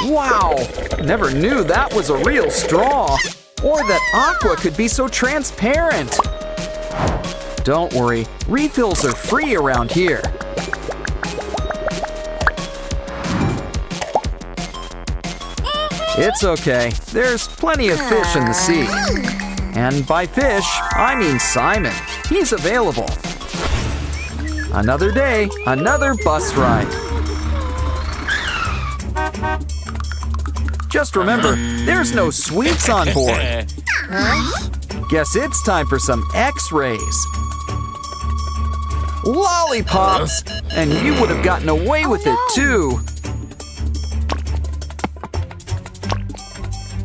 Wow, never knew that was a real straw, or that Aqua could be so transparent. Don't worry, refills are free around here. It's okay, there's plenty of fish in the sea. And by fish, I mean Simon. He's available. Another day, another bus ride. Just remember, there's no sweets on board. Guess it's time for some X-rays. Lollipops! And you would have gotten away with it too.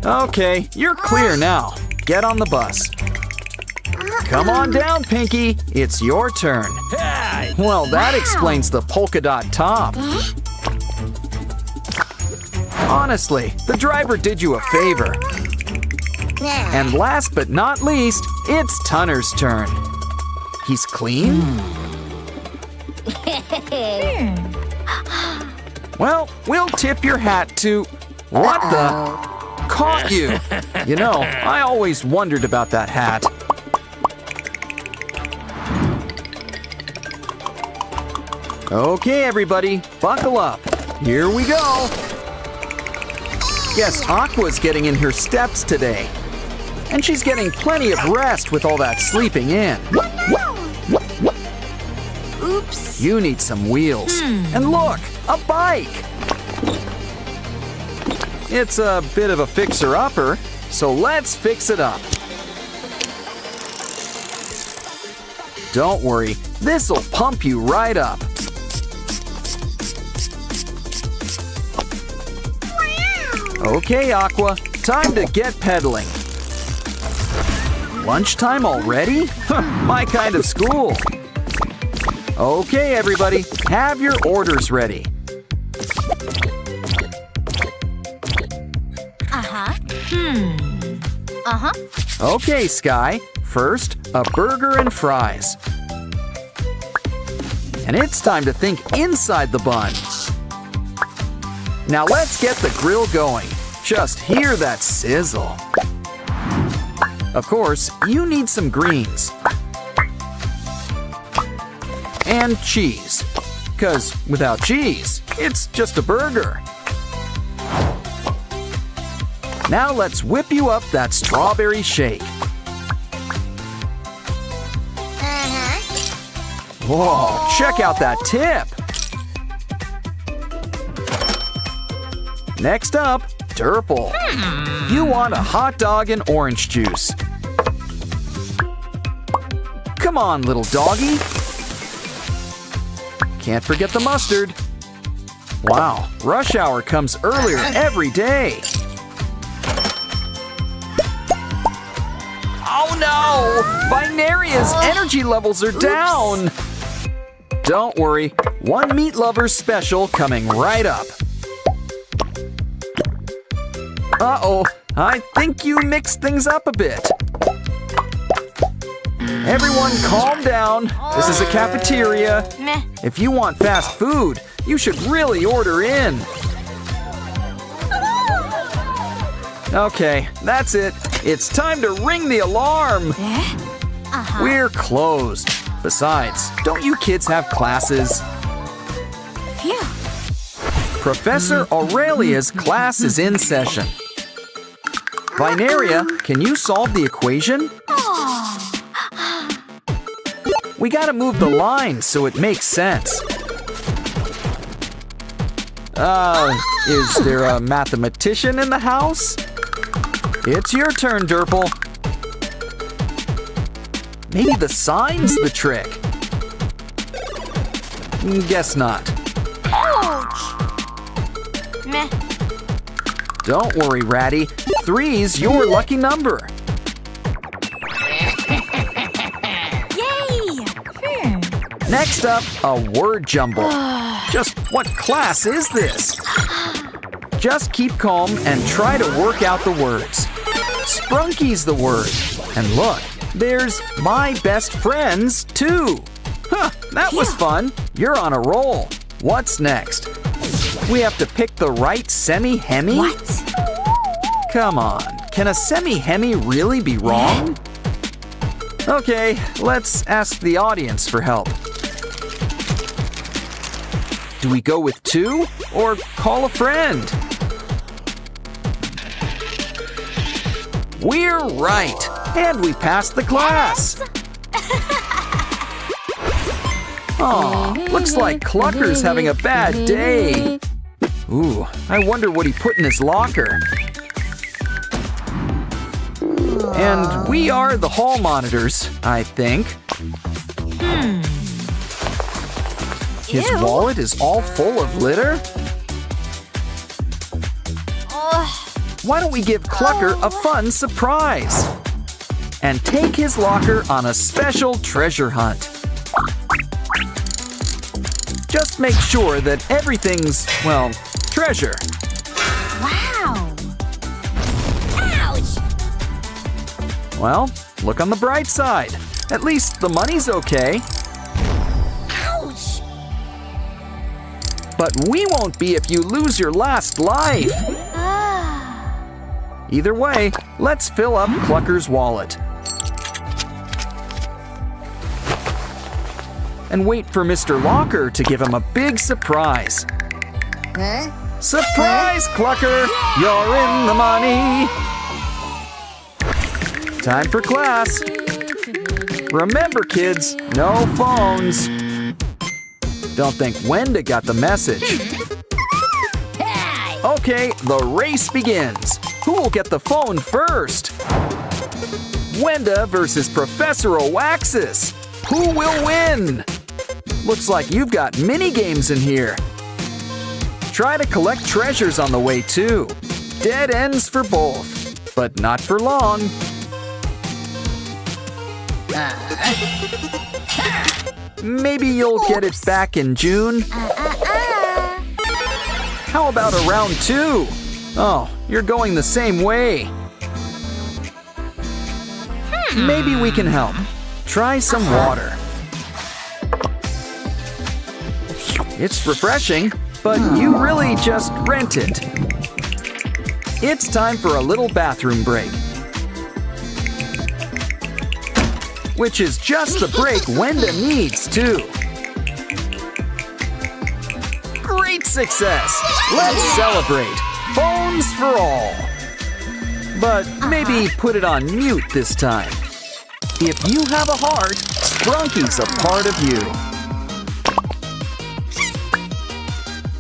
Okay, you're clear now. Get on the bus. Come on down, Pinky. It's your turn. Well, that explains the polka dot top. Honestly, the driver did you a favor. And last but not least, it's Tunner's turn. He's clean? Well, we'll tip your hat to... What the... Caught you! You know, I always wondered about that hat. Okay, everybody, buckle up. Here we go. Guess Aqua's getting in her steps today. And she's getting plenty of rest with all that sleeping in. Oops. You need some wheels. And look, a bike! It's a bit of a fixer-upper, so let's fix it up. Don't worry, this'll pump you right up. Okay, Aqua, time to get pedaling. Lunchtime already? My kind of school. Okay, everybody, have your orders ready. Okay, Sky. First, a burger and fries. And it's time to think inside the bun. Now let's get the grill going. Just hear that sizzle. Of course, you need some greens. And cheese. 'Cause without cheese, it's just a burger. Now let's whip you up that strawberry shake. Whoa, check out that tip! Next up, Durple. You want a hot dog and orange juice. Come on, little doggy. Can't forget the mustard. Wow, rush hour comes earlier every day. Oh no! Binaria's energy levels are down! Don't worry, one meat lover's special coming right up. Uh-oh, I think you mixed things up a bit. Everyone calm down. This is a cafeteria. Meh. If you want fast food, you should really order in. Okay, that's it. It's time to ring the alarm. We're closed. Besides, don't you kids have classes? Phew. Professor Aurelia's class is in session. Binaria, can you solve the equation? We gotta move the line so it makes sense. Is there a mathematician in the house? It's your turn, Durple. Maybe the sign's the trick. Guess not. Ouch. Meh. Don't worry, Ratty. 3's your lucky number. Yay! Next up, a word jumble. Just what class is this? Just keep calm and try to work out the words. Sprunky's the word. And look, there's my best friends, too. Huh, that was fun. You're on a roll. What's next? We have to pick the right semi-hemi? What? Come on, can a semi-hemi really be wrong? Okay, let's ask the audience for help. Do we go with 2 or call a friend? We're right, and we passed the class. Aw, looks like Clucker's having a bad day. Ooh, I wonder what he put in his locker. And we are the hall monitors, I think. His Ew. wallet is all full of litter? Why don't we give Clucker a fun surprise? And take his locker on a special treasure hunt. Just make sure that everything's, well, treasure. Wow. Ouch. Well, look on the bright side. At least the money's okay. Ouch. But we won't be if you lose your last life. Either way, let's fill up Clucker's wallet. And wait for Mr. Locker to give him a big surprise. Surprise, Clucker! You're in the money! Time for class. Remember, kids, no phones. Don't think Wenda got the message. Okay, the race begins. Who will get the phone first? Wenda versus Professor Oaxis. Who will win? Looks like you've got mini games in here. Try to collect treasures on the way too. Dead ends for both, but not for long. Maybe you'll get it back in June. How about a round 2? Oh, you're going the same way. Maybe we can help. Try some water. It's refreshing, but you really just rent it. It's time for a little bathroom break. Which is just the break Wenda needs, too. Great success! Let's celebrate! Phones for all! But maybe put it on mute this time. If you have a heart, Sprunky's a part of you.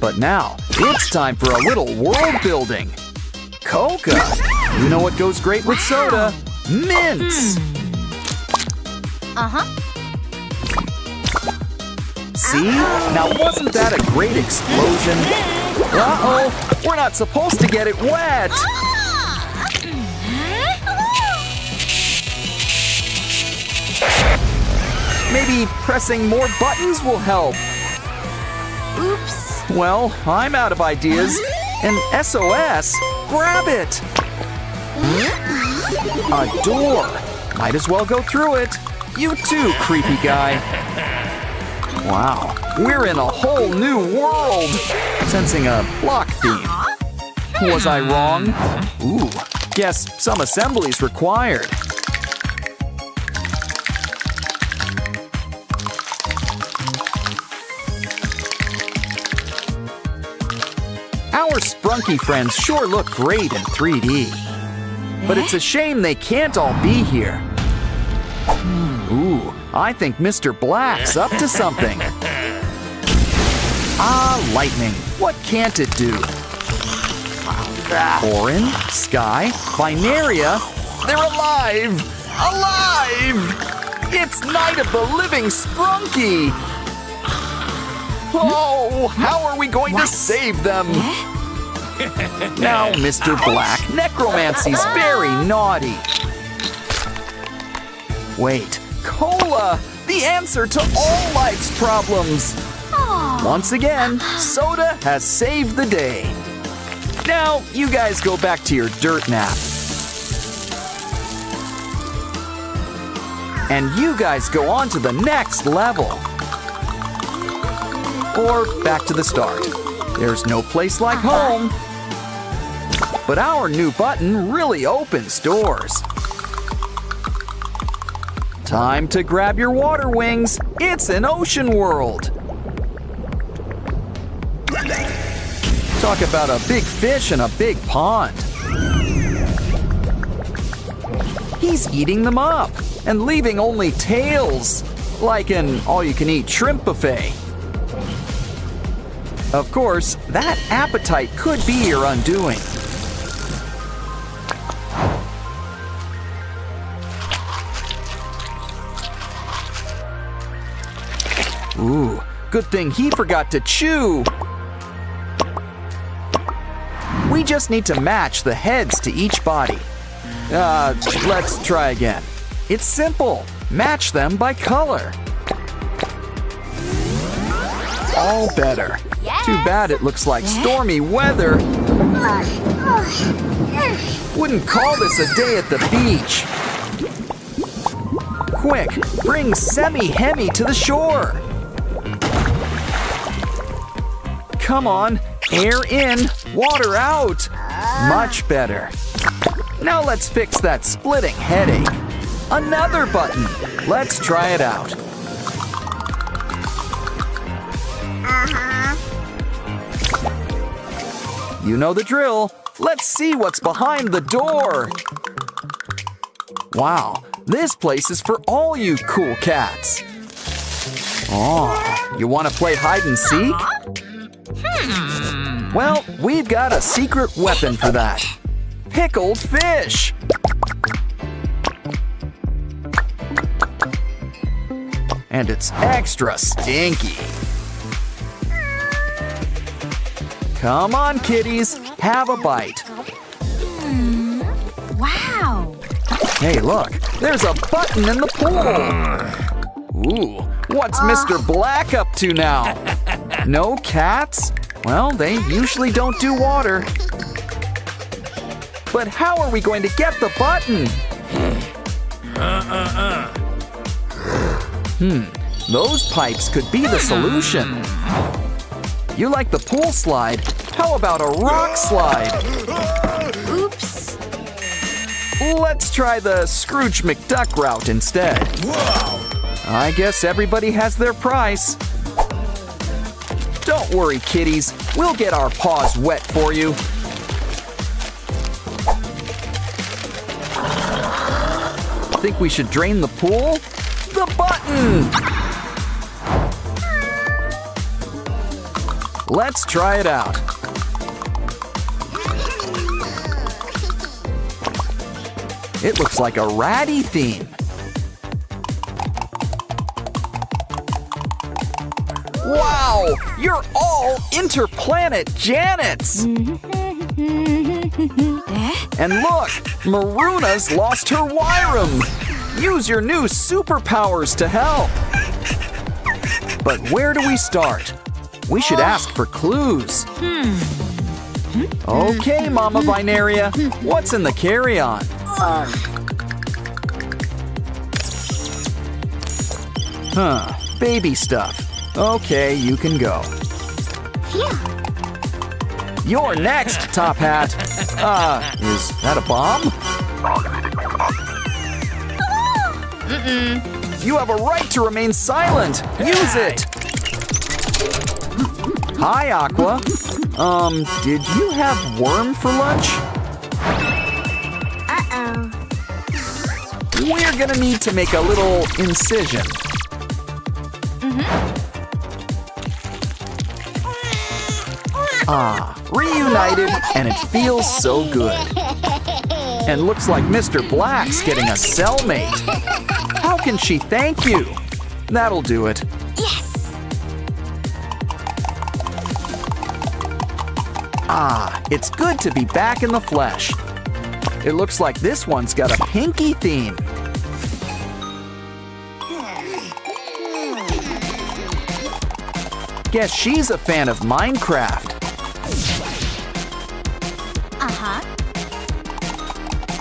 But now, it's time for a little world building. Coca! You know what goes great with soda? Mints! See? Now wasn't that a great explosion? Uh-oh! We're not supposed to get it wet! Maybe pressing more buttons will help. Oops. Well, I'm out of ideas. An SOS? Grab it! A door. Might as well go through it. You too, creepy guy. Wow, we're in a whole new world. Sensing a block theme. Was I wrong? Ooh, guess some assembly's required. Our Sprunky friends sure look great in 3D. But it's a shame they can't all be here. Ooh, I think Mr. Black's up to something. Ah, lightning. What can't it do? Orin, Sky, Binaria. They're alive! Alive! It's Night of the Living Sprunky! Oh, how are we going to save them? Now, Mr. Black, necromancy's very naughty. Wait, cola! The answer to all life's problems! Once again, soda has saved the day. Now, you guys go back to your dirt nap. And you guys go on to the next level. Or back to the start. There's no place like home. But our new button really opens doors. Time to grab your water wings. It's an ocean world. Talk about a big fish in a big pond. He's eating them up and leaving only tails, like an all-you-can-eat shrimp buffet. Of course, that appetite could be your undoing. Ooh, good thing he forgot to chew. We just need to match the heads to each body. Let's try again. It's simple. Match them by color. All better. Yes. Too bad it looks like stormy weather. Wouldn't call this a day at the beach. Quick, bring Semi-Hemi to the shore. Come on, air in, water out. Much better. Now let's fix that splitting headache. Another button. Let's try it out. You know the drill. Let's see what's behind the door. Wow, this place is for all you cool cats. Oh, you want to play hide and seek? Well, we've got a secret weapon for that. Pickled fish. And it's extra stinky. Come on, kitties, have a bite. Wow. Hey, look, there's a button in the pool. Ooh, what's Mr. Black up to now? No cats? Well, they usually don't do water. But how are we going to get the button? Those pipes could be the solution. You like the pool slide? How about a rock slide? Oops. Let's try the Scrooge McDuck route instead. I guess everybody has their price. Don't worry, kitties. We'll get our paws wet for you. Think we should drain the pool? The button! Let's try it out. It looks like a ratty theme. Wow! You're all interplanet Janets! And look! Maruna's lost her Wyram! Use your new superpowers to help! But where do we start? We should ask for clues. Okay, Mama Binaria, what's in the carry-on? Baby stuff. Okay, you can go. You're next, Top Hat. Is that a bomb? You have a right to remain silent. Use it. Hi, Aqua. Did you have worm for lunch? Uh-oh. We're gonna need to make a little incision. Reunited, and it feels so good. And looks like Mr. Black's getting a cellmate. How can she thank you? That'll do it. Yes. It's good to be back in the flesh. It looks like this one's got a pinky theme. Guess she's a fan of Minecraft.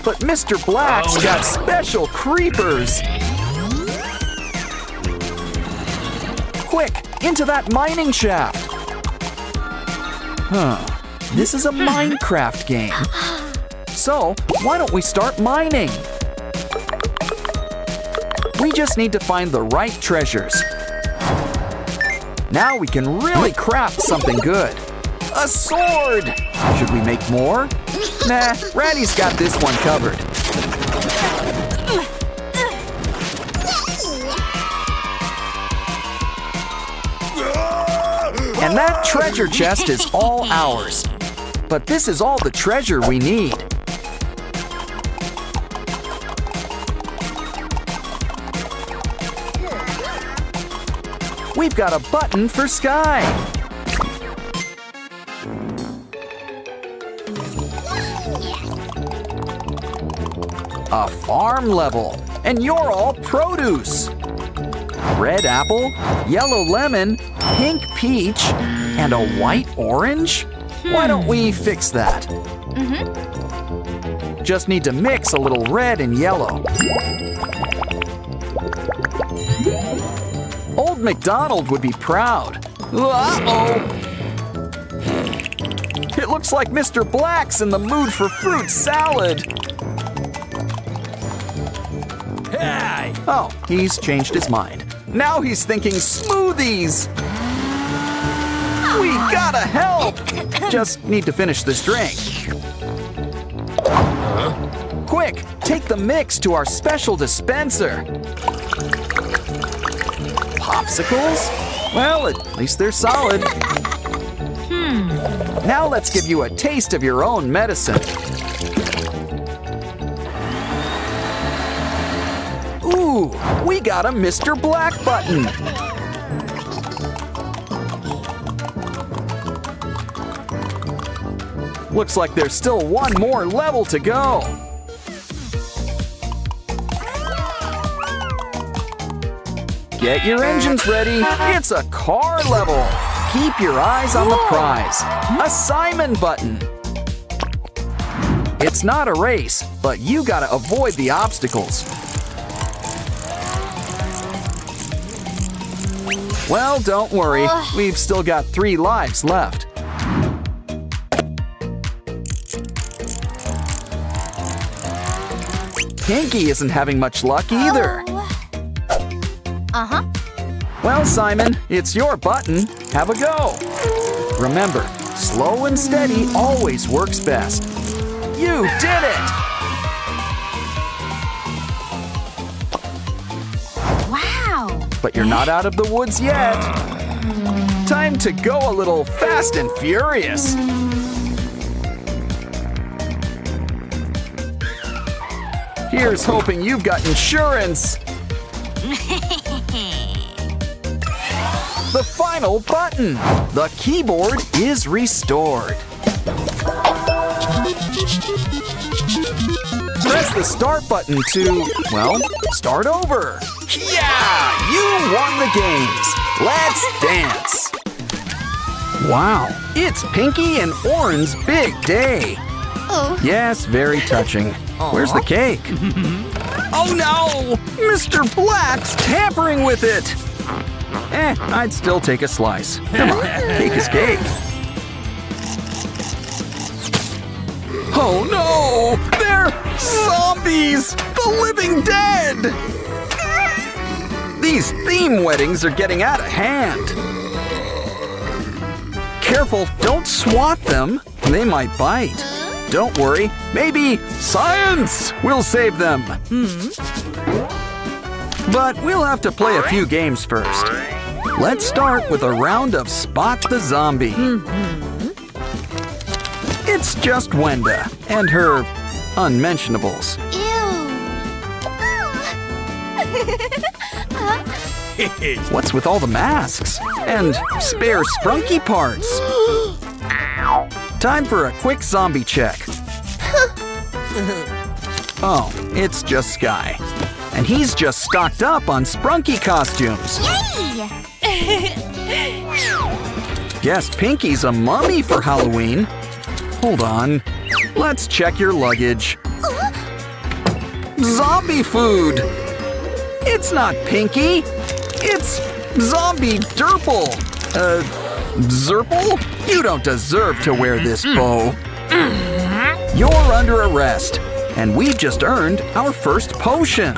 But Mr. Black's got special creepers. Quick, into that mining shaft. This is a Minecraft game. So, why don't we start mining? We just need to find the right treasures. Now we can really craft something good. A sword! Should we make more? Nah, Ratty's got this one covered. And that treasure chest is all ours. But this is all the treasure we need. We've got a button for Sky. A farm level, and you're all produce. Red apple, yellow lemon, pink peach, and a white orange? Why don't we fix that? Just need to mix a little red and yellow. Old MacDonald would be proud. Uh-oh! It looks like Mr. Black's in the mood for fruit salad. Hey! Oh, he's changed his mind. Now he's thinking smoothies. We gotta help! Just need to finish this drink. Quick, take the mix to our special dispenser. Popsicles? Well, at least they're solid. Now let's give you a taste of your own medicine. Ooh, we got a Mr. Black button. Looks like there's still one more level to go. Get your engines ready. It's a car level. Keep your eyes on the prize. A Simon button. It's not a race, but you gotta avoid the obstacles. Well, don't worry. We've still got 3 lives left. Pinky isn't having much luck either. Well, Simon, it's your button. Have a go. Remember, slow and steady always works best. You did it! Wow. But you're not out of the woods yet. Time to go a little fast and furious. Here's hoping you've got insurance. The final button. The keyboard is restored. Press the start button to, well, start over. Yeah! You won the games. Let's dance. Wow, it's Pinky and Oren's big day. Yes, very touching. Where's the cake? Oh no! Mr. Black's tampering with it! I'd still take a slice. Come on, cake is cake. Oh no! They're zombies! The living dead! These theme weddings are getting out of hand. Careful, don't swat them. They might bite. Don't worry, maybe science will save them. But we'll have to play a few games first. Let's start with a round of Spot the Zombie. It's just Wenda and her unmentionables. What's with all the masks and spare sprunky parts? Time for a quick zombie check. Oh, it's just Sky. And he's just stocked up on sprunky costumes. Guess Pinky's a mummy for Halloween. Hold on. Let's check your luggage. Zombie food! It's not Pinky. It's Zombie Derple. Zerple? You don't deserve to wear this bow. You're under arrest, and we've just earned our first potion.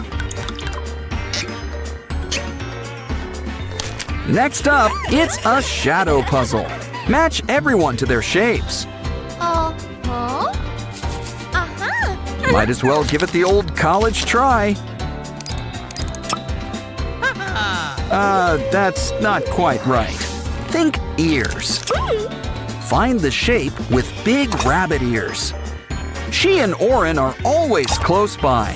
Next up, it's a shadow puzzle. Match everyone to their shapes. Might as well give it the old college try. That's not quite right. Think ears. Find the shape with big rabbit ears. She and Oren are always close by.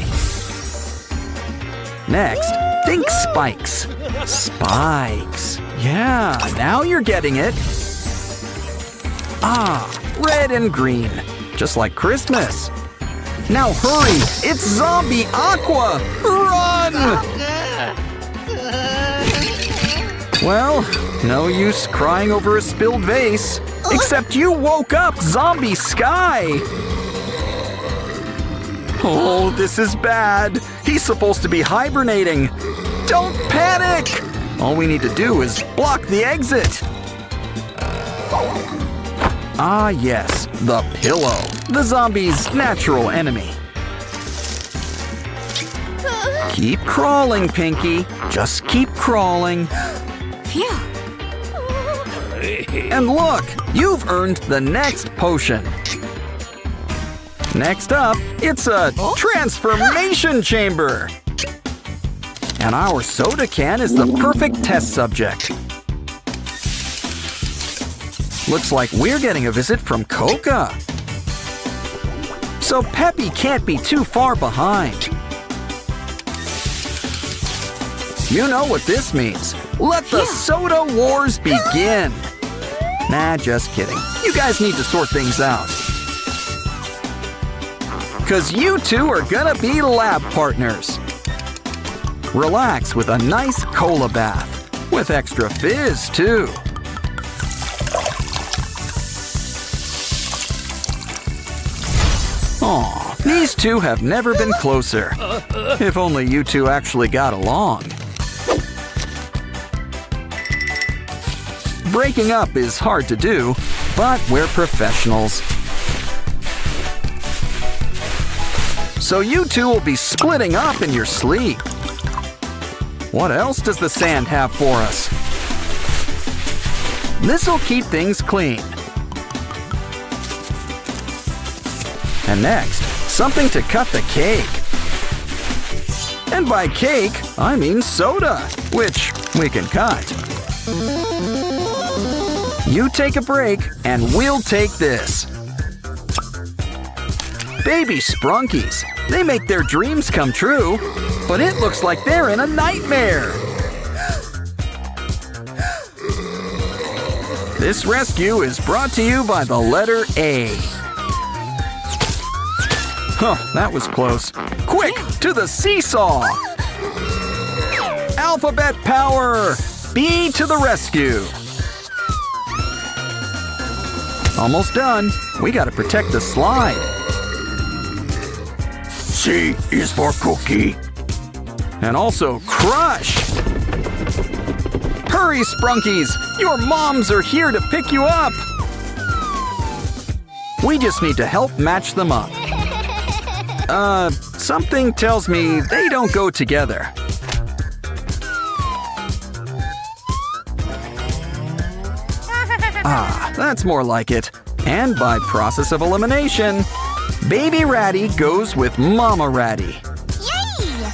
Next, think spikes. Spikes. Yeah, now you're getting it. Ah, red and green. Just like Christmas. Now hurry, it's Zombie Aqua! Run! Well, no use crying over a spilled vase. Except you woke up Zombie Sky! Oh, this is bad. He's supposed to be hibernating. Don't panic! All we need to do is block the exit. Ah, yes, the pillow. The zombie's natural enemy. Keep crawling, Pinky. Just keep crawling. Phew. And look, you've earned the next potion. Next up, it's a transformation chamber. And our soda can is the perfect test subject. Looks like we're getting a visit from Coca. So Peppy can't be too far behind. You know what this means. Let the soda wars begin. Nah, just kidding. You guys need to sort things out. 'Cause you two are gonna be lab partners. Relax with a nice cola bath. With extra fizz, too. Aw, these two have never been closer. If only you two actually got along. Breaking up is hard to do, but we're professionals. So you two will be splitting up in your sleep. What else does the sand have for us? This'll keep things clean. And next, something to cut the cake. And by cake, I mean soda, which we can cut. You take a break, and we'll take this. Baby Sprunkies. They make their dreams come true, but it looks like they're in a nightmare. This rescue is brought to you by the letter A. Huh, that was close. Quick, to the seesaw! Alphabet power! B to the rescue! Almost done. We gotta protect the slide. C is for cookie. And also crush! Hurry, Sprunkies! Your moms are here to pick you up! We just need to help match them up. Something tells me they don't go together. Ah, that's more like it. And by process of elimination, Baby Ratty goes with Mama Ratty. Yay!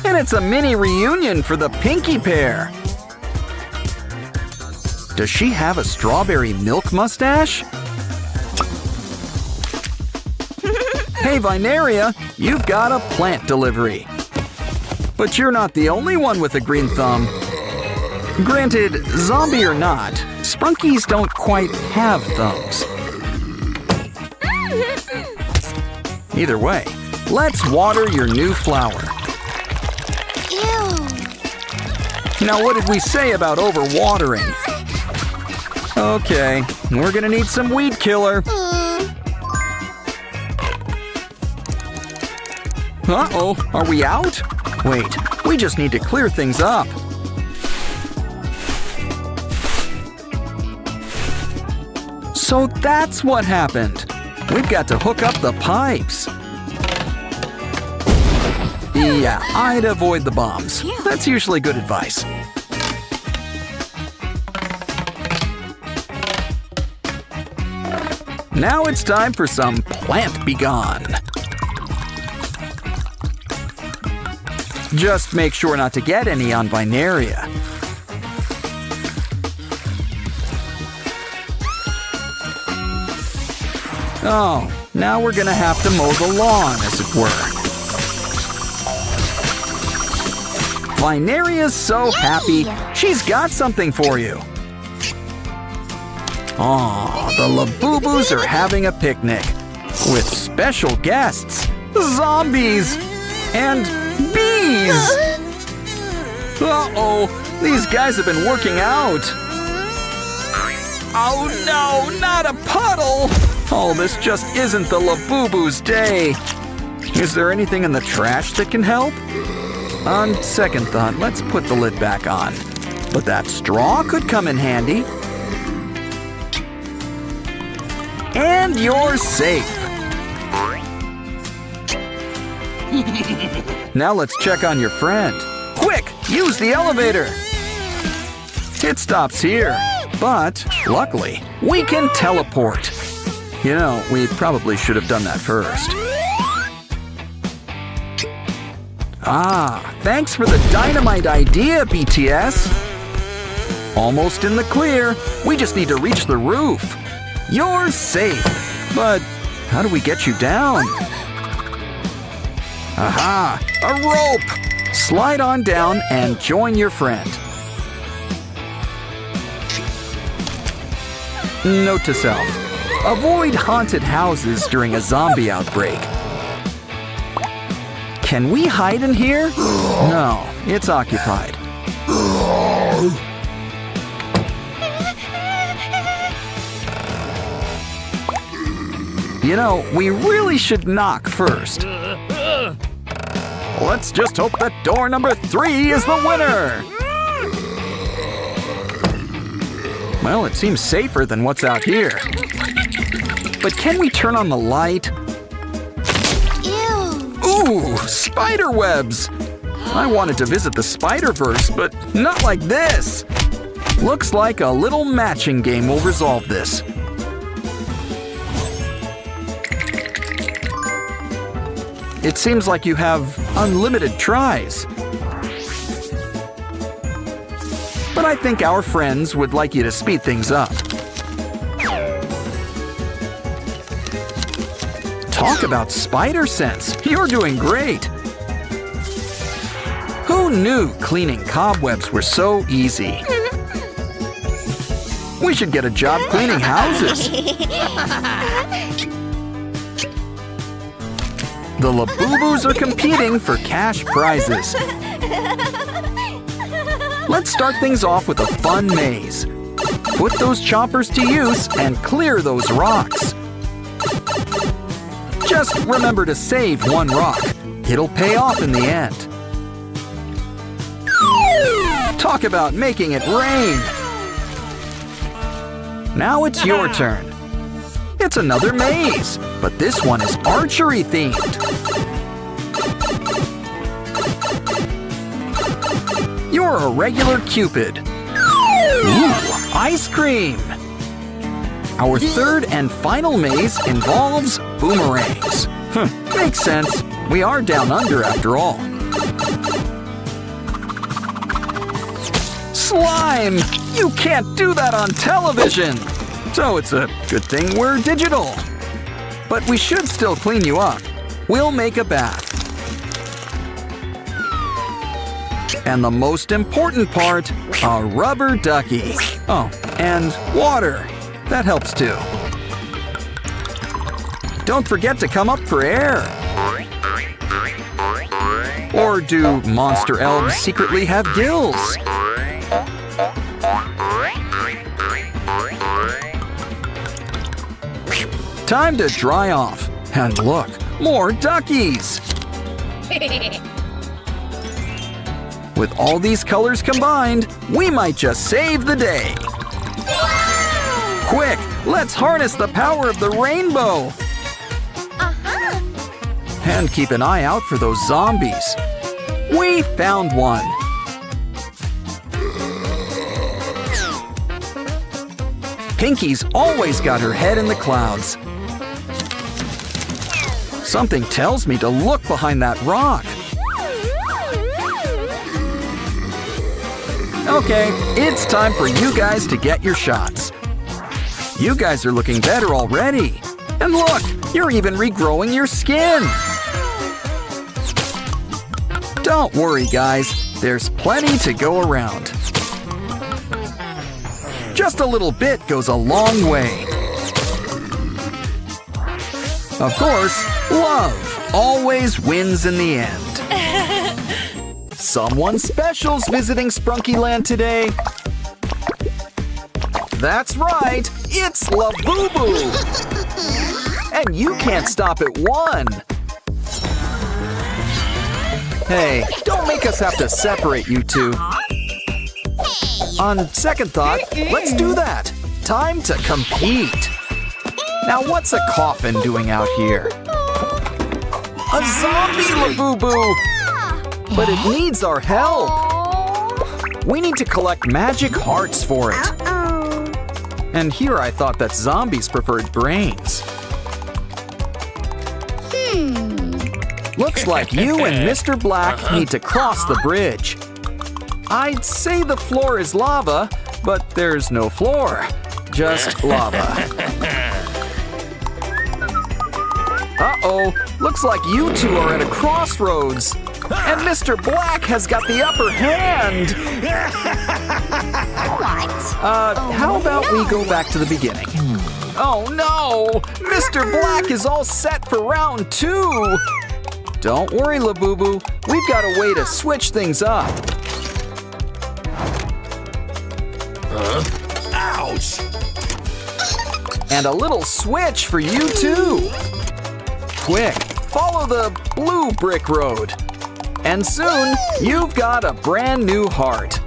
And it's a mini reunion for the Pinky pair. Does she have a strawberry milk mustache? Hey, Vineria, you've got a plant delivery. But you're not the only one with a green thumb. Granted, zombie or not, Sprunkies don't quite have thumbs. Either way, let's water your new flower. Ew. Now, what did we say about overwatering? Okay, we're gonna need some weed killer. Uh-oh, are we out? Wait, we just need to clear things up. So that's what happened. We've got to hook up the pipes. Yeah, I'd avoid the bombs. That's usually good advice. Now it's time for some plant be gone. Just make sure not to get any on Vineria. Oh, now we're gonna have to mow the lawn, as it were. Vineria's so happy, she's got something for you. Aw, the Labubu's are having a picnic with special guests, zombies, and bees. Uh-oh, these guys have been working out. Oh no, not a puddle! Oh, this just isn't the Labubu's day. Is there anything in the trash that can help? On second thought, let's put the lid back on. But that straw could come in handy. And you're safe. Now let's check on your friend. Quick, use the elevator. It stops here, but luckily, we can teleport. You know, we probably should have done that first. Ah, thanks for the dynamite idea, BTS. Almost in the clear. We just need to reach the roof. You're safe. But how do we get you down? Aha, a rope. Slide on down and join your friend. Note to self, avoid haunted houses during a zombie outbreak. Can we hide in here? No, it's occupied. You know, we really should knock first. Let's just hope that door number 3 is the winner. Well, it seems safer than what's out here. But can we turn on the light? Ew. Ooh, spider webs! I wanted to visit the Spider-Verse, but not like this. Looks like a little matching game will resolve this. It seems like you have unlimited tries. But I think our friends would like you to speed things up. Talk about spider sense. You're doing great. Who knew cleaning cobwebs were so easy? We should get a job cleaning houses. The Labubus are competing for cash prizes. Let's start things off with a fun maze. Put those choppers to use and clear those rocks. Just remember to save one rock. It'll pay off in the end. Talk about making it rain. Now it's your turn. It's another maze, but this one is archery themed. You're a regular Cupid. Ooh, ice cream. Our third and final maze involves boomerangs. Makes sense. We are down under after all. Slime! You can't do that on television! So it's a good thing we're digital. But we should still clean you up. We'll make a bath. And the most important part, a rubber ducky. Oh, and water. That helps too. Don't forget to come up for air. Or do monster elves secretly have gills? Time to dry off. And look, more duckies! With all these colors combined, we might just save the day. Quick, let's harness the power of the rainbow. And keep an eye out for those zombies. We found one. Pinky's always got her head in the clouds. Something tells me to look behind that rock. Okay, it's time for you guys to get your shots. You guys are looking better already. And look, you're even regrowing your skin. Don't worry, guys. There's plenty to go around. Just a little bit goes a long way. Of course, love always wins in the end. Someone special's visiting Sprunkyland today. That's right, it's Labubu. And you can't stop at one. Hey, don't make us have to separate you two. On second thought, let's do that. Time to compete. Now what's a coffin doing out here? A zombie Labubu! But it needs our help. We need to collect magic hearts for it. And here I thought that zombies preferred brains. Looks like you and Mr. Black need to cross the bridge. I'd say the floor is lava, but there's no floor, just lava. Uh-oh, looks like you two are at a crossroads. And Mr. Black has got the upper hand. What? How about we go back to the beginning? Oh no! Mr. Black is all set for round 2. Don't worry, Labubu. We've got a way to switch things up. Ouch! And a little switch for you too. Quick, follow the blue brick road. And soon, you've got a brand new heart.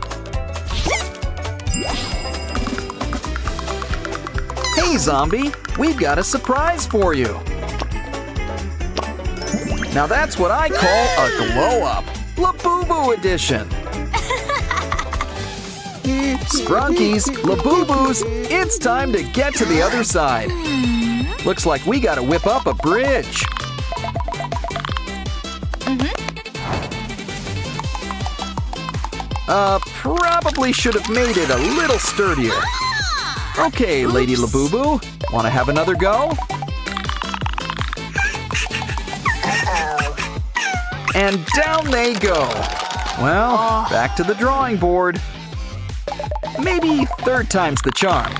Hey, Zombie, we've got a surprise for you. Now that's what I call a glow-up, Labubu edition. Sprunkies, Labubus, it's time to get to the other side. Looks like we gotta whip up a bridge. Probably should have made it a little sturdier. Okay, Lady Labubu, wanna have another go? And down they go. Well, back to the drawing board. Maybe third time's the charm.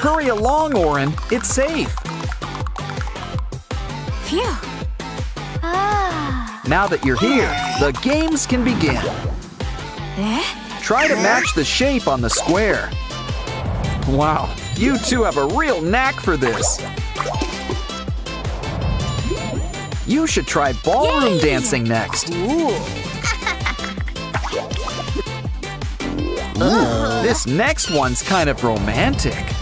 Hurry along, Orin, it's safe. Phew. Now that you're here, the games can begin. Try to match the shape on the square. Wow, you two have a real knack for this. You should try ballroom dancing next. Ooh, this next one's kind of romantic.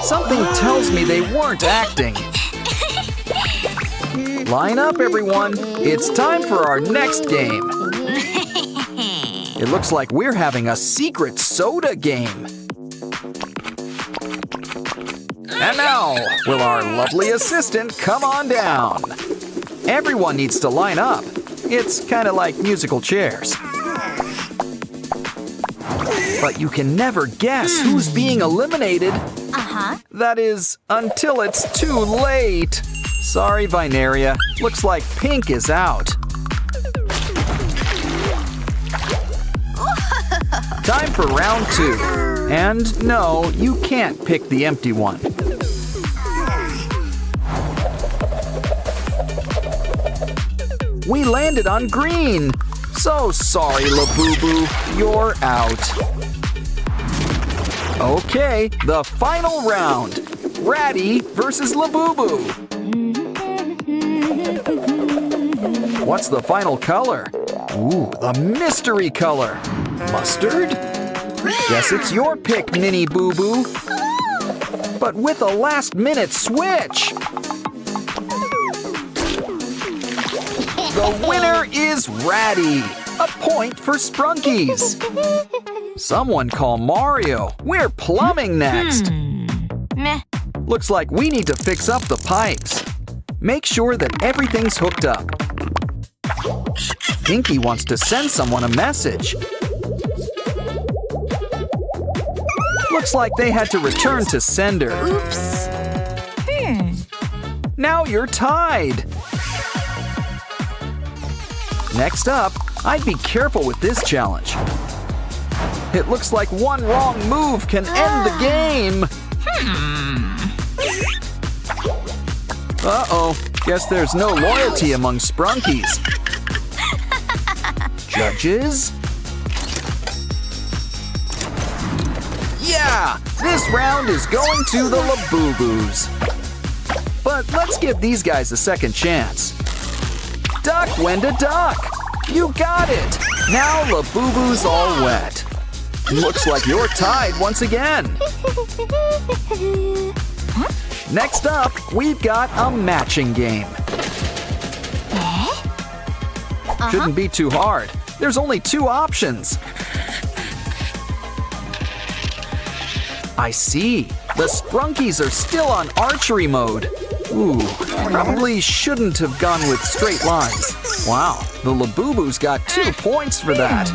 Something tells me they weren't acting. Line up, everyone. It's time for our next game. It looks like we're having a secret soda game. And now, will our lovely assistant come on down? Everyone needs to line up. It's kind of like musical chairs. But you can never guess who's being eliminated. That is, until it's too late. Sorry, Vinaria. Looks like Pink is out. Time for round 2. And no, you can't pick the empty one. We landed on green. So sorry, Labubu, you're out. Okay, the final round. Ratty versus Labubu. What's the final color? Ooh, the mystery color. Mustard? Guess it's your pick, Minnie Boo Boo. But with a last-minute switch. The winner is Ratty. A point for Sprunkies. Someone call Mario. We're plumbing next. Meh. Looks like we need to fix up the pipes. Make sure that everything's hooked up. Pinky wants to send someone a message. Looks like they had to return to sender. Oops. Now you're tied. Next up, I'd be careful with this challenge. It looks like one wrong move can end the game. Uh-oh, guess there's no loyalty among Sprunkies. Judges? Yeah, this round is going to the Labubus. But let's give these guys a second chance. Duck, Wenda, duck! You got it! Now Labubu's all wet. Looks like you're tied once again. Next up, we've got a matching game. Shouldn't be too hard. There's only 2 options. I see. The Sprunkies are still on archery mode. Ooh, probably shouldn't have gone with straight lines. Wow, the Labubus got 2 points for that.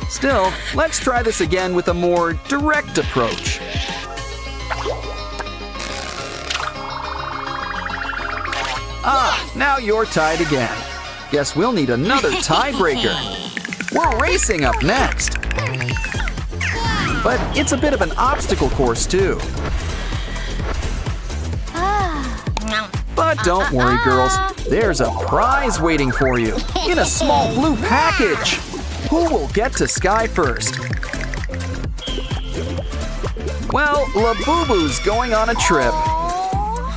Still, let's try this again with a more direct approach. Ah, now you're tied again. Guess we'll need another tiebreaker. We're racing up next. But it's a bit of an obstacle course too. But don't worry, girls. There's a prize waiting for you in a small blue package. Who will get to Sky first? Well, Labubu's going on a trip.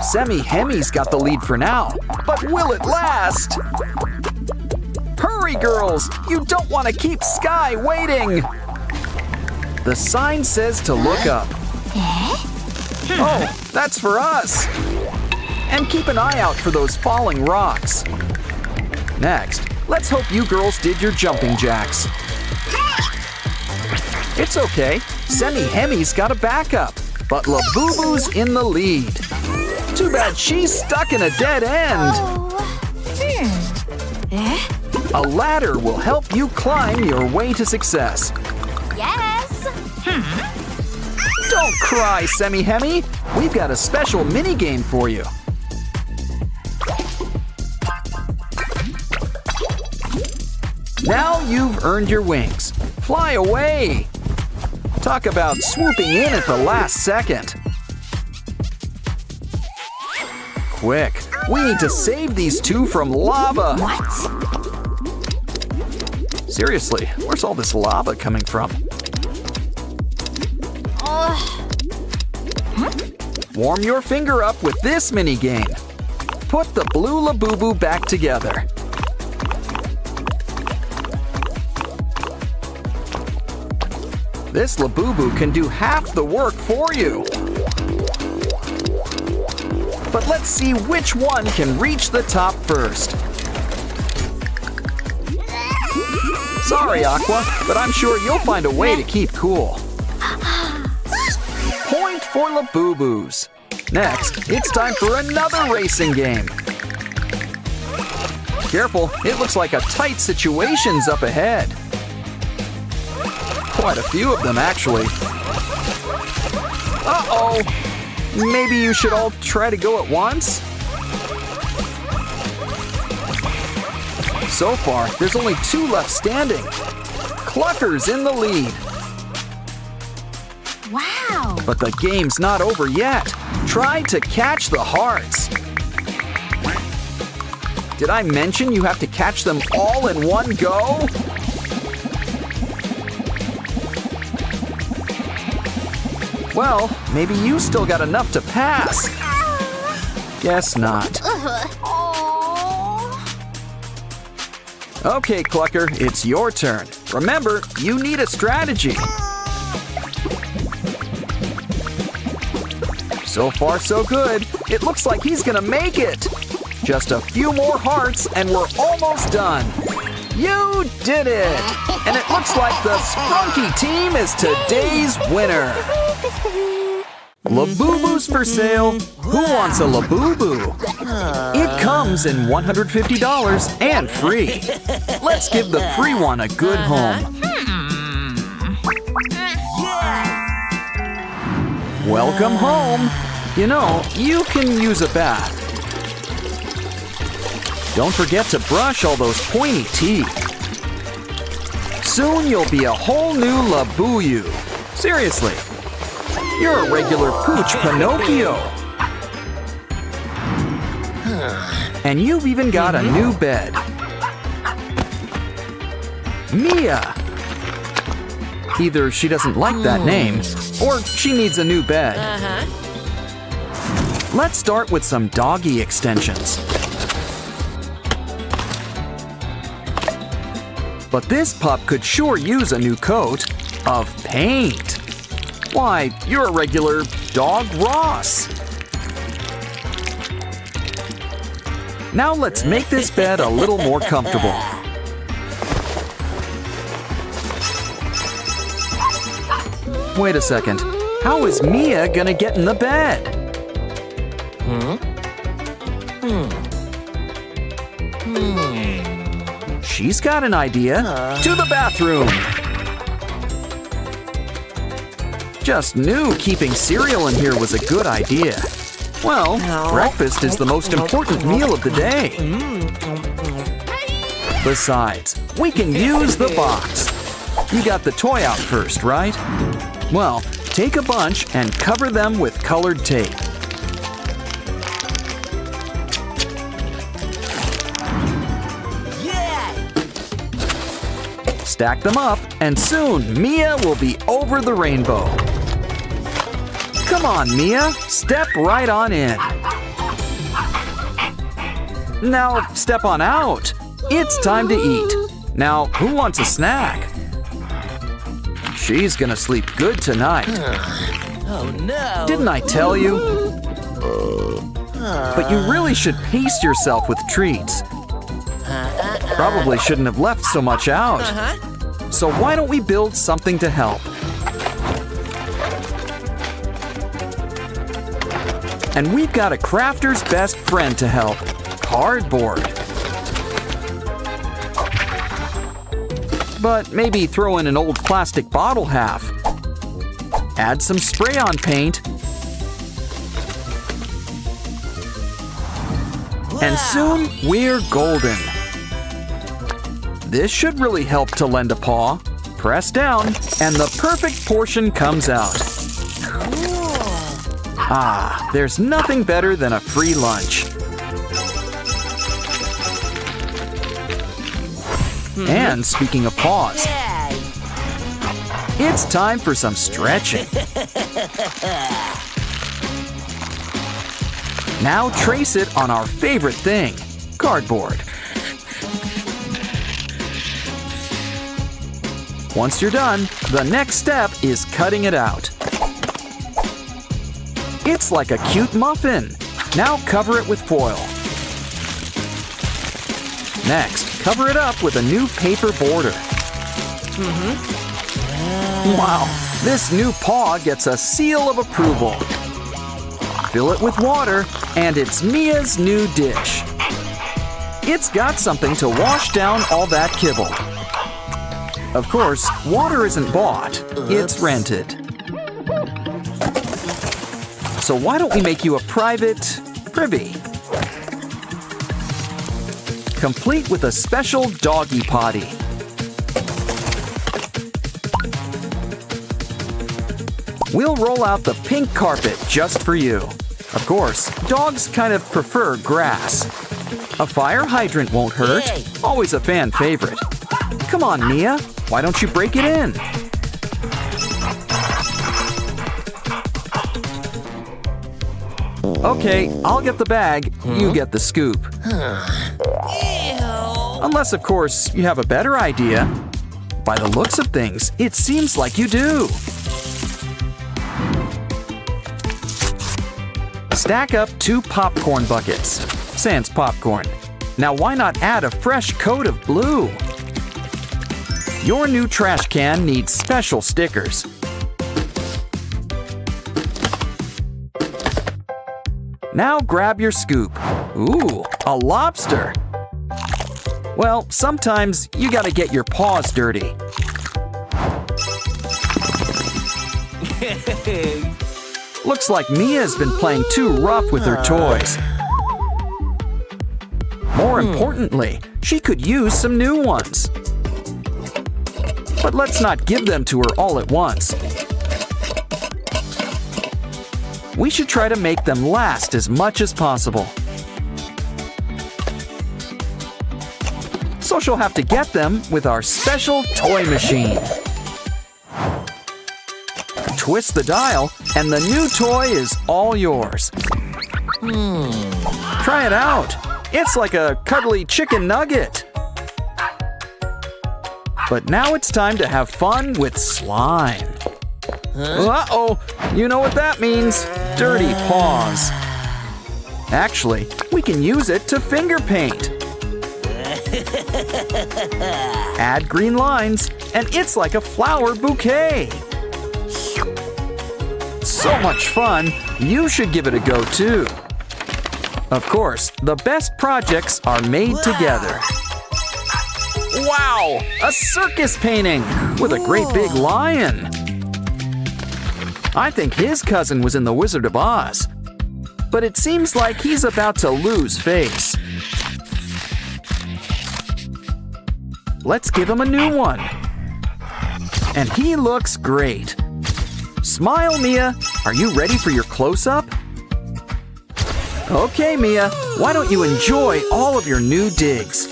Semi-Hemi's got the lead for now, but will it last? Hurry, girls! You don't want to keep Sky waiting! The sign says to look up. Oh, that's for us! And keep an eye out for those falling rocks. Next, let's hope you girls did your jumping jacks. It's okay, Semi-Hemi's got a backup, but Labubu's in the lead. Too bad she's stuck in a dead end. A ladder will help you climb your way to success. Yes. Don't cry, Semi-Hemi. We've got a special mini-game for you. Now you've earned your wings. Fly away. Talk about swooping in at the last second. Quick, we need to save these two from lava. What? Seriously, where's all this lava coming from? Warm your finger up with this mini game. Put the blue Labubu back together. This Labubu can do half the work for you. But let's see which one can reach the top first. Sorry, Aqua, but I'm sure you'll find a way to keep cool. Point for Labubus. Next, it's time for another racing game. Careful, it looks like a tight situation's up ahead. Quite a few of them, actually. Uh-oh! Maybe you should all try to go at once? So far, there's only 2 left standing. Clucker's in the lead. Wow. But the game's not over yet. Try to catch the hearts. Did I mention you have to catch them all in one go? Well, maybe you still got enough to pass. Guess not. Okay, Clucker, it's your turn. Remember, you need a strategy. So far, so good. It looks like he's gonna make it. Just a few more hearts and we're almost done. You did it! And it looks like the Sprunky team is today's winner. Labubu's for sale. Who wants a Labubu? It comes in $150 and free. Let's give the free one a good home. Welcome home. You know, you can use a bath. Don't forget to brush all those pointy teeth. Soon you'll be a whole new Labuyu. Seriously. You're a regular Pooch Pinocchio. And you've even got a new bed. Mia. Either she doesn't like that name, or she needs a new bed. Let's start with some doggy extensions. But this pup could sure use a new coat of paint. Why, you're a regular Dog Ross. Now let's make this bed a little more comfortable. Wait a second. How is Mia gonna get in the bed? She's got an idea. To the bathroom. Just knew keeping cereal in here was a good idea. Well, breakfast is the most important meal of the day. Besides, we can use the box. You got the toy out first, right? Well, take a bunch and cover them with colored tape. Stack them up, and soon Mia will be over the rainbow. Come on, Mia, step right on in. Now, step on out. It's time to eat. Now, who wants a snack? She's gonna sleep good tonight. Oh no! Didn't I tell you? But you really should pace yourself with treats. Probably shouldn't have left so much out. So why don't we build something to help? And we've got a crafter's best friend to help, cardboard. But maybe throw in an old plastic bottle half. Add some spray-on paint. And soon we're golden. This should really help to lend a paw. Press down, and the perfect portion comes out. Ah, there's nothing better than a free lunch. And speaking of paws, it's time for some stretching. Now trace it on our favorite thing, cardboard. Once you're done, the next step is cutting it out. It's like a cute muffin. Now cover it with foil. Next, cover it up with a new paper border. Wow, this new paw gets a seal of approval. Fill it with water, and it's Mia's new dish. It's got something to wash down all that kibble. Of course, water isn't bought, it's rented. So why don't we make you a private privy? Complete with a special doggy potty. We'll roll out the pink carpet just for you. Of course, dogs kind of prefer grass. A fire hydrant won't hurt, always a fan favorite. Come on, Mia, why don't you break it in? Okay, I'll get the bag, you get the scoop. Unless, of course, you have a better idea. By the looks of things, it seems like you do. Stack up 2 popcorn buckets, sans popcorn. Now why not add a fresh coat of blue? Your new trash can needs special stickers. Now grab your scoop. Ooh, a lobster. Well, sometimes you gotta get your paws dirty. Looks like Mia's been playing too rough with her toys. More importantly, she could use some new ones. But let's not give them to her all at once. We should try to make them last as much as possible. So she'll have to get them with our special toy machine. Twist the dial, and the new toy is all yours. Try it out. It's like a cuddly chicken nugget. But now it's time to have fun with slime. Uh-oh, you know what that means. Dirty paws. Actually, we can use it to finger paint. Add green lines, and it's like a flower bouquet. so much fun, you should give it a go too. Of course, the best projects are made together. Wow! A circus painting with a great big lion. I think his cousin was in The Wizard of Oz. But it seems like he's about to lose face. Let's give him a new one. And he looks great. Smile, Mia. Are you ready for your close-up? Okay, Mia. Why don't you enjoy all of your new digs?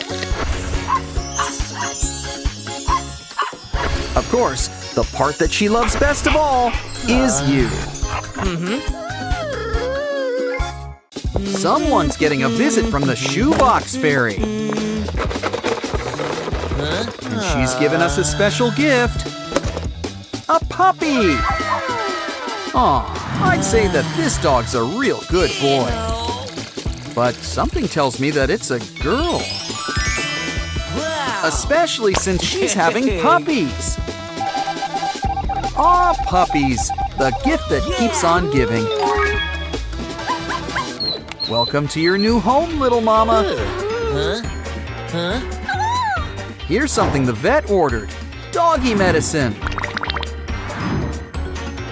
Of course, the part that she loves best of all is you. Someone's getting a visit from the shoebox fairy. And she's given us a special gift. A puppy! Aw, I'd say that this dog's a real good boy. But something tells me that it's a girl. Especially since she's having puppies. Aw, puppies, the gift that keeps on giving. Welcome to your new home, little mama. Here's something the vet ordered. Doggy medicine.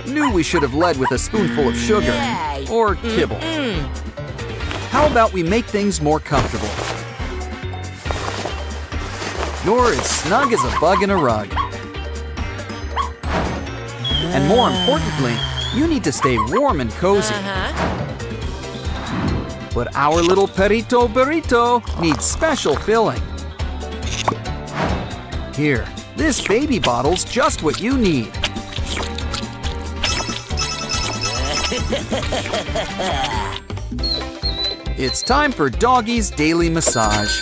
Knew we should have led with a spoonful of sugar. Or kibble. How about we make things more comfortable? You're as snug as a bug in a rug. And more importantly, you need to stay warm and cozy. But our little perrito burrito needs special filling. Here, this baby bottle's just what you need. It's time for Doggy's daily massage.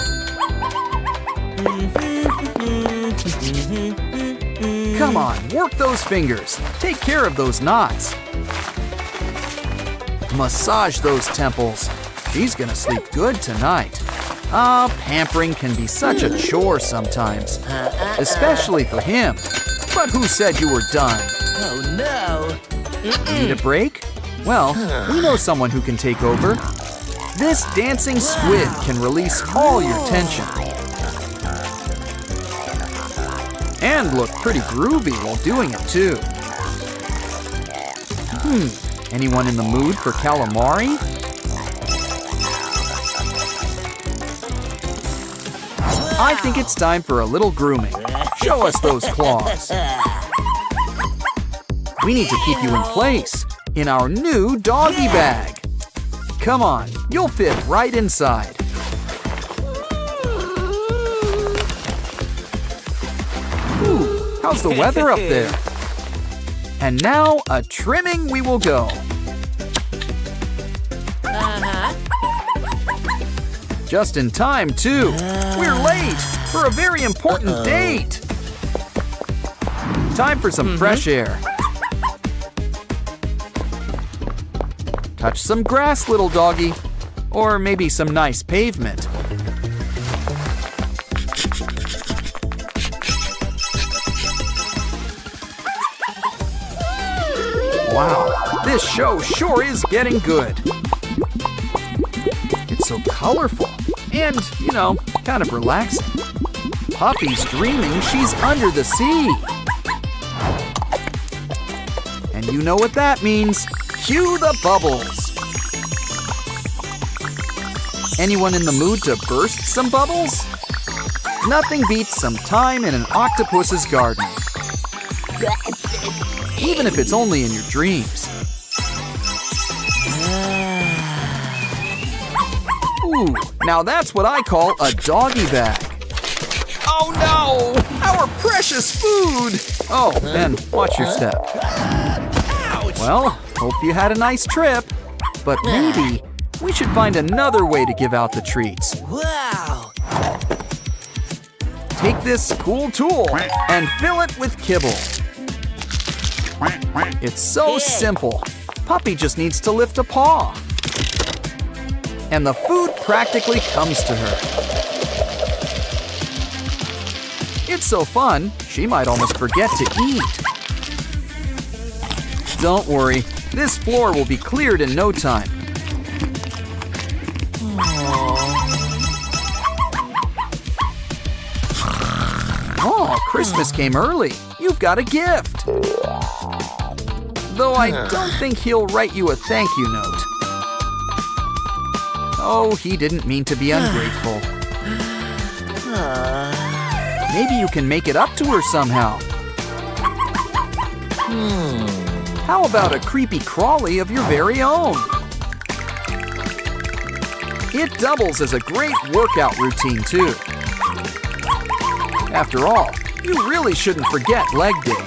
Come on, work those fingers. Take care of those knots. Massage those temples. She's gonna sleep good tonight. Pampering can be such a chore sometimes. Especially for him. But who said you were done? Oh no! Need a break? Well, we know someone who can take over. This dancing squid can release all your tension. And look pretty groovy while doing it too. Anyone in the mood for calamari? I think it's time for a little grooming. Show us those claws. We need to keep you in place in our new doggy bag. Come on, you'll fit right inside. Ooh, how's the weather up there? And now a trimming we will go. Just in time, too. We're late for a very important date. Time for some fresh air. Touch some grass, little doggy. Or maybe some nice pavement. Wow, this show sure is getting good. It's so colorful and, kind of relaxing. Puppy's dreaming she's under the sea. And you know what that means. Cue the bubbles. Anyone in the mood to burst some bubbles? Nothing beats some time in an octopus's garden. Even if it's only in your dreams. Ooh, now that's what I call a doggy bag. Oh no! Our precious food! Oh, Ben, watch your step. Well, hope you had a nice trip. But maybe we should find another way to give out the treats. Wow! Take this cool tool and fill it with kibble. It's so simple. Puppy just needs to lift a paw. And the food practically comes to her. It's so fun, she might almost forget to eat. Don't worry, This floor will be cleared in no time. Oh, Christmas came early. You've got a gift. Though I don't think he'll write you a thank you note. Oh, he didn't mean to be ungrateful. Maybe you can make it up to her somehow. How about a creepy crawly of your very own? It doubles as a great workout routine, too. After all, you really shouldn't forget leg day.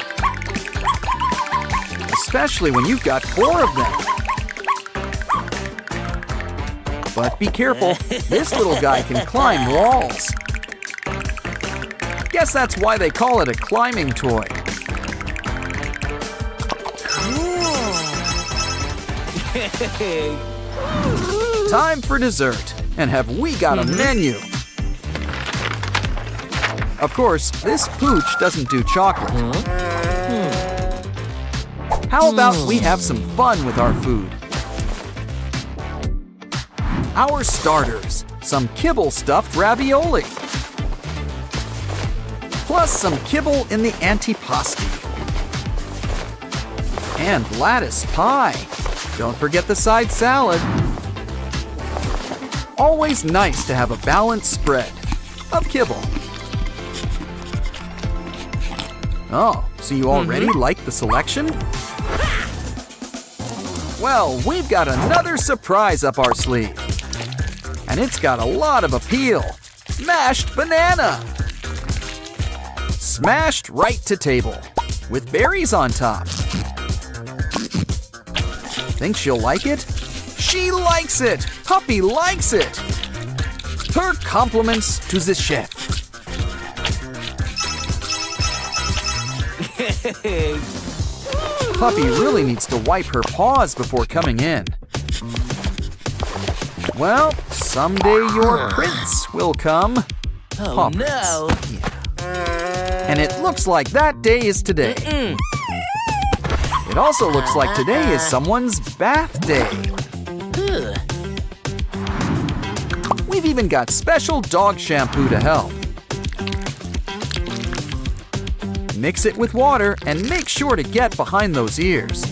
Especially when you've got 4 of them. But be careful, this little guy can climb walls. Guess that's why they call it a climbing toy. Time for dessert. And have we got a menu? Of course, this pooch doesn't do chocolate. How about we have some fun with our food? Our starters, some kibble stuffed ravioli. Plus some kibble in the antipasti. And lattice pie. Don't forget the side salad. Always nice to have a balanced spread of kibble. Oh, so you already like the selection? Well, we've got another surprise up our sleeve. And it's got a lot of appeal. Mashed banana. Smashed right to table, with berries on top. Think she'll like it? She likes it! Puppy likes it! Her compliments to the chef. Puppy really needs to wipe her paws before coming in. Well, someday your prince will come. Oh, no! Yeah. And it looks like that day is today. It also looks like today is someone's bath day. We've even got special dog shampoo to help. Mix it with water and make sure to get behind those ears.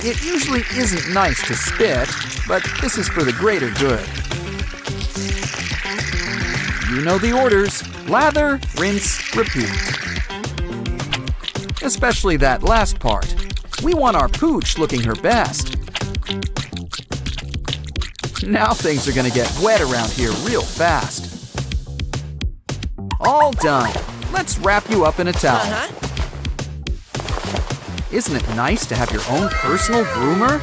It usually isn't nice to spit, but this is for the greater good. You know the orders. Lather, rinse, repeat. Especially that last part. We want our pooch looking her best. Now things are gonna get wet around here real fast. All done. Let's wrap you up in a towel. Isn't it nice to have your own personal groomer?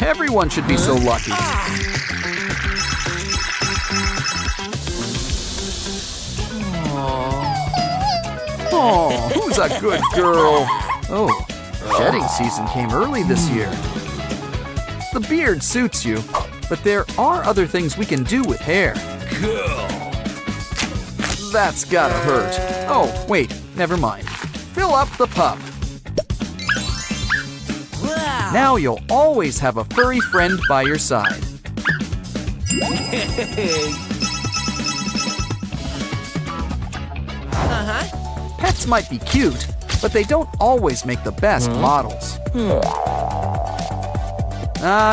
Everyone should be so lucky. Oh, who's a good girl? Oh, shedding season came early this year. The beard suits you, but there are other things we can do with hair. Cool. That's gotta hurt. Oh, wait, never mind. Fill up the pup. Wow. Now you'll always have a furry friend by your side. Pets might be cute, but they don't always make the best models.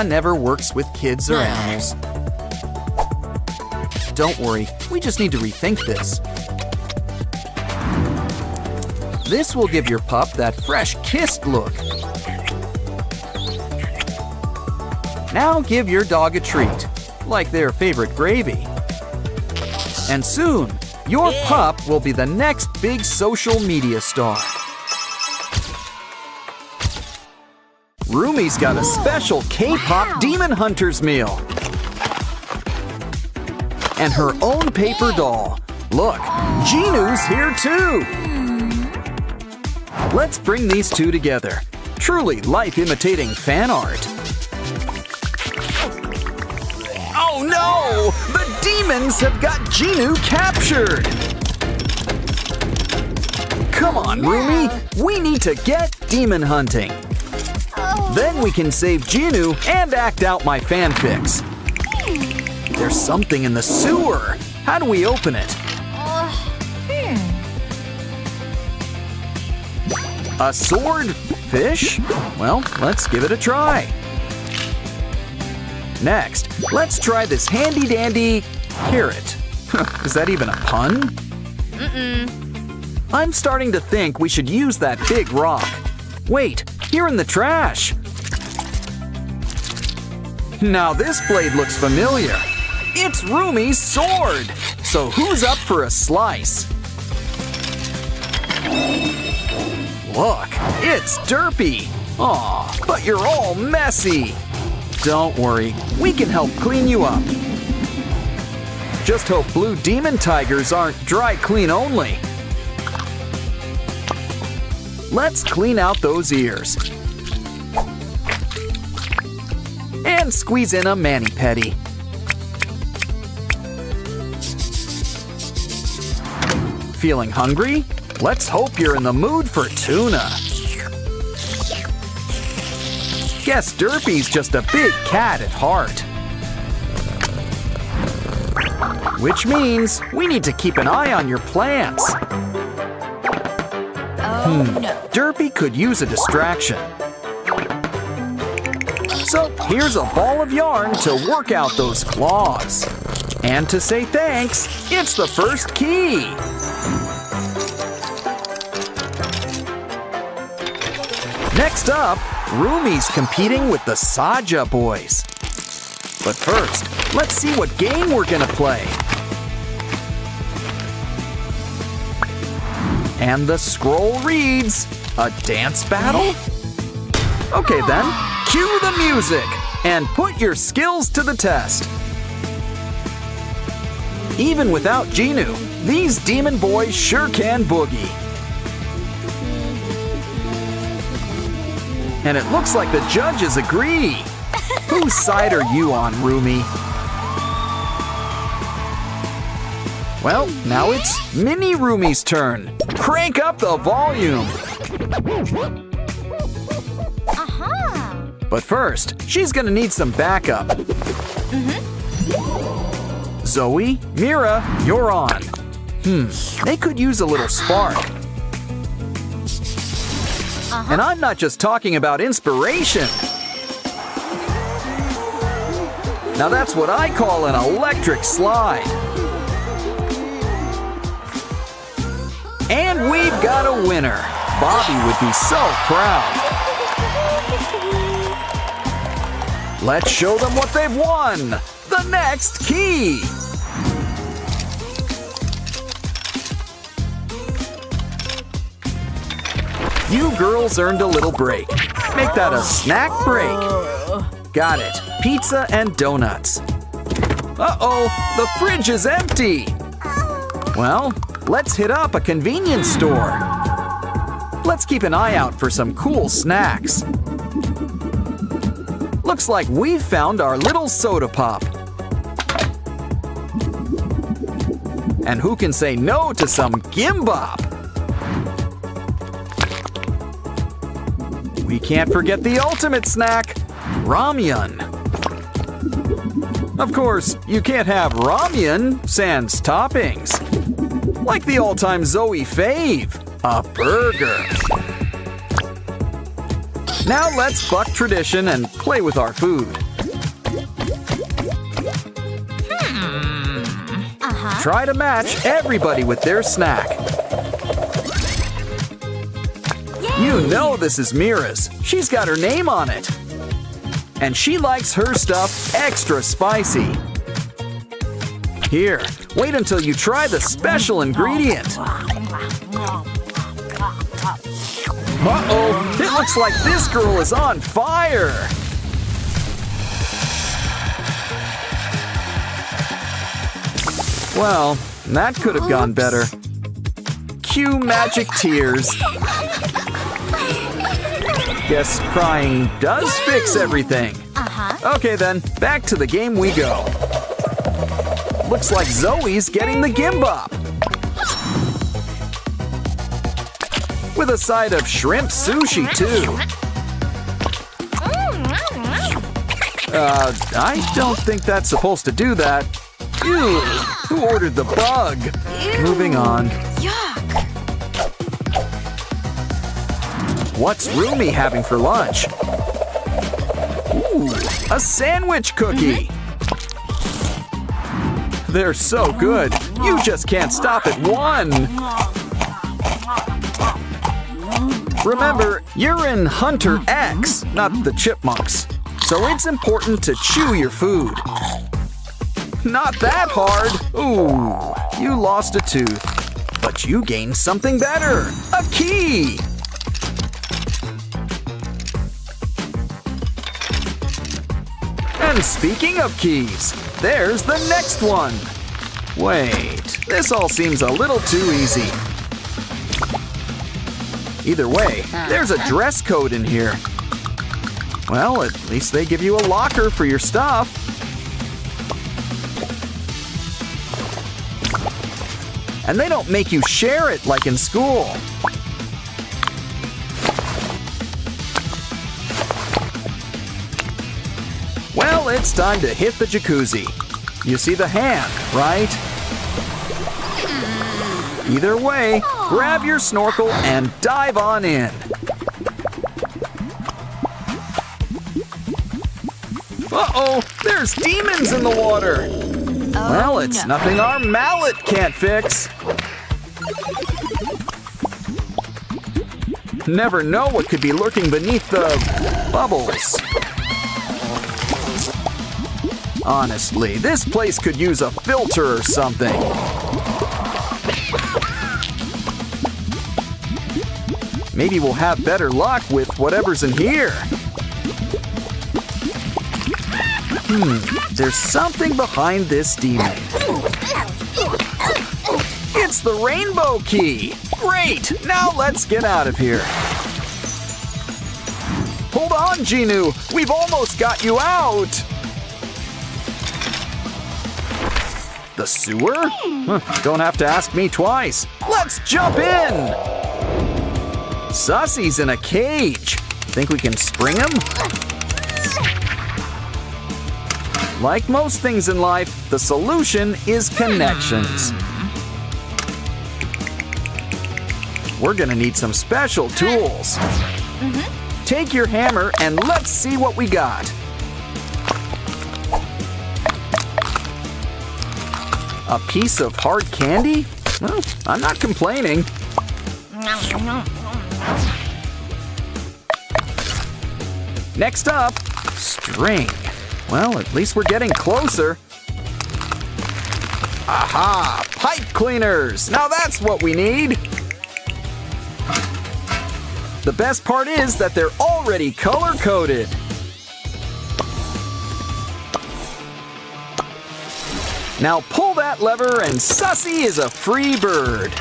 Never works with kids or animals. Don't worry, we just need to rethink this. This will give your pup that fresh kissed look. Now give your dog a treat, like their favorite gravy. And soon, your pup will be the next big social media star. Rumi's got a special K-pop Demon Hunters meal. And her own paper doll. Look, Jinu's here too. Let's bring these two together. Truly life-imitating fan art. Oh no! The demons have got Jinu captured! Come on, Rumi. We need to get demon hunting. Then we can save Ginu and act out my fanfics. There's something in the sewer. How do we open it? A sword? Fish? Well, let's give it a try. Next, let's try this handy-dandy carrot. Is that even a pun? I'm starting to think we should use that big rock. Wait, here in the trash. Now this blade looks familiar. It's Rumi's sword. So who's up for a slice? Look, it's Derpy. Aw, but you're all messy. Don't worry, we can help clean you up. Just hope blue demon tigers aren't dry clean only. Let's clean out those ears. And squeeze in a mani-pedi. Feeling hungry? Let's hope you're in the mood for tuna. Guess Derpy's just a big cat at heart. Which means we need to keep an eye on your plants. Derpy could use a distraction. So here's a ball of yarn to work out those claws. And to say thanks, it's the first key. Next up, Rumi's competing with the Saja boys. But first, let's see what game we're gonna play. And the scroll reads, a dance battle? Okay then, cue the music and put your skills to the test. Even without Ginu, these demon boys sure can boogie. And it looks like the judges agree. Whose side are you on, Rumi? Well, now it's Mini Rumi's turn. Crank up the volume. But first, she's gonna need some backup. Zoe, Mira, you're on. They could use a little spark. And I'm not just talking about inspiration. Now that's what I call an electric slide. And we've got a winner. Bobby would be so proud. Let's show them what they've won. The next key. You girls earned a little break. Make that a snack break. Got it. Pizza and donuts. Uh-oh, the fridge is empty. Well, let's hit up a convenience store. Let's keep an eye out for some cool snacks. Looks like we've found our little soda pop. And who can say no to some gimbap? We can't forget the ultimate snack, ramyun. Of course, you can't have ramyun sans toppings. Like the all-time Zoe fave, a burger. Now let's buck tradition and play with our food. Try to match everybody with their snack. You know this is Mira's. She's got her name on it. And she likes her stuff extra spicy. Here, wait until you try the special ingredient. Uh-oh, it looks like this girl is on fire. Well, that could have gone better. Cue magic tears. Guess crying does fix everything. Okay then, back to the game we go. Looks like Zoe's getting the gimbap. with a side of shrimp sushi, too. I don't think that's supposed to do that. Ew, who ordered the bug? Moving on. Yuck. What's Rumi having for lunch? Ooh, a sandwich cookie. They're so good, you just can't stop at one. Remember, you're in Hunter X, not the chipmunks. So it's important to chew your food. Not that hard. Ooh, you lost a tooth. But you gained something better, a key. And speaking of keys, there's the next one. Wait, this all seems a little too easy. Either way, there's a dress code in here. Well, at least they give you a locker for your stuff. And they don't make you share it like in school. Well, it's time to hit the jacuzzi. You see the hand, right? Either way, grab your snorkel and dive on in. Uh-oh, there's demons in the water. Well, it's nothing our mallet can't fix. Never know what could be lurking beneath the bubbles. Honestly, this place could use a filter or something. Maybe we'll have better luck with whatever's in here. There's something behind this demon. It's the rainbow key! Great! Now let's get out of here. Hold on, Genu! We've almost got you out! The sewer? Don't have to ask me twice. Let's jump in! Sussy's in a cage. Think we can spring him? Like most things in life, the solution is connections. We're gonna need some special tools. Take your hammer and let's see what we got. A piece of hard candy? Well, I'm not complaining. Next up, string. Well, at least we're getting closer. Aha! Pipe cleaners! Now that's what we need! The best part is that they're already color-coded. Now pull that lever and Sussy is a free bird.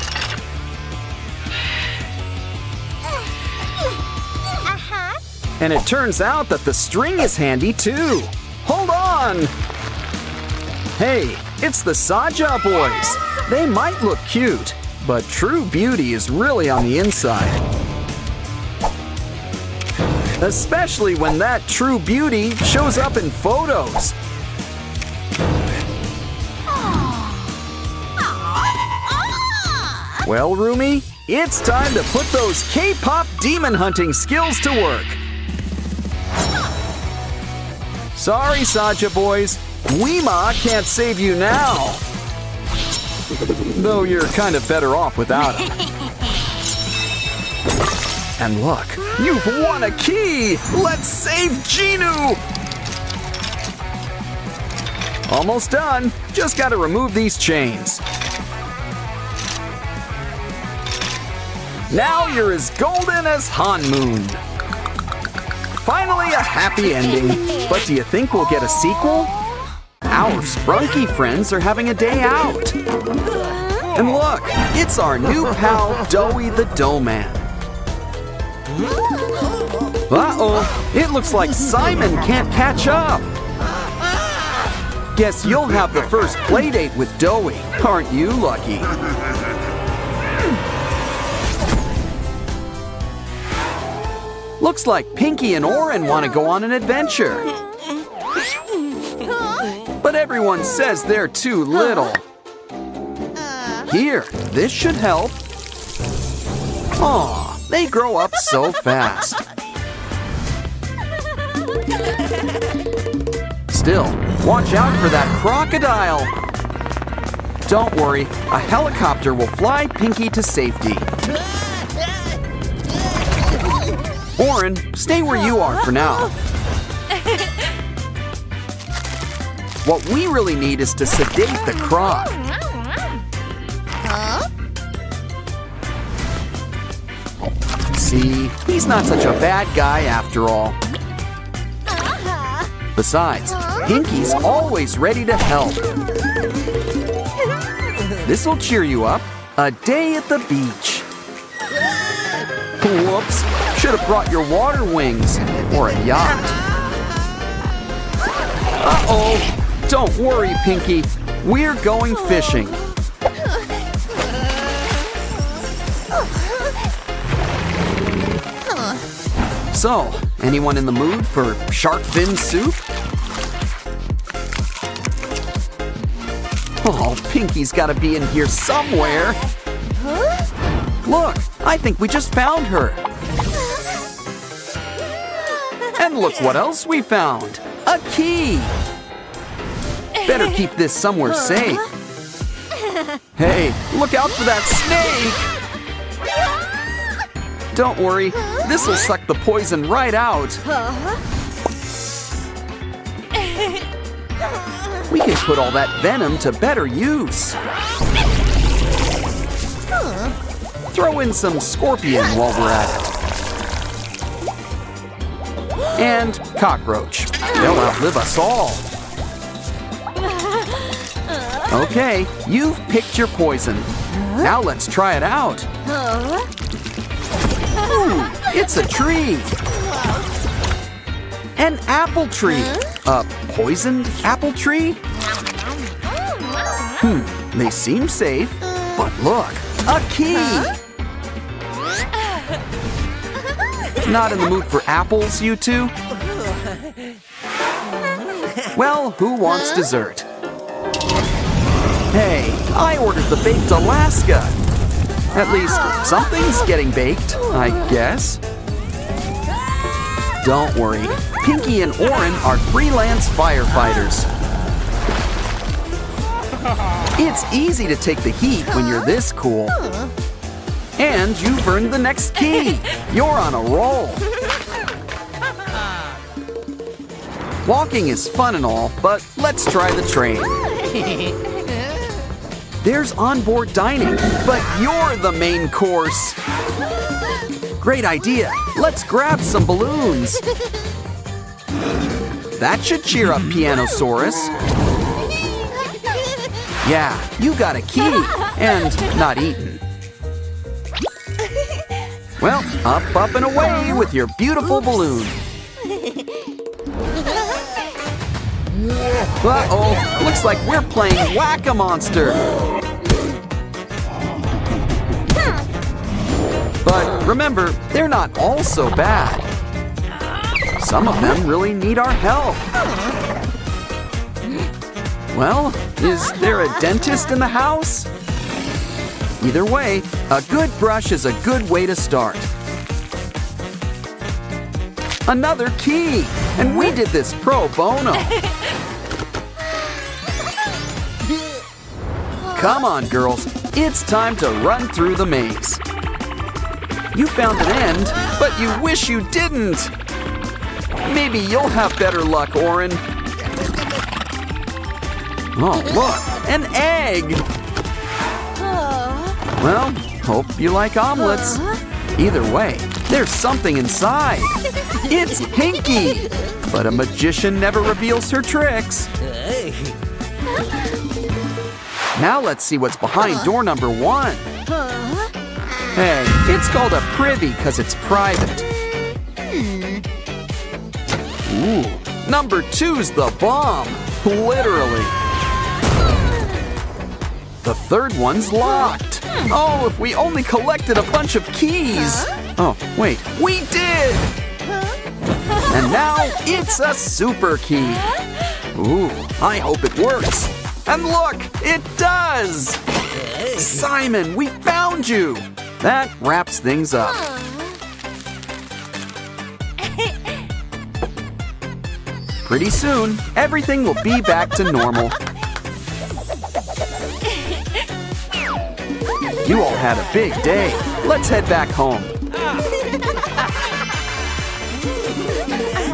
And it turns out that the string is handy too. Hold on! Hey, it's the Saja boys. They might look cute, but true beauty is really on the inside. Especially when that true beauty shows up in photos. Well, Rumi, it's time to put those K-pop demon hunting skills to work. Sorry, Saja boys, Weema can't save you now. Though you're kind of better off without him. And look, you've won a key! Let's save Genu! Almost done. Just gotta remove these chains. Now you're as golden as Hanmoon. Finally a happy ending. But do you think we'll get a sequel? Our Sprunky friends are having a day out. And look, it's our new pal, Doughy the Doughman. Uh-oh, it looks like Simon can't catch up. Guess you'll have the first playdate with Doughy, aren't you, Lucky? Looks like Pinky and Oren want to go on an adventure. But everyone says they're too little. Here, this should help. Aw, they grow up so fast. Still, watch out for that crocodile. Don't worry, a helicopter will fly Pinky to safety. Oren, stay where you are for now. What we really need is to sedate the croc. See, he's not such a bad guy after all. Besides, Pinky's always ready to help. This'll cheer you up. A day at the beach. Whoops, should have brought your water wings or a yacht. Uh-oh, don't worry, Pinky. We're going fishing. So, anyone in the mood for shark fin soup? Oh, Pinky's gotta be in here somewhere. Look, I think we just found her. And look what else we found. A key. Better keep this somewhere safe. Hey, look out for that snake. Don't worry, this'll suck the poison right out. We can put all that venom to better use. Throw in some scorpion while we're at it. And cockroach. They'll outlive us all. Okay, you've picked your poison. Now let's try it out. Ooh, it's a tree. An apple tree. A poisoned apple tree? They seem safe, but look, a key. Not in the mood for apples, you two? Well, who wants dessert? Hey, I ordered the baked Alaska. At least something's getting baked, I guess. Don't worry, Pinky and Oren are freelance firefighters. It's easy to take the heat when you're this cool. And you've earned the next key. You're on a roll. Walking is fun and all, but let's try the train. There's onboard dining, but you're the main course. Great idea. Let's grab some balloons. That should cheer up Pianosaurus. Yeah, you got a key, and not eaten. Well, up and away with your beautiful balloon. Uh-oh, looks like we're playing Whack-A-Monster. But remember, they're not all so bad. Some of them really need our help. Well, is there a dentist in the house? Either way, a good brush is a good way to start. Another key, and we did this pro bono. Come on, girls, it's time to run through the maze. You found an end, but you wish you didn't. Maybe you'll have better luck, Oren. Oh, look, an egg. Well, hope you like omelets. Either way, there's something inside. It's Pinky, but a magician never reveals her tricks. Now let's see what's behind door number 1. Hey, it's called a privy because it's private. Ooh, number 2's the bomb, literally. The third one's locked. Oh, if we only collected a bunch of keys. Oh, wait, we did! And now it's a super key. Ooh, I hope it works. And look, it does! Simon, we found you! That wraps things up. Pretty soon, everything will be back to normal. You all had a big day. Let's head back home.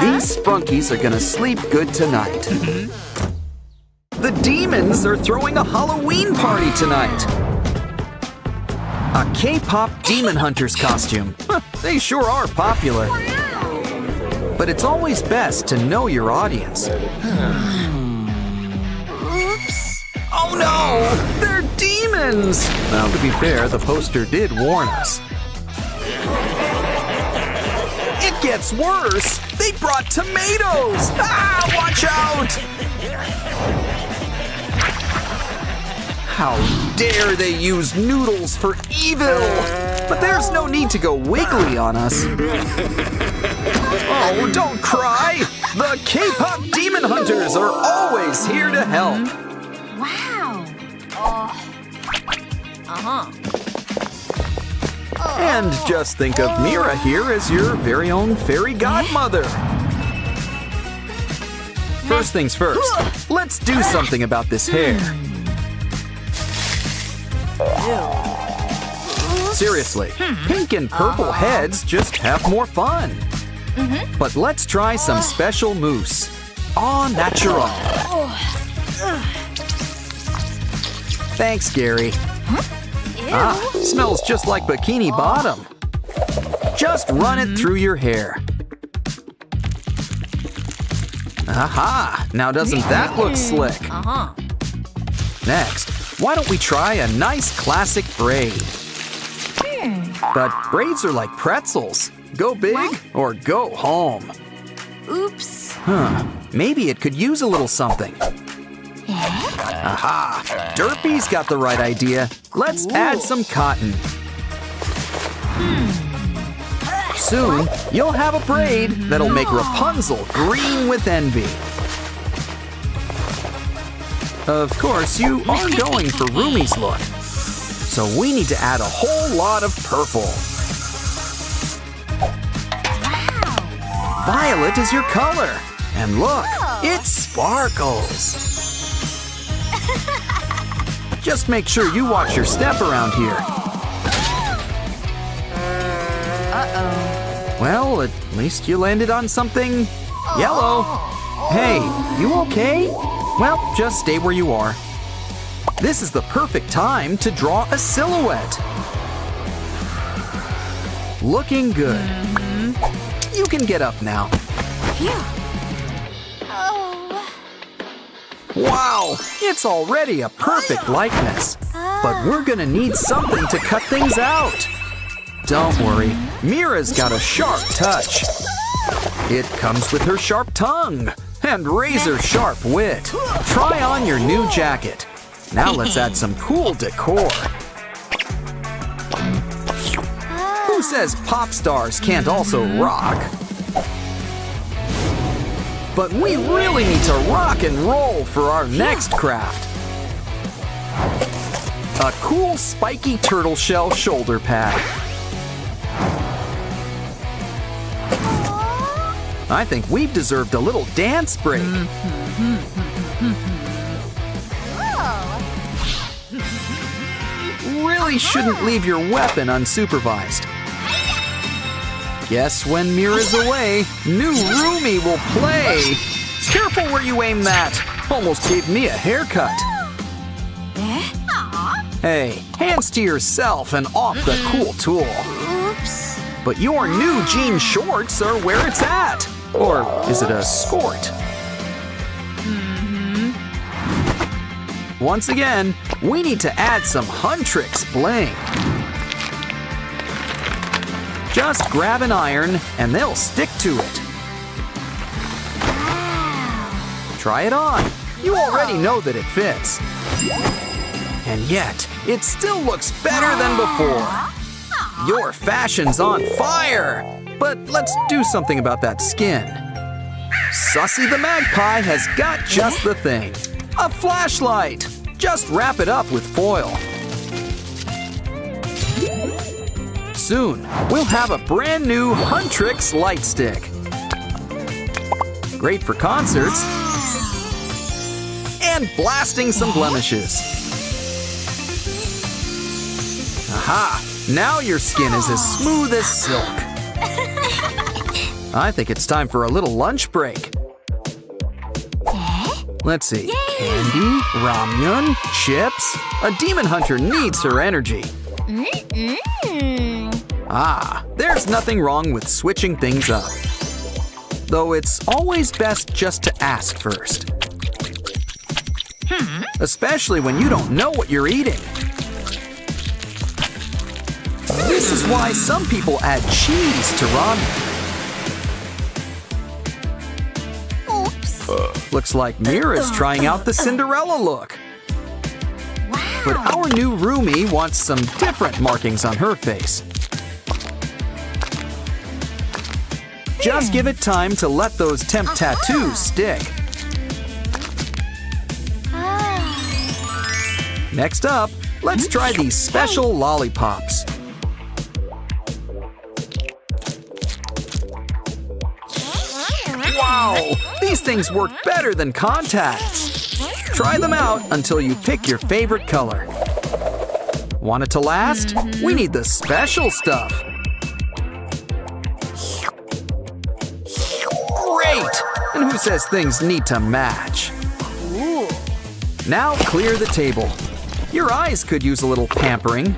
These sprunkies are gonna sleep good tonight. The demons are throwing a Halloween party tonight. A K-pop demon hunters costume. They sure are popular. But it's always best to know your audience. Oops. Oh no! They're demons! Well, to be fair, the poster did warn us. It gets worse! They brought tomatoes! Ah, watch out! How dare they use noodles for evil! But there's no need to go wiggly on us. Oh, don't cry! The K-pop demon hunters are always here to help. Wow. And just think of Mira here as your very own fairy godmother. First things first, let's do something about this hair. Seriously, pink and purple heads just have more fun. But let's try some special mousse. Au natural. Thanks, Gary. Ah, smells just like Bikini Bottom. Just run it through your hair. Aha! Now doesn't that look slick? Next, why don't we try a nice classic braid? But braids are like pretzels. Go big or go home. Oops. Maybe it could use a little something. Aha! Derpy's got the right idea. Let's add some cotton. Soon, you'll have a braid that'll make Rapunzel green with envy. Of course, you are going for Rumi's look. So we need to add a whole lot of purple. Violet is your color. And look, it sparkles. Just make sure you watch your step around here. Well, at least you landed on something yellow. Hey, you okay? Well, just stay where you are. This is the perfect time to draw a silhouette. Looking good. You can get up now. Wow, it's already a perfect likeness. But we're gonna need something to cut things out. Don't worry, Mira's got a sharp touch. It comes with her sharp tongue and razor-sharp wit. Try on your new jacket. Now let's add some cool decor. Who says pop stars can't also rock? But we really need to rock and roll for our next craft. A cool spiky turtle shell shoulder pad. I think we've deserved a little dance break. Really shouldn't leave your weapon unsupervised. Guess when Mira's away, new Rumi will play. Careful where you aim that. Almost gave me a haircut. Hey, hands to yourself and off the cool tool. Oops. But your new jean shorts are where it's at. Or is it a skort? Once again, we need to add some Huntrix bling. Just grab an iron and they'll stick to it. Try it on. You already know that it fits. And yet, it still looks better than before. Your fashion's on fire! But let's do something about that skin. Sussy the Magpie has got just the thing. A flashlight! Just wrap it up with foil. Soon, we'll have a brand new Huntrix light stick. Great for concerts and blasting some blemishes. Aha! Now your skin is as smooth as silk. I think it's time for a little lunch break. Let's see. Candy, ramyun, chips. A demon hunter needs her energy. Ah, there's nothing wrong with switching things up. Though it's always best just to ask first. Especially when you don't know what you're eating. This is why some people add cheese to ramen. Looks like Mira's trying out the Cinderella look. Wow. But our new roomie wants some different markings on her face. Just give it time to let those temp tattoos stick. Next up, let's try these special lollipops. Wow! These things work better than contacts. Try them out until you pick your favorite color. Want it to last? We need the special stuff. Great! And who says things need to match? Now clear the table. Your eyes could use a little pampering.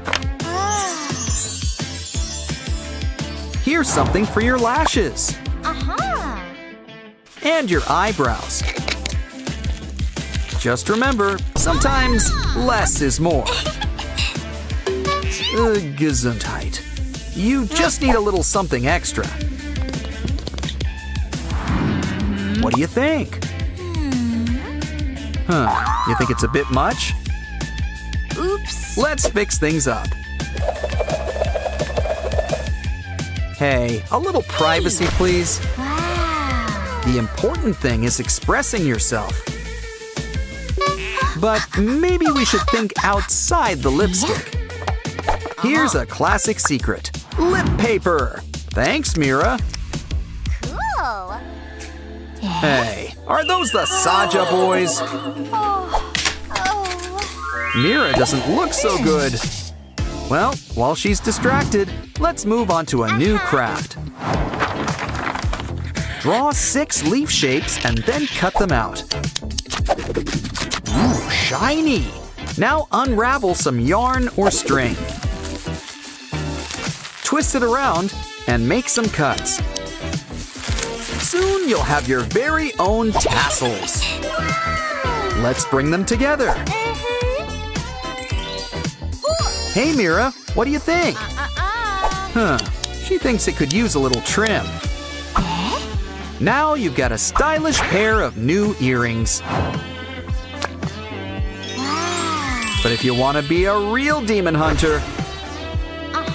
Here's something for your lashes. And your eyebrows. Just remember, sometimes less is more. Gesundheit. You just need a little something extra. What do you think? You think it's a bit much? Oops. Let's fix things up. Hey, a little privacy, please. Wow. The important thing is expressing yourself. But maybe we should think outside the lipstick. Here's a classic secret. Lip paper. Thanks, Mira. Cool. Hey, are those the Saja boys? Mira doesn't look so good. Well, while she's distracted, let's move on to a new craft. Draw 6 leaf shapes and then cut them out. Ooh, shiny! Now unravel some yarn or string. Twist it around and make some cuts. Soon you'll have your very own tassels. Let's bring them together. Hey Mira, what do you think? She thinks it could use a little trim. Now you've got a stylish pair of new earrings. But if you want to be a real demon hunter,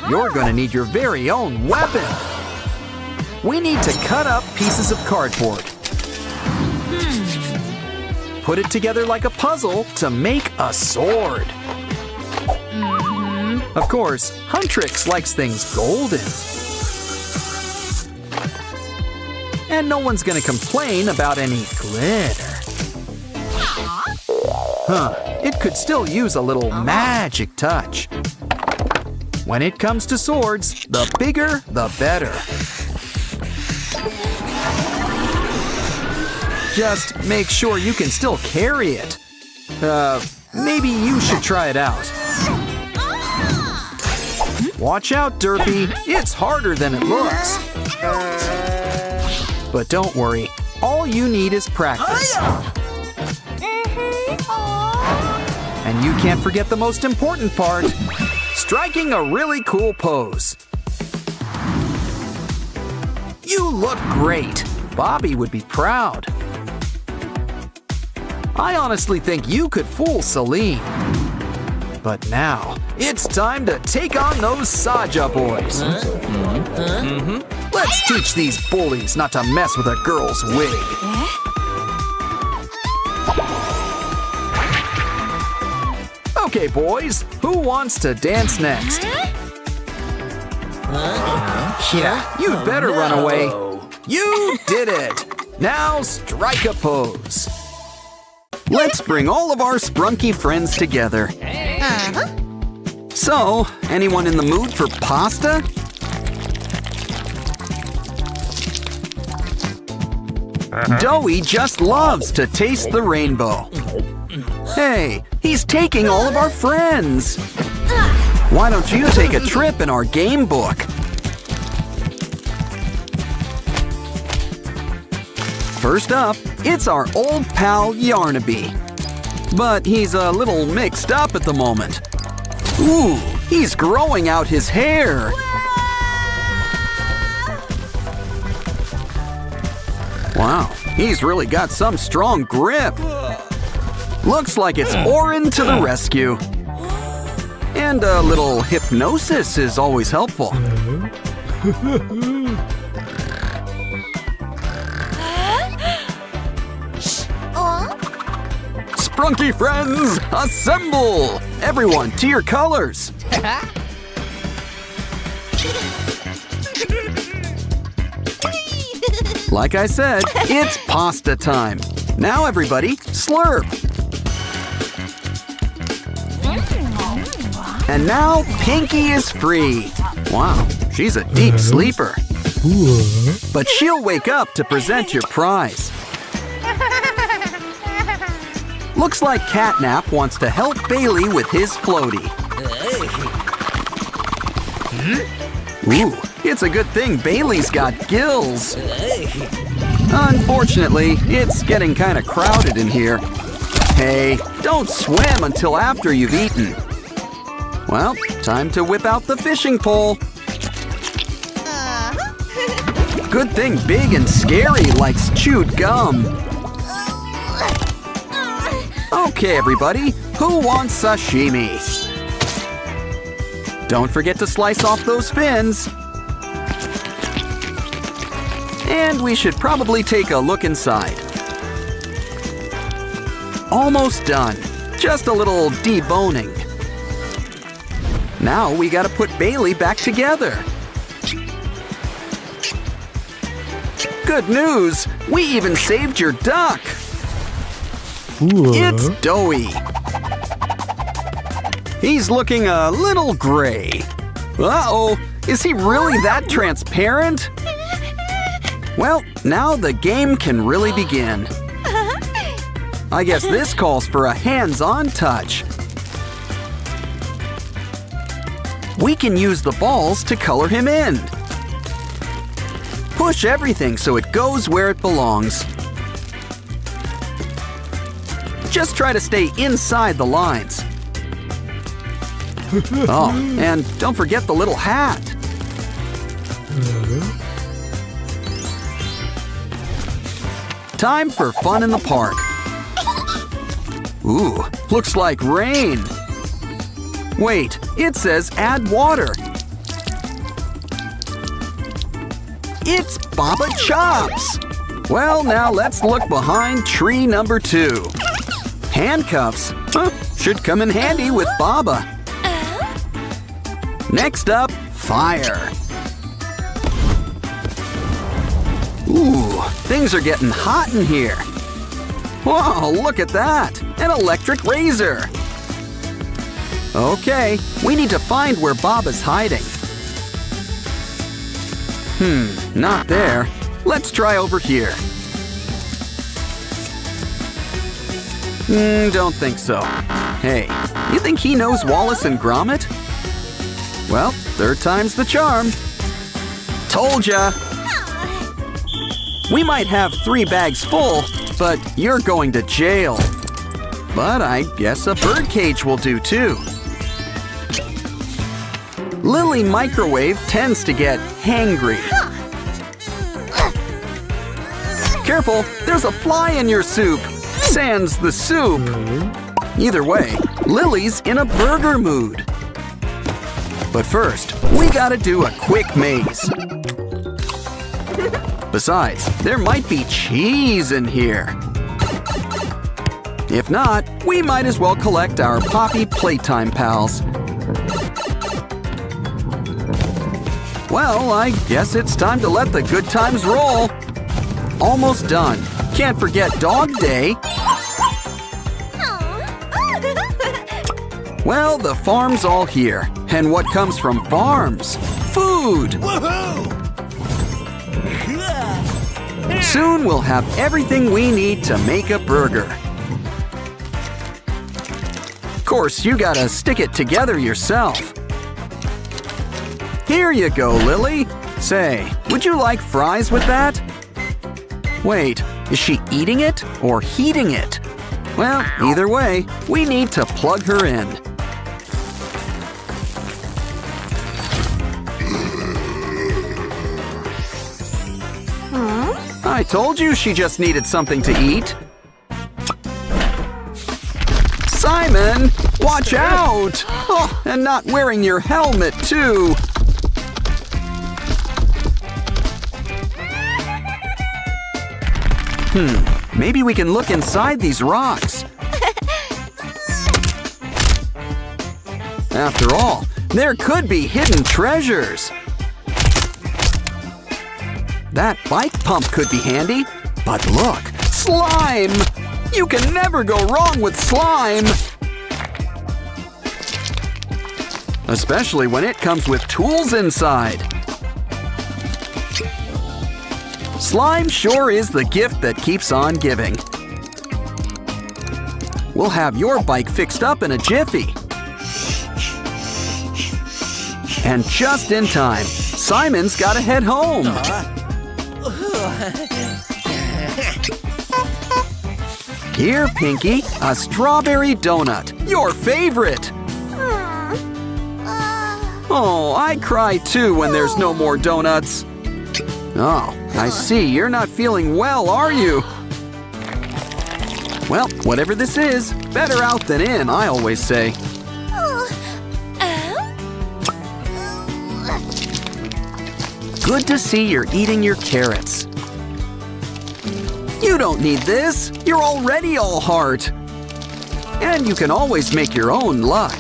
you're going to need your very own weapon. We need to cut up pieces of cardboard. Put it together like a puzzle to make a sword. Of course, Huntrix likes things golden. And no one's gonna complain about any glitter. It could still use a little magic touch. When it comes to swords, the bigger, the better. Just make sure you can still carry it. Maybe you should try it out. Watch out, Derpy. It's harder than it looks. But don't worry, all you need is practice. And you can't forget the most important part, striking a really cool pose. You look great. Bobby would be proud. I honestly think you could fool Celine. But now, It's time to take on those Saja boys. Let's teach these bullies not to mess with a girl's wig. Okay, boys, who wants to dance next? Yeah, you'd better run away. You did it! Now strike a pose. Let's bring all of our sprunky friends together. So, anyone in the mood for pasta? Doughy just loves to taste the rainbow. Hey, he's taking all of our friends. Why don't you take a trip in our game book? First up, it's our old pal Yarnaby. But he's a little mixed up at the moment. Ooh, he's growing out his hair. Wow, he's really got some strong grip. Looks like it's Orin to the rescue. And a little hypnosis is always helpful. Sprunky friends, assemble! Everyone to your colors. Like I said, it's pasta time. Now everybody, slurp. And now Pinky is free. Wow, she's a deep sleeper. But she'll wake up to present your prize. Looks like Catnap wants to help Bailey with his floaty. Ooh, it's a good thing Bailey's got gills. Unfortunately, it's getting kind of crowded in here. Hey, don't swim until after you've eaten. Well, time to whip out the fishing pole. Good thing Big and Scary likes chewed gum. Okay, everybody, who wants sashimi? Don't forget to slice off those fins. And we should probably take a look inside. Almost done. Just a little deboning. Now we gotta put Bailey back together. Good news! We even saved your duck! It's Doughy. He's looking a little gray. Uh-oh, is he really that transparent? Well, now the game can really begin. I guess this calls for a hands-on touch. We can use the balls to color him in. Push everything so it goes where it belongs. Just try to stay inside the lines. Oh, and don't forget the little hat. Time for fun in the park. Ooh, looks like rain. Wait, it says add water. It's Baba Chops. Well, now let's look behind tree number 2. Handcuffs? Huh, should come in handy with Baba. Next up, fire. Ooh, things are getting hot in here. Whoa, look at that! An electric razor! Okay, we need to find where Baba's hiding. Not there. Let's try over here. Don't think so. Hey, you think he knows Wallace and Gromit? Well, third time's the charm. Told ya! We might have 3 bags full, but you're going to jail. But I guess a birdcage will do too. Lily Microwave tends to get hangry. Careful, there's a fly in your soup. Sans the soup. Either way, Lily's in a burger mood. But first, we gotta do a quick maze. Besides, there might be cheese in here. If not, we might as well collect our Poppy Playtime pals. Well, I guess it's time to let the good times roll. Almost done. Can't forget Dog Day. Well, the farm's all here. And what comes from farms? Food! Soon we'll have everything we need to make a burger. Of course, you gotta stick it together yourself. Here you go, Lily. Say, would you like fries with that? Wait, is she eating it or heating it? Well, either way, we need to plug her in. I told you she just needed something to eat. Simon, watch out! Oh, and not wearing your helmet, too. Maybe we can look inside these rocks. After all, there could be hidden treasures. That bike pump could be handy. But look, slime! You can never go wrong with slime! Especially when it comes with tools inside. Slime sure is the gift that keeps on giving. We'll have your bike fixed up in a jiffy. And just in time, Simon's gotta head home. Here, Pinky, a strawberry donut, your favorite. Oh, I cry too when there's no more donuts. Oh, I see, you're not feeling well, are you? Well, whatever this is, better out than in, I always say. Good to see you're eating your carrots. You don't need this. You're already all heart. And you can always make your own luck.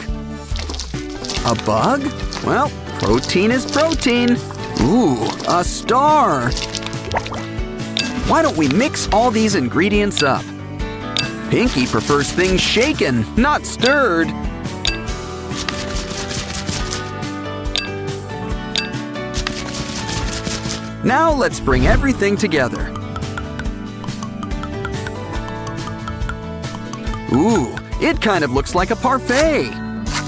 A bug? Well, protein is protein. Ooh, a star. Why don't we mix all these ingredients up? Pinky prefers things shaken, not stirred. Now let's bring everything together. Ooh, it kind of looks like a parfait.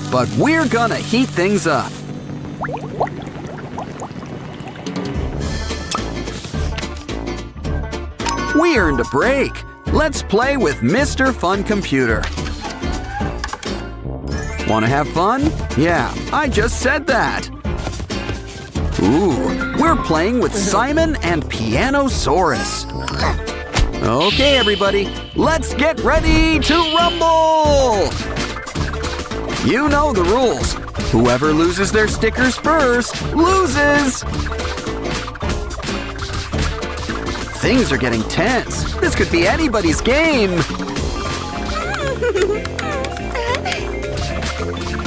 But we're gonna heat things up. We earned a break. Let's play with Mr. Fun Computer. Wanna have fun? Yeah, I just said that. Ooh, we're playing with Simon and Pianosaurus. Okay, everybody, let's get ready to rumble! You know the rules. Whoever loses their stickers first loses! Things are getting tense. This could be anybody's game.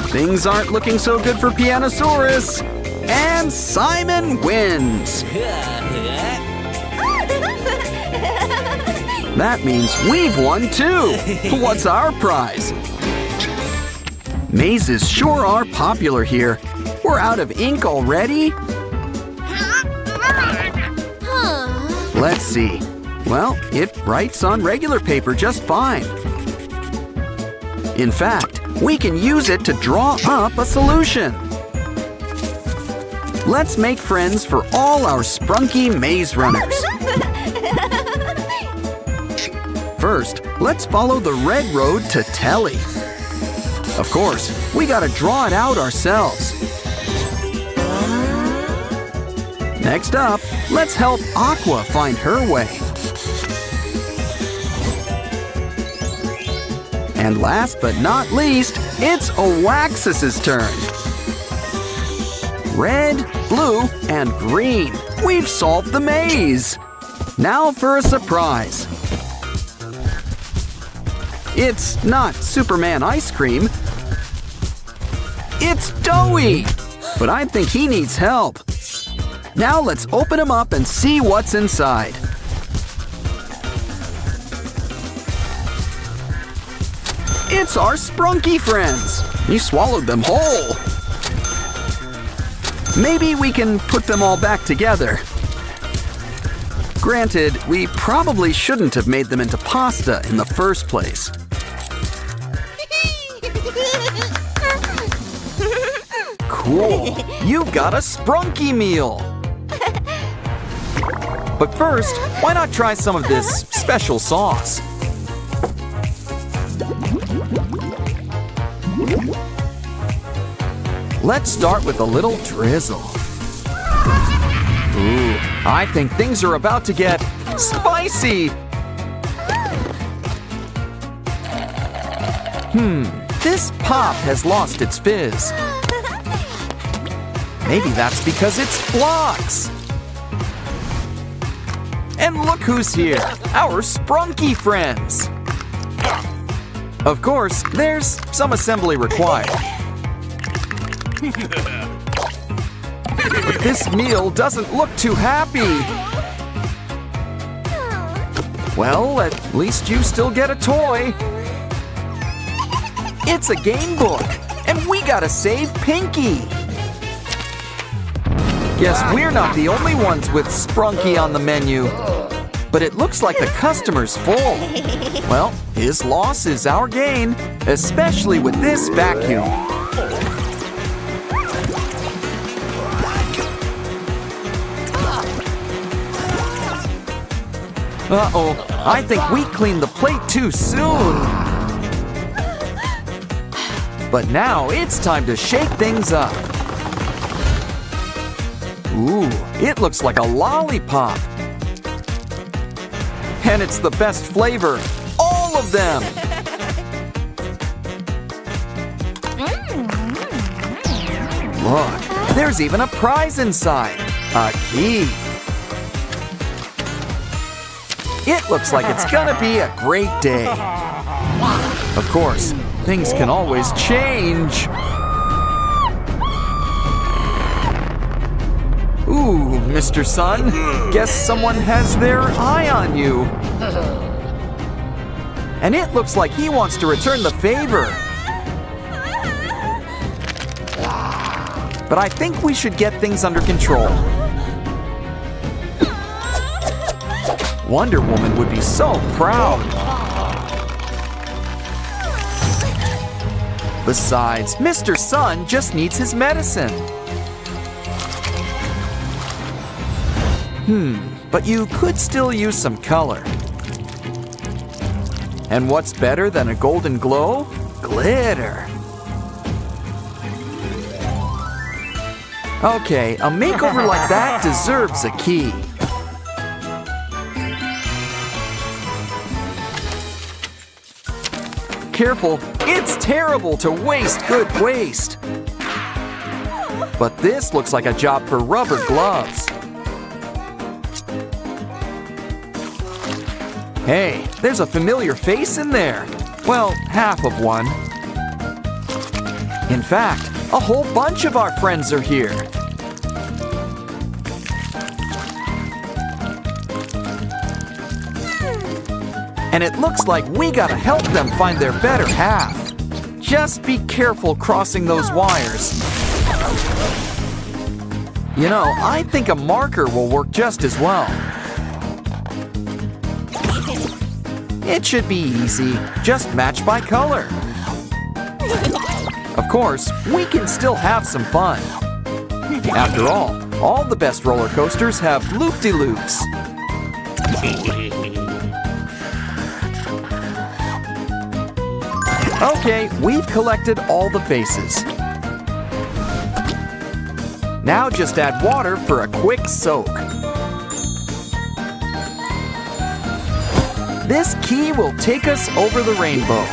Things aren't looking so good for Pianosaurus. And Simon wins. That means we've won too. What's our prize? Mazes sure are popular here. We're out of ink already? Let's see. Well, it writes on regular paper just fine. In fact, we can use it to draw up a solution. Let's make friends for all our sprunky maze runners. First, let's follow the red road to Telly. Of course, we gotta draw it out ourselves. Next up, let's help Aqua find her way. And last but not least, it's Oaxis's turn. Red, blue, and green. We've solved the maze. Now for a surprise. It's not Superman ice cream. It's Doughy. But I think he needs help. Now let's open him up and see what's inside. It's our Sprunky friends. You swallowed them whole. Maybe we can put them all back together. Granted, we probably shouldn't have made them into pasta in the first place. Cool. You've got a Sprunky meal. But first, why not try some of this special sauce? Let's start with a little drizzle. Ooh, I think things are about to get spicy. This pop has lost its fizz. Maybe that's because it's blocks. And look who's here, our Sprunky friends. Of course, there's some assembly required. This meal doesn't look too happy. Well, at least you still get a toy. It's a game book, and we gotta save Pinky. Guess we're not the only ones with Sprunky on the menu. But it looks like the customer's full. Well, his loss is our gain, especially with this vacuum. Uh-oh, I think we cleaned the plate too soon. But now it's time to shake things up. Ooh, it looks like a lollipop. And it's the best flavor, all of them. Look, there's even a prize inside, a key. It looks like it's gonna be a great day. Of course, things can always change. Ooh, Mr. Sun, guess someone has their eye on you. And it looks like he wants to return the favor. But I think we should get things under control. Wonder Woman would be so proud. Besides, Mr. Sun just needs his medicine. But you could still use some color. And what's better than a golden glow? Glitter. Okay, a makeover like that deserves a key. Careful, it's terrible to waste good waste. But this looks like a job for rubber gloves. Hey, there's a familiar face in there. Well, half of one. In fact, a whole bunch of our friends are here. And it looks like we gotta help them find their better half. Just be careful crossing those wires. You know, I think a marker will work just as well. It should be easy, just match by color. Of course, we can still have some fun. After all the best roller coasters have loop-de-loops. Okay, we've collected all the faces. Now just add water for a quick soak. This key will take us over the rainbow.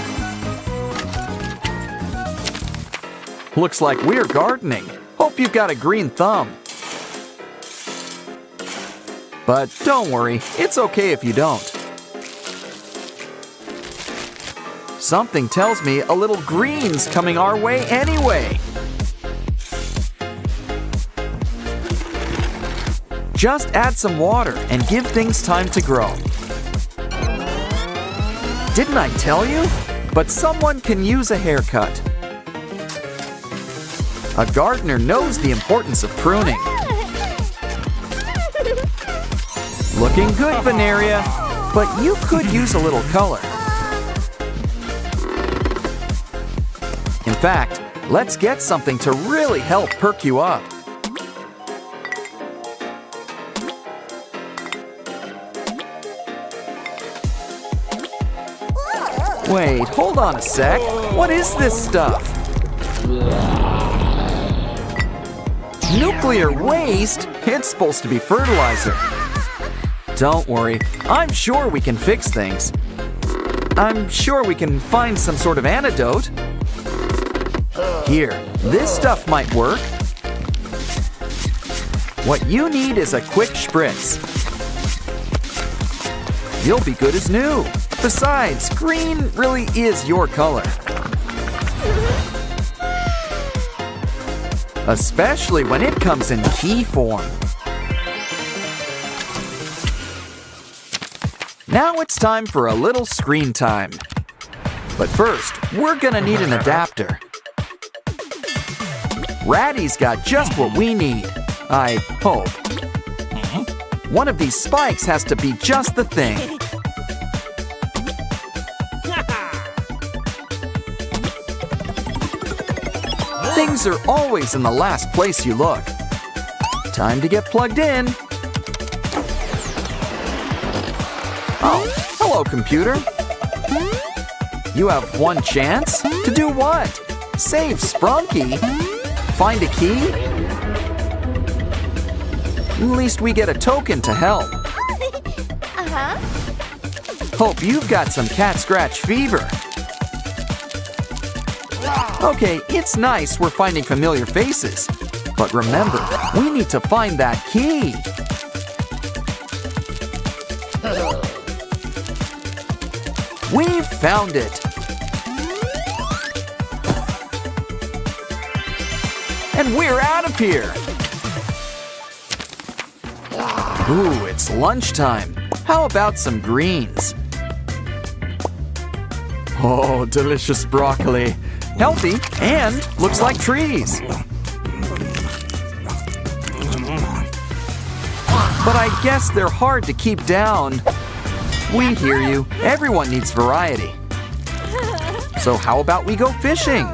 Looks like we're gardening. Hope you've got a green thumb. But don't worry, it's okay if you don't. Something tells me a little green's coming our way anyway. Just add some water and give things time to grow. Didn't I tell you? But someone can use a haircut. A gardener knows the importance of pruning. Looking good, Veneria, but you could use a little color. In fact, let's get something to really help perk you up. Wait, hold on a sec. What is this stuff? Nuclear waste? It's supposed to be fertilizer. Don't worry, I'm sure we can fix things. I'm sure we can find some sort of antidote. Here, this stuff might work. What you need is a quick spritz. You'll be good as new. Besides, green really is your color. Especially when it comes in key form. Now it's time for a little screen time. But first, we're gonna need an adapter. Ratty's got just what we need, I hope. One of these spikes has to be just the thing. Things are always in the last place you look. Time to get plugged in. Oh, hello, computer. You have one chance? To do what? Save Sprunky? Find a key? At least we get a token to help. Hope you've got some cat scratch fever. Okay, it's nice we're finding familiar faces. But remember, we need to find that key. We've found it. And we're out of here. Ooh, it's lunchtime. How about some greens? Oh, delicious broccoli. Healthy and looks like trees. But I guess they're hard to keep down. We hear you. Everyone needs variety. So how about we go fishing?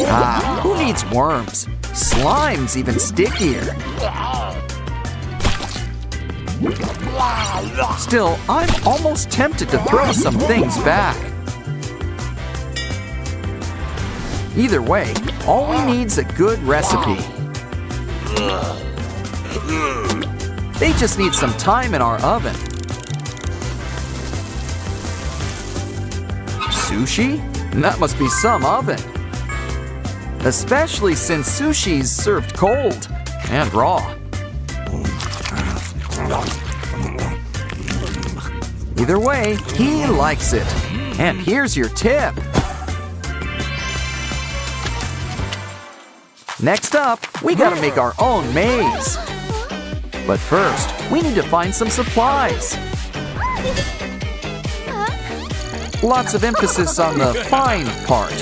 Ah, who needs worms? Slime's even stickier. Still, I'm almost tempted to throw some things back. Either way, all we need's a good recipe. They just need some time in our oven. Sushi? That must be some oven. Especially since sushi's served cold and raw. Either way, he likes it. And here's your tip. Next up, we gotta make our own maze. But first, we need to find some supplies. Lots of emphasis on the find part.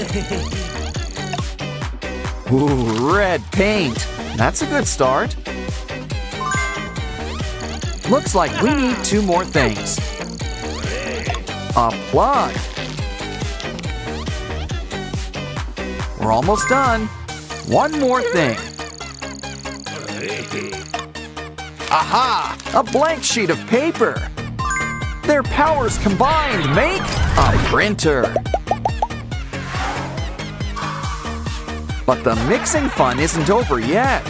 Ooh, red paint. That's a good start. Looks like we need 2 more things. A plug. We're almost done. One more thing. Aha! A blank sheet of paper. Their powers combined make a printer. But the mixing fun isn't over yet.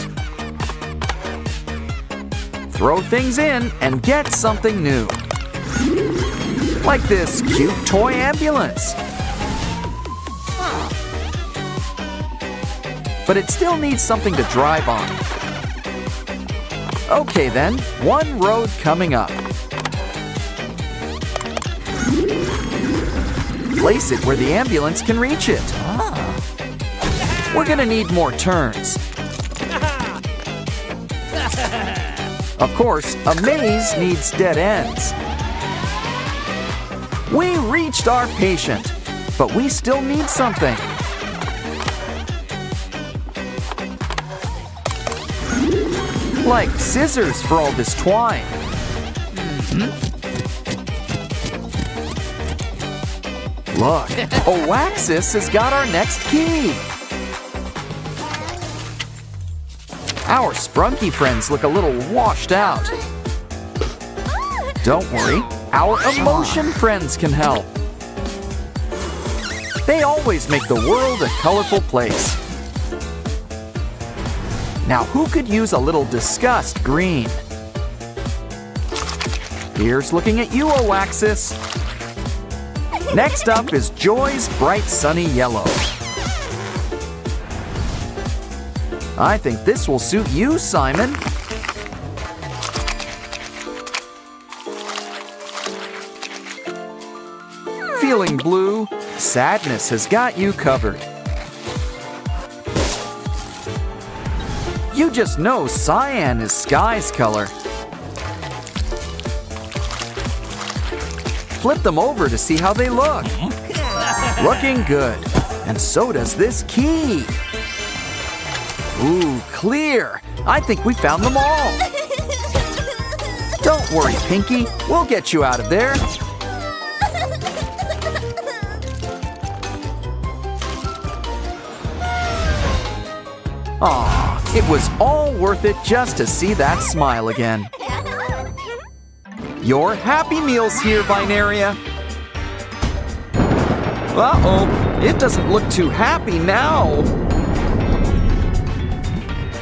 Throw things in and get something new. Like this cute toy ambulance. but it still needs something to drive on. Okay then, one road coming up. Place it where the ambulance can reach it. We're gonna need more turns. Of course, a maze needs dead ends. We reached our patient, but we still need something. Like scissors for all this twine. Look, Oaxis has got our next key. Our sprunky friends look a little washed out. Don't worry, our emotion friends can help. They always make the world a colorful place. Now who could use a little disgust green? Here's looking at you, Oaxis. Next up is Joy's bright sunny yellow. I think this will suit you, Simon. Feeling blue? Sadness has got you covered. You just know cyan is sky's color. Flip them over to see how they look. Looking good. And so does this key. Ooh, clear. I think we found them all. Don't worry, Pinky. We'll get you out of there. Aw, it was all worth it just to see that smile again. Your Happy Meal's here, Binaria. Uh-oh, it doesn't look too happy now.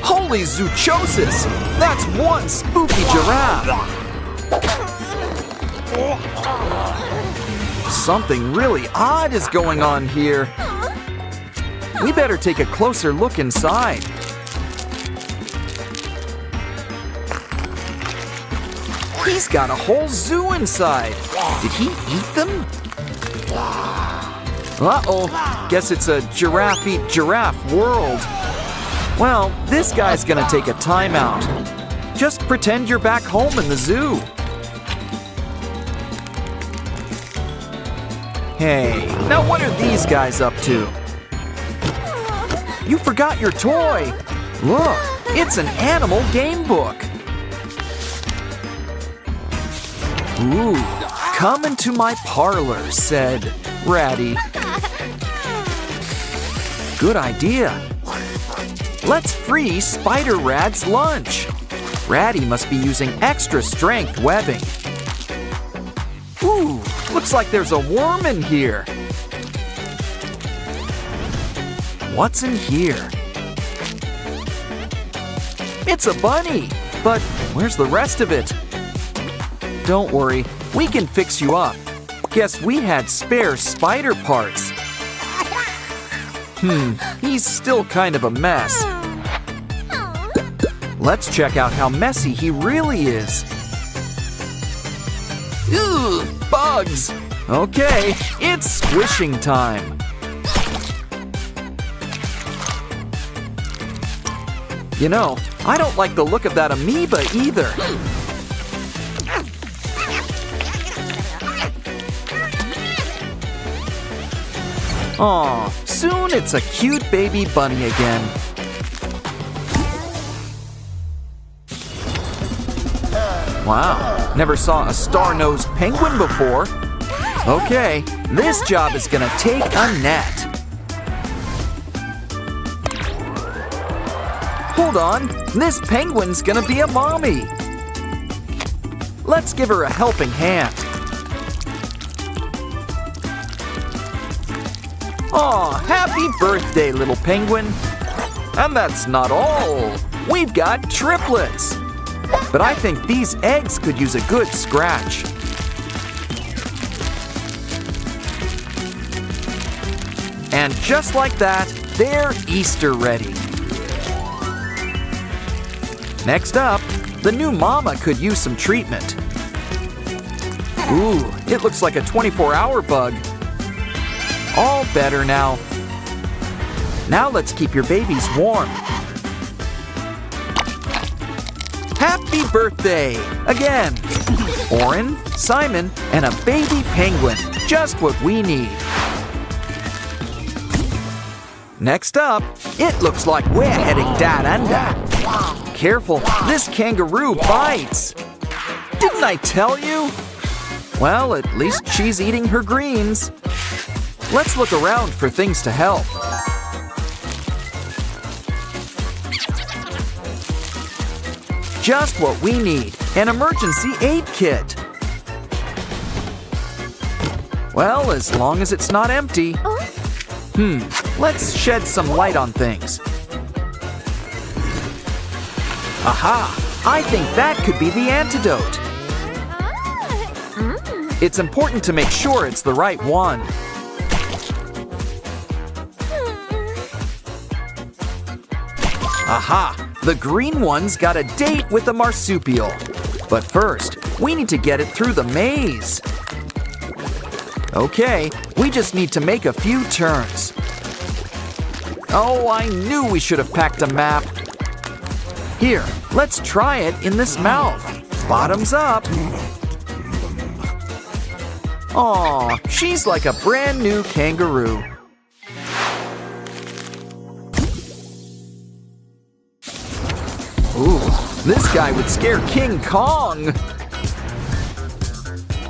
Holy zoochosis! That's one spooky giraffe! Something really odd is going on here. We better take a closer look inside. He's got a whole zoo inside. Did he eat them? Uh-oh, guess it's a giraffe eat giraffe world. Well, this guy's gonna take a timeout. Just pretend you're back home in the zoo. Hey, now what are these guys up to? You forgot your toy. Look, it's an animal game book. Ooh, come into my parlor, said Ratty. Good idea. Let's free Spider Rad's lunch. Ratty must be using extra strength webbing. Ooh, looks like there's a worm in here. What's in here? It's a bunny, but where's the rest of it? Don't worry, we can fix you up. Guess we had spare spider parts. He's still kind of a mess. Let's check out how messy he really is. Ooh, bugs! Okay, it's squishing time. You know, I don't like the look of that amoeba either. Aw, soon it's a cute baby bunny again. Wow, never saw a star-nosed penguin before. Okay, this job is gonna take a net. Hold on, this penguin's gonna be a mommy. Let's give her a helping hand. Aw, happy birthday, little penguin. And that's not all. We've got triplets. But I think these eggs could use a good scratch. And just like that, they're Easter ready. Next up, the new mama could use some treatment. Ooh, it looks like a 24-hour bug. All better now. Now let's keep your babies warm. Happy birthday! Again! Oren, Simon, and a baby penguin. Just what we need. Next up, it looks like we're heading down under. Careful, this kangaroo bites. Didn't I tell you? Well, at least she's eating her greens. Let's look around for things to help. Just what we need, an emergency aid kit. Well, as long as it's not empty. Let's shed some light on things. Aha! I think that could be the antidote. It's important to make sure it's the right one. Aha! The green one's got a date with a marsupial. But first, we need to get it through the maze. Okay, we just need to make a few turns. Oh, I knew we should have packed a map. Here, let's try it in this mouth. Bottoms up. Aw, she's like a brand new kangaroo. Ooh, this guy would scare King Kong.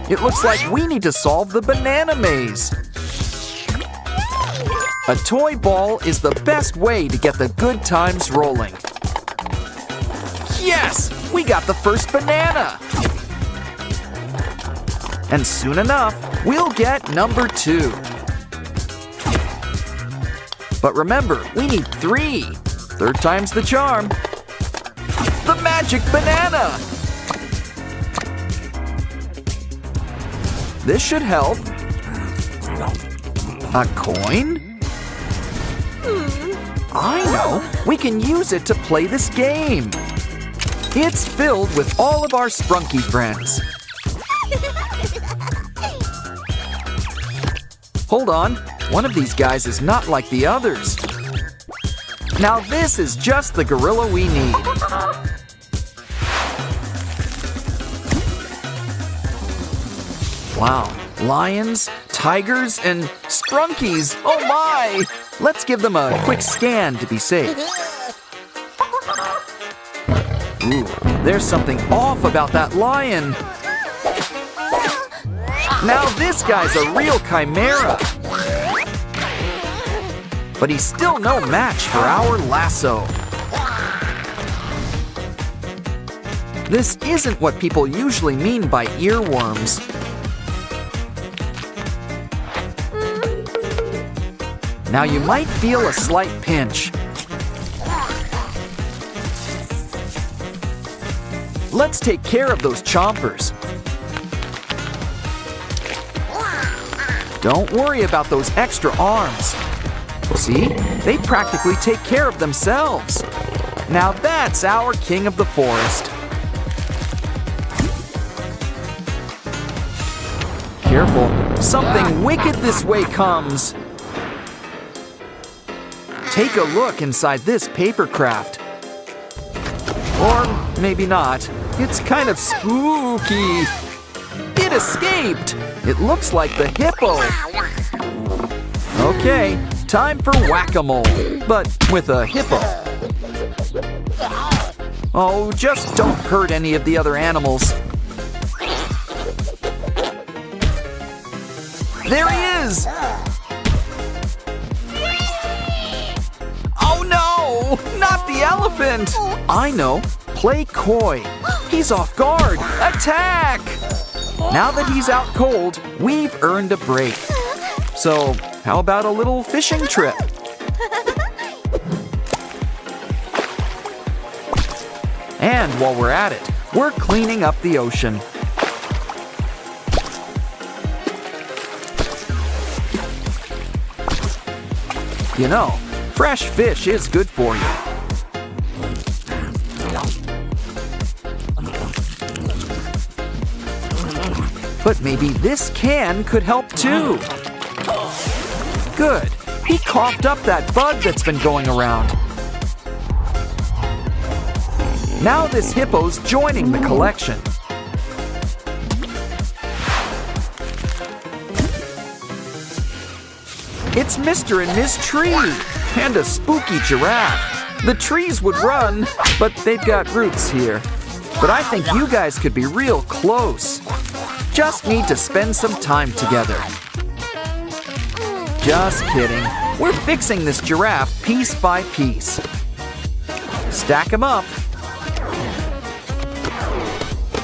It looks like we need to solve the banana maze. A toy ball is the best way to get the good times rolling. Yes! We got the first banana! And soon enough, we'll get number 2. But remember, we need 3. Third time's the charm. The magic banana! This should help. A coin? I know! We can use it to play this game. It's filled with all of our Sprunky friends. Hold on, one of these guys is not like the others. Now this is just the gorilla we need. Wow, lions, tigers, and sprunkies, oh my! Let's give them a quick scan to be safe. Ooh, there's something off about that lion. Now this guy's a real chimera. But he's still no match for our lasso. This isn't what people usually mean by earworms. Now you might feel a slight pinch. Let's take care of those chompers. Don't worry about those extra arms. See, they practically take care of themselves. Now that's our king of the forest. Careful, something wicked this way comes. Take a look inside this paper craft. Or maybe not. It's kind of spooky. It escaped. It looks like the hippo. Okay, time for whack-a-mole, but with a hippo. Oh, just don't hurt any of the other animals. There he is! Oh no! Not the elephant! I know. Play coy. He's off guard. Attack! Now that he's out cold, we've earned a break. So, how about a little fishing trip? And while we're at it, we're cleaning up the ocean. You know, fresh fish is good for you. But maybe this can could help too. Good. He coughed up that bug that's been going around. Now this hippo's joining the collection. It's Mr. and Miss Tree and a spooky giraffe. The trees would run, but they've got roots here. But I think you guys could be real close. Just need to spend some time together. Just kidding. We're fixing this giraffe piece by piece. Stack them up.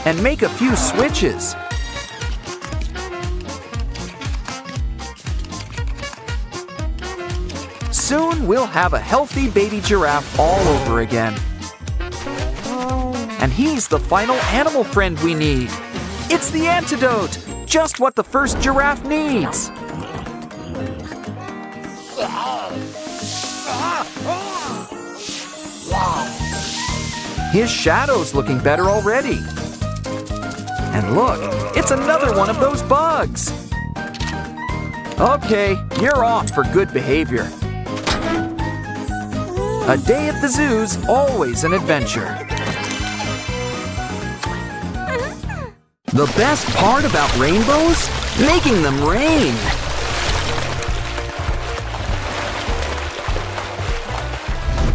And make a few switches. Soon we'll have a healthy baby giraffe all over again. And he's the final animal friend we need. It's the antidote, just what the first giraffe needs. His shadow's looking better already. And look, it's another one of those bugs. Okay, you're off for good behavior. A day at the zoo's always an adventure. The best part about rainbows? Making them rain.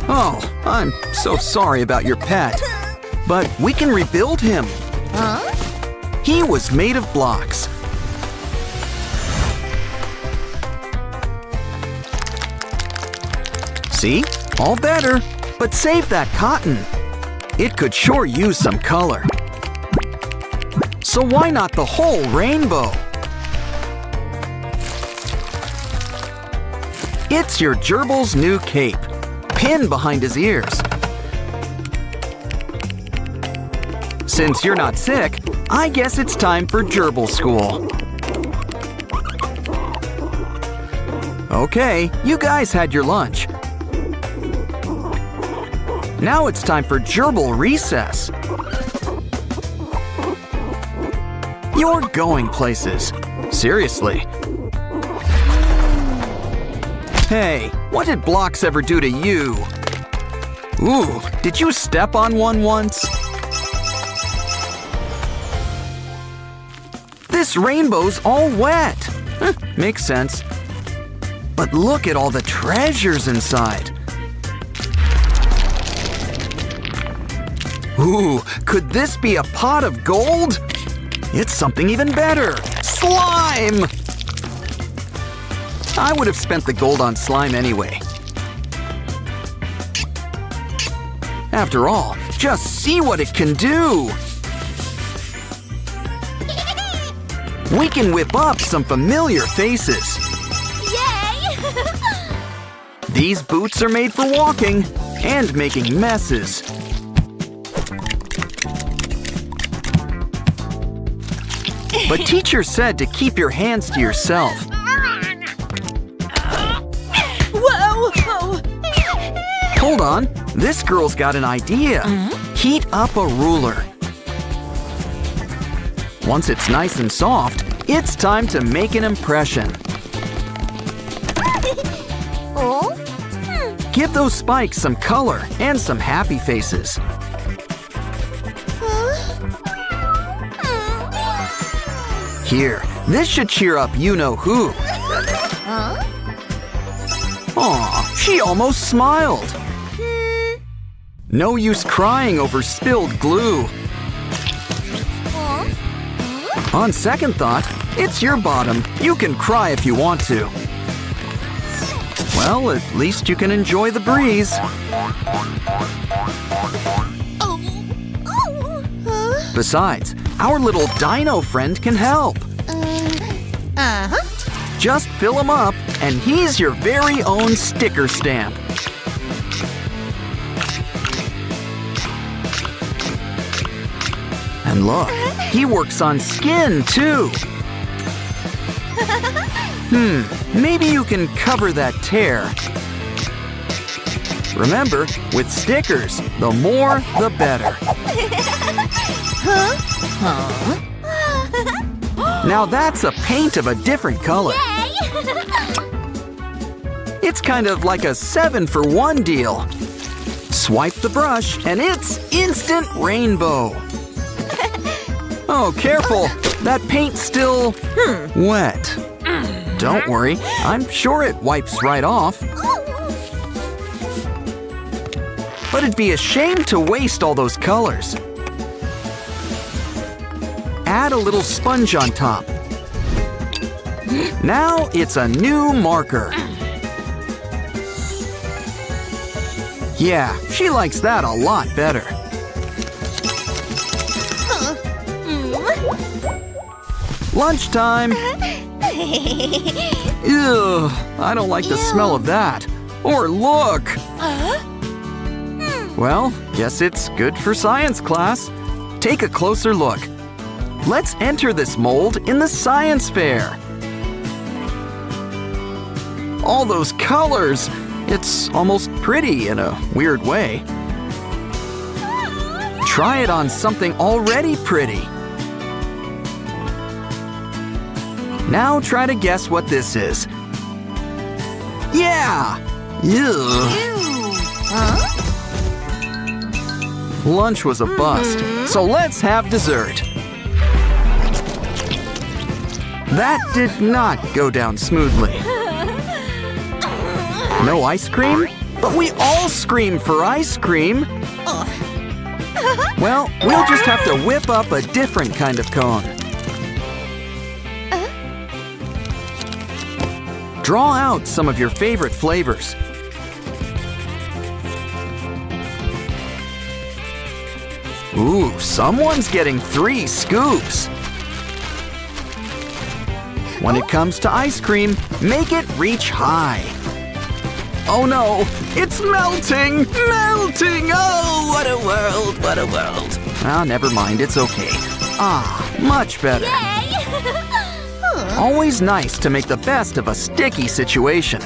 Oh, I'm so sorry about your pet. But we can rebuild him. Huh? He was made of blocks. See? All better. But save that cotton. It could sure use some color. So why not the whole rainbow? It's your gerbil's new cape. Pin behind his ears. Since you're not sick, I guess it's time for gerbil school. Okay, you guys had your lunch. Now it's time for gerbil recess. You're going places. Seriously. Hey, what did blocks ever do to you? Ooh, did you step on one once? This rainbow's all wet. Makes sense. But look at all the treasures inside. Ooh, could this be a pot of gold? It's something even better. Slime! I would have spent the gold on slime anyway. After all, just see what it can do. We can whip up some familiar faces. Yay! These boots are made for walking and making messes. But teacher said to keep your hands to yourself. Whoa! Hold on, this girl's got an idea. Heat up a ruler. Once it's nice and soft, it's time to make an impression. Oh? Give those spikes some color and some happy faces. Here, this should cheer up you-know-who. Huh? Aw, she almost smiled. No use crying over spilled glue. On second thought, it's your bottom. You can cry if you want to. Well, at least you can enjoy the breeze. Besides, our little dino friend can help. Just fill him up, and he's your very own sticker stamp. And look, he works on skin, too. Maybe you can cover that tear. Remember, with stickers, the more, the better. Huh? Now that's a paint of a different color. Yay! It's kind of like a 7-for-1 deal. Swipe the brush and it's instant rainbow. Oh, careful! That paint's still wet. Don't worry, I'm sure it wipes right off. But it'd be a shame to waste all those colors. Add a little sponge on top. Now it's a new marker. Yeah, she likes that a lot better. Lunchtime! Ew, I don't like the smell of that. Or look! Well, guess it's good for science class. Take a closer look. Let's enter this mold in the science fair. All those colors! It's almost pretty in a weird way. Try it on something already pretty. Now try to guess what this is. Yeah! Ew. Lunch was a bust, so let's have dessert. That did not go down smoothly. No ice cream? But we all scream for ice cream. Well, we'll just have to whip up a different kind of cone. Draw out some of your favorite flavors. Ooh, someone's getting 3 scoops. When it comes to ice cream, make it reach high. Oh no, it's melting! Melting! Oh, what a world, what a world. Ah, never mind, it's okay. Ah, much better. Always nice to make the best of a sticky situation.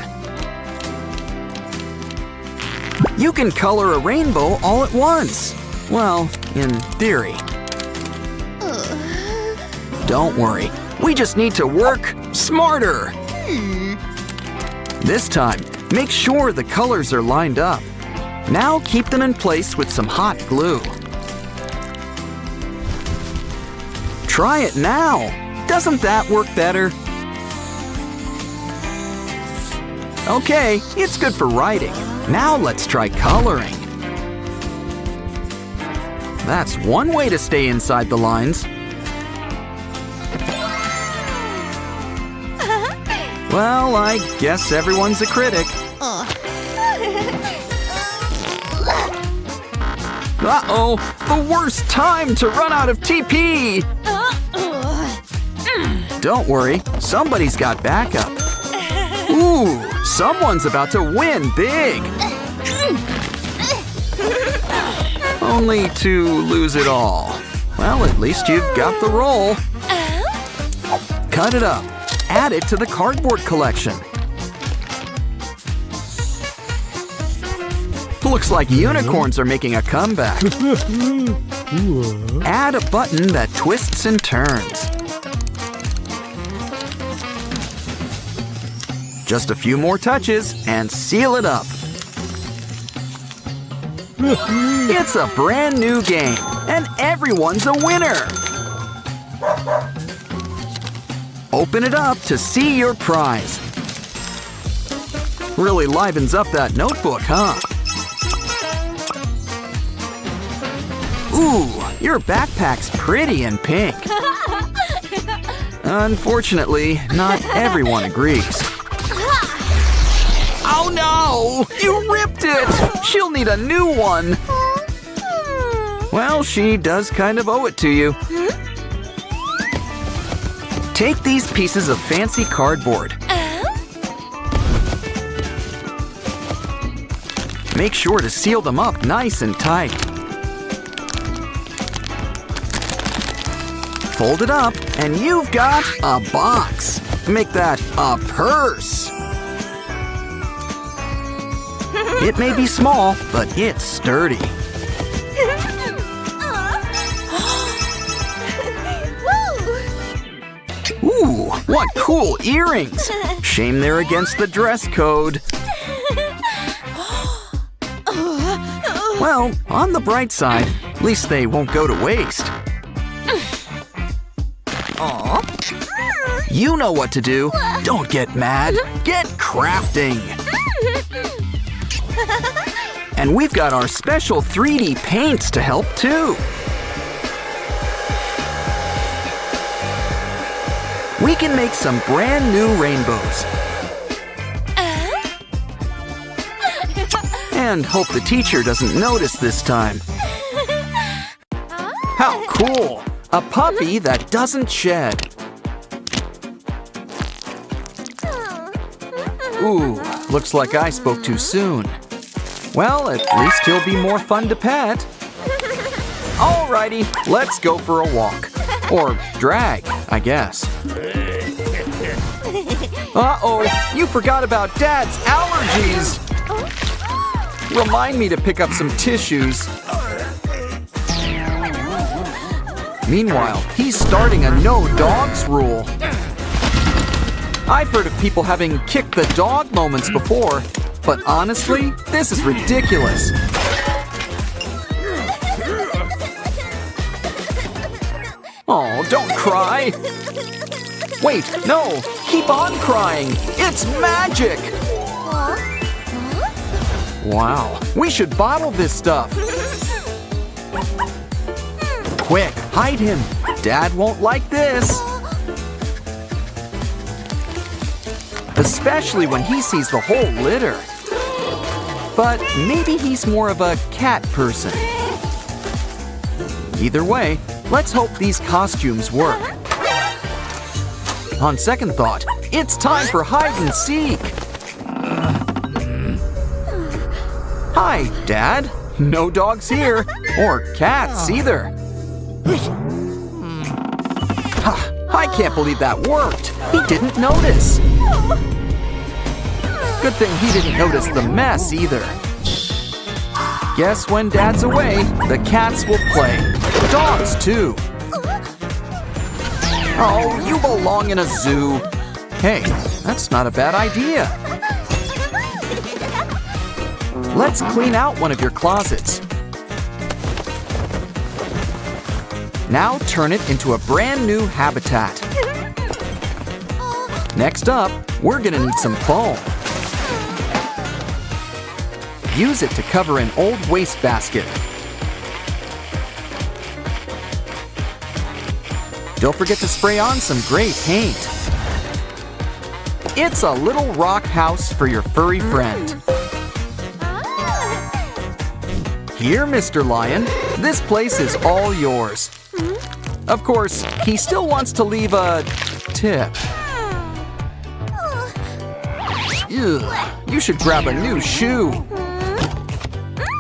You can color a rainbow all at once. Well, in theory. Don't worry, we just need to work smarter. This time, make sure the colors are lined up. Now keep them in place with some hot glue. Try it now. Doesn't that work better? Okay, it's good for writing. Now let's try coloring. That's one way to stay inside the lines. Well, I guess everyone's a critic. Uh-oh, the worst time to run out of TP! Don't worry, somebody's got backup. Ooh, someone's about to win big! Only to lose it all. Well, at least you've got the roll. Cut it up. Add it to the cardboard collection. Looks like unicorns are making a comeback. Add a button that twists and turns. Just a few more touches and seal it up. It's a brand new game, and everyone's a winner! Open it up to see your prize. Really livens up that notebook, huh? Ooh, your backpack's pretty and pink. Unfortunately, not everyone agrees. Oh no! You ripped it! She'll need a new one! Well, she does kind of owe it to you. Take these pieces of fancy cardboard. Make sure to seal them up nice and tight. Fold it up, and you've got a box. Make that a purse. It may be small, but it's sturdy. What cool earrings! Shame they're against the dress code. Well, on the bright side, at least they won't go to waste. You know what to do. Don't get mad. Get crafting. And we've got our special 3D paints to help too. We can make some brand new rainbows. And hope the teacher doesn't notice this time. How cool! A puppy that doesn't shed. Ooh, looks like I spoke too soon. Well, at least he'll be more fun to pet. Alrighty, let's go for a walk. Or drag, I guess. Uh-oh, you forgot about Dad's allergies! Remind me to pick up some tissues. Meanwhile, he's starting a no dogs rule. I've heard of people having kick the dog moments before, but honestly, this is ridiculous. Oh, don't cry. Wait, no, keep on crying. It's magic. Wow, we should bottle this stuff. Quick, hide him. Dad won't like this. Especially when he sees the whole litter. But maybe he's more of a cat person. Either way, let's hope these costumes work. On second thought, it's time for hide and seek. Hi, Dad. No dogs here, or cats either. I can't believe that worked. He didn't notice. Good thing he didn't notice the mess either. Guess when Dad's away, the cats will play. Dogs too. Oh, you belong in a zoo. Hey, that's not a bad idea. Let's clean out one of your closets. Now turn it into a brand new habitat. Next up, we're gonna need some foam. Use it to cover an old wastebasket. Don't forget to spray on some gray paint. It's a little rock house for your furry friend. Here, Mr. Lion, this place is all yours. Of course, he still wants to leave a tip. Ugh, you should grab a new shoe.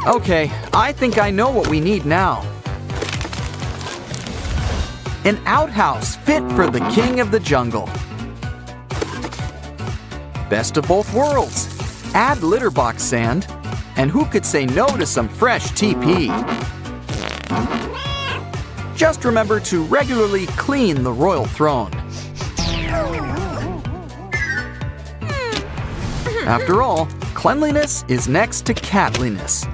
Okay, I think I know what we need now. An outhouse fit for the king of the jungle. Best of both worlds. Add litter box sand, and who could say no to some fresh TP? Just remember to regularly clean the royal throne. After all, cleanliness is next to catliness.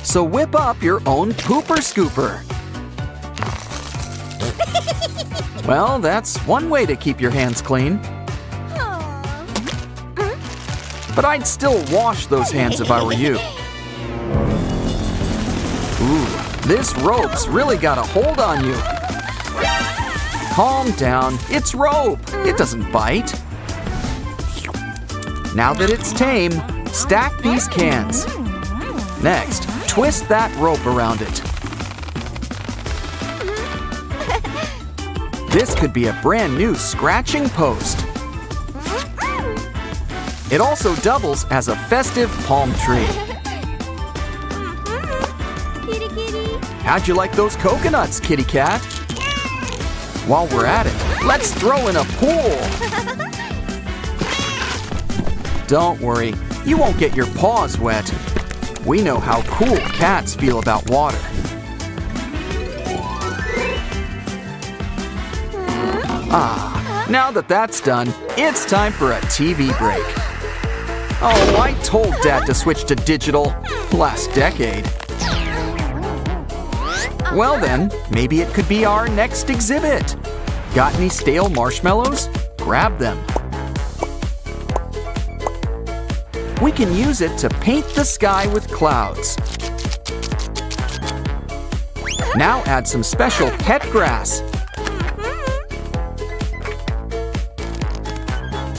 So whip up your own pooper scooper. Well, that's one way to keep your hands clean. But I'd still wash those hands if I were you. Ooh, this rope's really got a hold on you. Calm down, it's rope. It doesn't bite. Now that it's tame, stack these cans. Next, twist that rope around it. This could be a brand new scratching post. It also doubles as a festive palm tree. How'd you like those coconuts, kitty cat? While we're at it, let's throw in a pool. Don't worry, you won't get your paws wet. We know how cool cats feel about water. Now that that's done, it's time for a TV break. Oh, I told Dad to switch to digital last decade. Well then, maybe it could be our next exhibit. Got any stale marshmallows? Grab them. We can use it to paint the sky with clouds. Now add some special pet grass.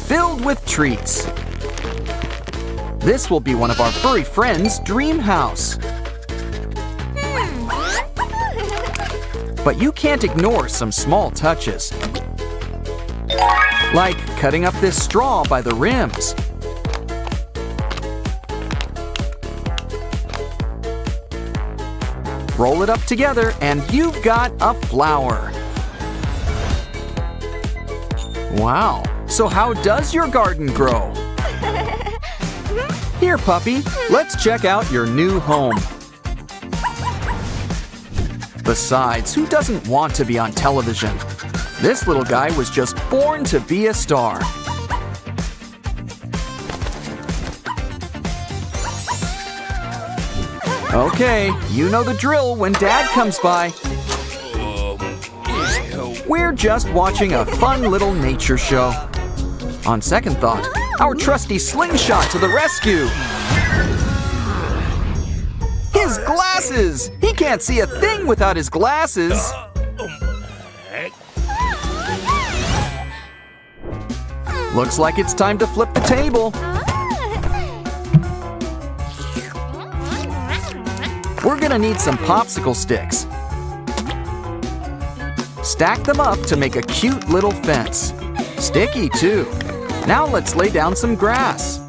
Filled with treats. This will be one of our furry friends' dream house. But you can't ignore some small touches. Like cutting up this straw by the rims. Roll it up together and you've got a flower. Wow, so how does your garden grow? Here, puppy, let's check out your new home. Besides, who doesn't want to be on television? This little guy was just born to be a star. Okay, you know the drill when Dad comes by. We're just watching a fun little nature show. On second thought, our trusty slingshot to the rescue. His glasses! He can't see a thing without his glasses. Looks like it's time to flip the table. We're gonna need some popsicle sticks. Stack them up to make a cute little fence. Sticky too. Now let's lay down some grass.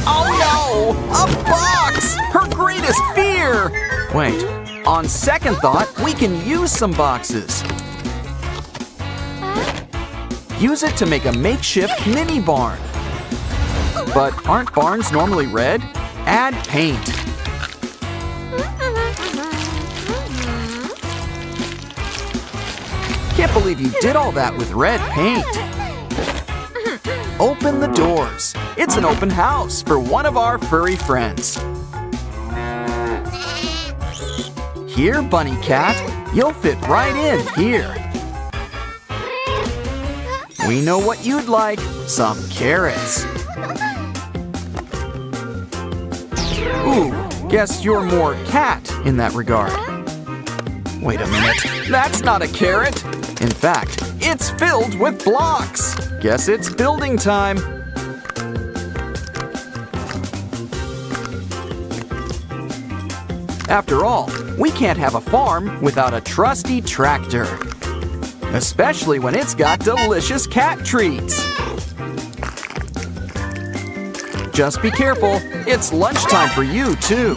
Oh no! A box! Her greatest fear! Wait, on second thought, we can use some boxes. Use it to make a makeshift mini barn. But aren't barns normally red? Add paint. Can't believe you did all that with red paint. Open the doors. It's an open house for one of our furry friends. Here, Bunny Cat, you'll fit right in here. We know what you'd like, some carrots. Ooh, guess you're more cat in that regard. Wait a minute, that's not a carrot. In fact, it's filled with blocks. Guess it's building time. After all, we can't have a farm without a trusty tractor. Especially when it's got delicious cat treats. Just be careful, it's lunchtime for you too.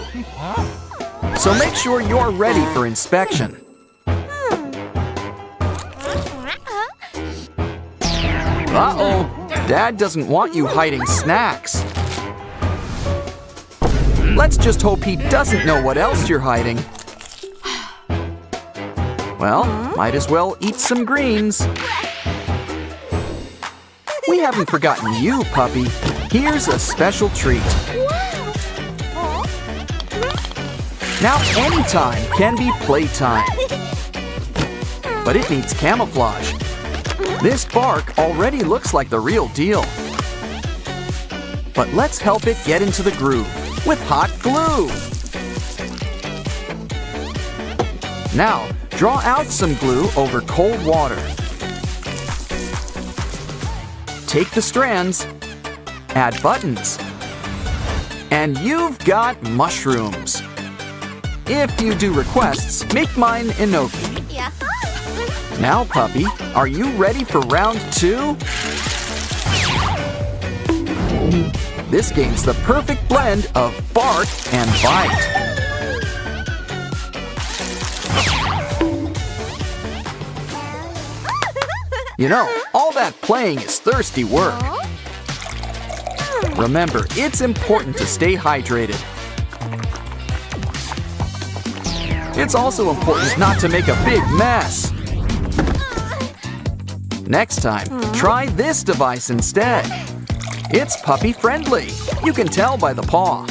So make sure you're ready for inspection. Uh-oh, Dad doesn't want you hiding snacks. Let's just hope he doesn't know what else you're hiding. Well, might as well eat some greens. We haven't forgotten you, puppy. Here's a special treat. Now anytime can be playtime. But it needs camouflage. This bark already looks like the real deal. But let's help it get into the groove with hot glue. Now, draw out some glue over cold water. Take the strands, add buttons, and you've got mushrooms. If you do requests, make mine enoki. Now, puppy, are you ready for round 2? This game's the perfect blend of bark and bite. You know, all that playing is thirsty work. Remember, it's important to stay hydrated. It's also important not to make a big mess. Next time, try this device instead. It's puppy friendly. You can tell by the paw.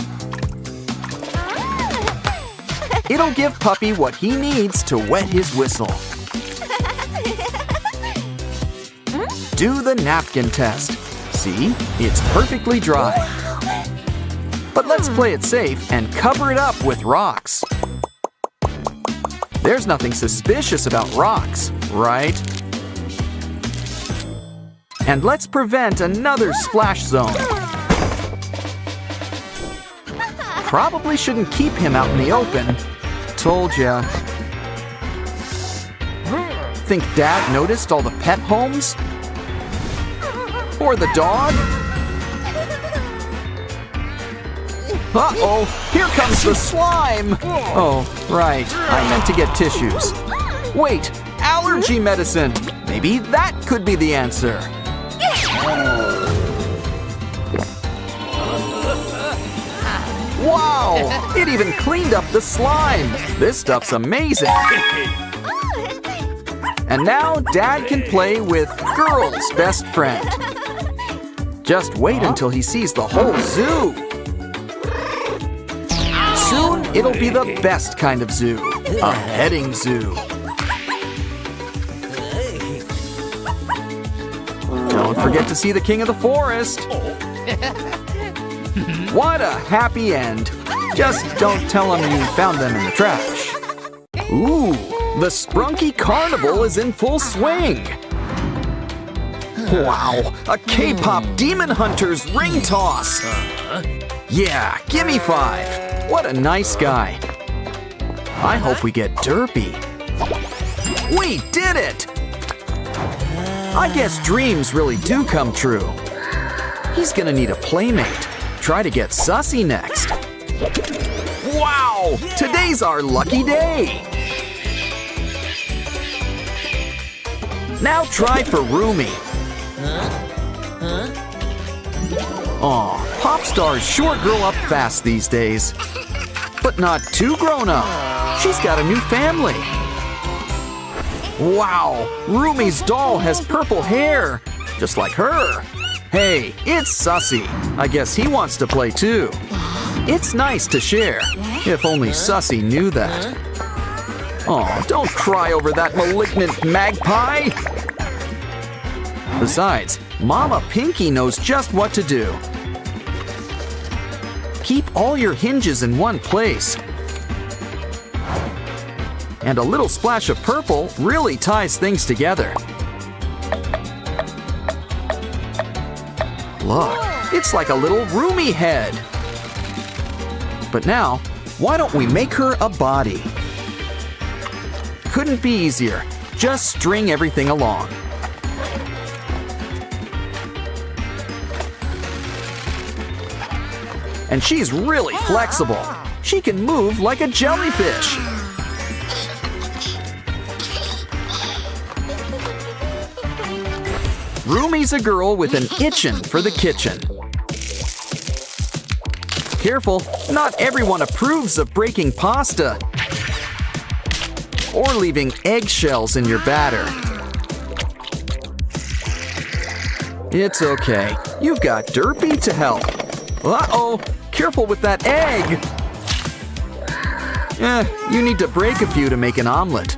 It'll give Puppy what he needs to wet his whistle. Do the napkin test. See, it's perfectly dry. But let's play it safe and cover it up with rocks. There's nothing suspicious about rocks, right? And let's prevent another splash zone. Probably shouldn't keep him out in the open. Told ya. Think Dad noticed all the pet homes? Or the dog? Uh-oh, here comes the slime! Oh, right, I meant to get tissues. Wait, allergy medicine! Maybe that could be the answer. Wow, it even cleaned up the slime. This stuff's amazing. And now Dad can play with girl's best friend. Just wait until he sees the whole zoo. Soon, it'll be the best kind of zoo, a petting zoo. Don't forget to see the king of the forest. What a happy end. Just don't tell him you found them in the trash. Ooh, the Sprunky Carnival is in full swing. Wow, a K-pop demon hunter's ring toss. Yeah, gimme 5. What a nice guy. I hope we get derpy. We did it! I guess dreams really do come true. He's gonna need a playmate. Try to get Sussy next. Wow! Today's our lucky day! Now try for Roomy. Aw, pop stars sure grow up fast these days. But not too grown up. She's got a new family. Wow, Roomy's doll has purple hair, just like her. Hey, it's Sussy. I guess he wants to play too. It's nice to share, if only Sussy knew that. Aw, don't cry over that malignant magpie. Besides, Mama Pinky knows just what to do. Keep all your hinges in one place. And a little splash of purple really ties things together. Look, it's like a little Roomy head. But now, why don't we make her a body? Couldn't be easier. Just string everything along. And she's really flexible. She can move like a jellyfish. Roomy's a girl with an itchin' for the kitchen. Careful, not everyone approves of breaking pasta or leaving eggshells in your batter. It's okay, you've got Derpy to help. Uh-oh, careful with that egg. You need to break a few to make an omelet.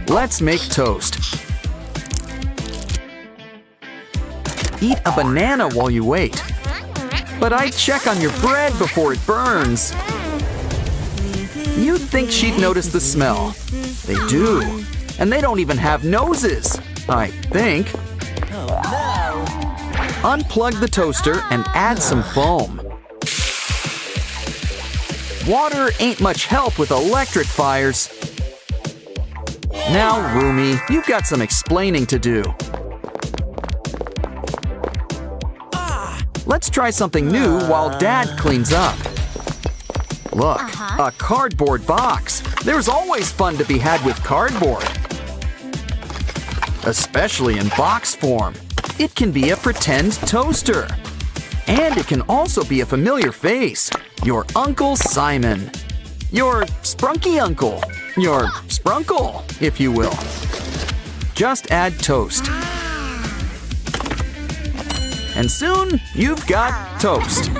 Let's make toast. Eat a banana while you wait. But I'd check on your bread before it burns. You'd think she'd notice the smell. They do. And they don't even have noses, I think. Unplug the toaster and add some foam. Water ain't much help with electric fires. Now, Roomy, you've got some explaining to do. Let's try something new while Dad cleans up. Look, a cardboard box. There's always fun to be had with cardboard. Especially in box form. It can be a pretend toaster. And it can also be a familiar face. Your Uncle Simon. Your Sprunky uncle. Your Sprunkle, if you will. Just add toast. And soon, you've got toast.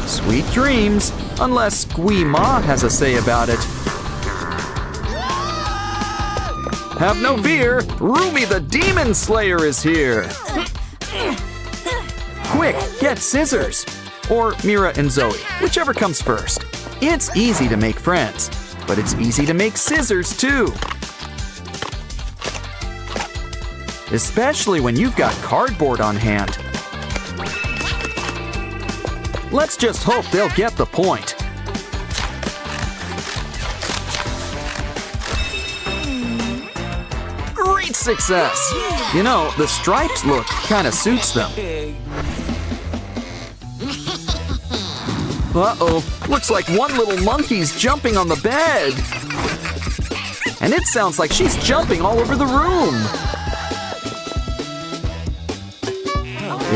Sweet dreams, unless Squee Ma has a say about it. Have no fear, Rumi the Demon Slayer is here. Quick, get scissors. Or Mira and Zoe, whichever comes first. It's easy to make friends, but it's easy to make scissors too. Especially when you've got cardboard on hand. Let's just hope they'll get the point. Great success! You know, the stripes look kind of suits them. Uh-oh, looks like one little monkey's jumping on the bed. And it sounds like she's jumping all over the room.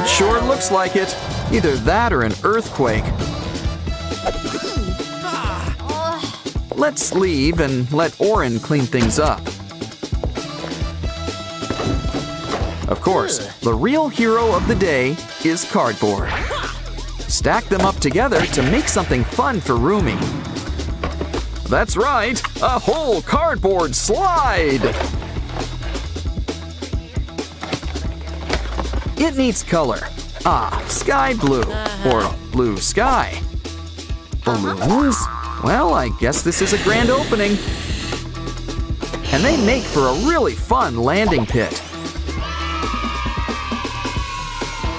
It sure looks like it. Either that or an earthquake. Let's leave and let Oren clean things up. Of course, the real hero of the day is cardboard. Stack them up together to make something fun for Rumi. That's right, a whole cardboard slide! It needs color. Sky blue, or blue sky. Balloons? Well, I guess this is a grand opening. And they make for a really fun landing pit.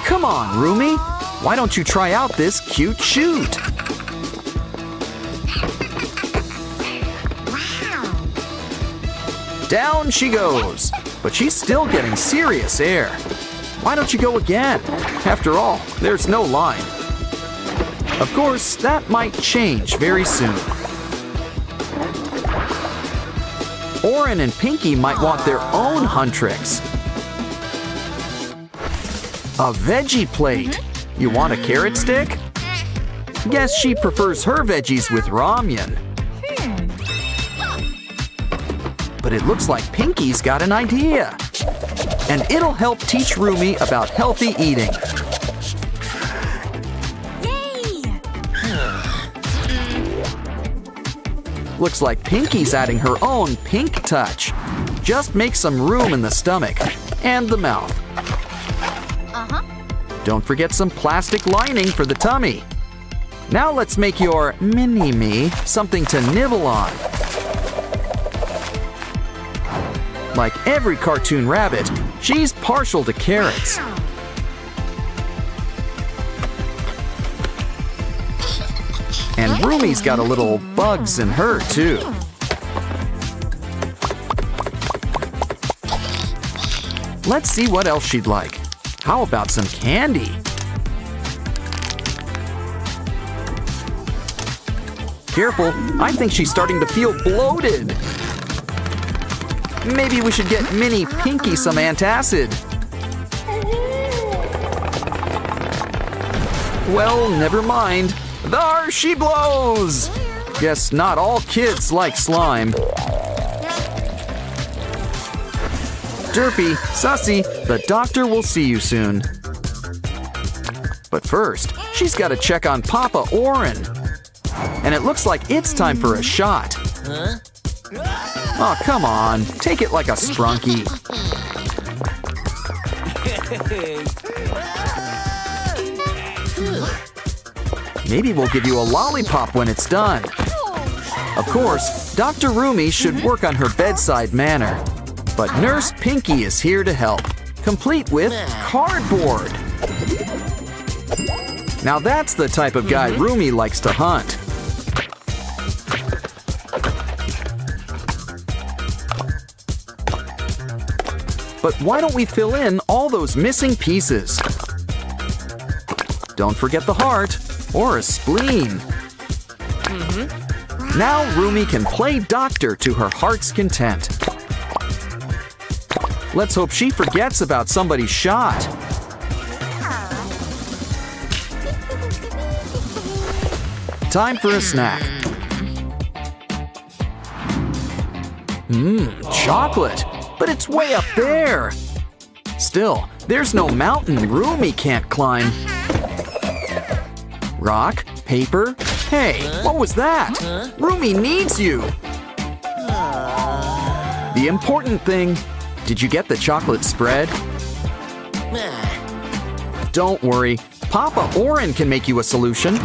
Come on, Rumi. Why don't you try out this cute chute? Down she goes, but she's still getting serious air. Why don't you go again? After all, there's no line. Of course, that might change very soon. Oren and Pinky might want their own huntrix. A veggie plate. You want a carrot stick? Guess she prefers her veggies with ramyun. But it looks like Pinky's got an idea. And it'll help teach Rumi about healthy eating. Looks like Pinky's adding her own pink touch. Just make some room in the stomach and the mouth. Don't forget some plastic lining for the tummy. Now let's make your mini-me something to nibble on. Like every cartoon rabbit, she's partial to carrots. And Rumi's got a little bugs in her, too. Let's see what else she'd like. How about some candy? Careful, I think she's starting to feel bloated. Maybe we should get Mini Pinky some antacid. Well, never mind. There she blows! Guess not all kids like slime. Derpy, Sussy, the doctor will see you soon. But first, she's got to check on Papa Oren. And it looks like it's time for a shot. Oh, come on. Take it like a sprunky. Maybe we'll give you a lollipop when it's done. Of course, Dr. Rumi should work on her bedside manner. But Nurse Pinky is here to help, complete with cardboard. Now that's the type of guy Rumi likes to hunt. But why don't we fill in all those missing pieces? Don't forget the heart or a spleen. Now Rumi can play doctor to her heart's content. Let's hope she forgets about somebody's shot. Time for a snack. Chocolate. But it's way up there. Still, there's no mountain Rumi can't climb. Rock, paper. Hey, what was that? Rumi needs you. The important thing, did you get the chocolate spread? Don't worry, Papa Oren can make you a solution.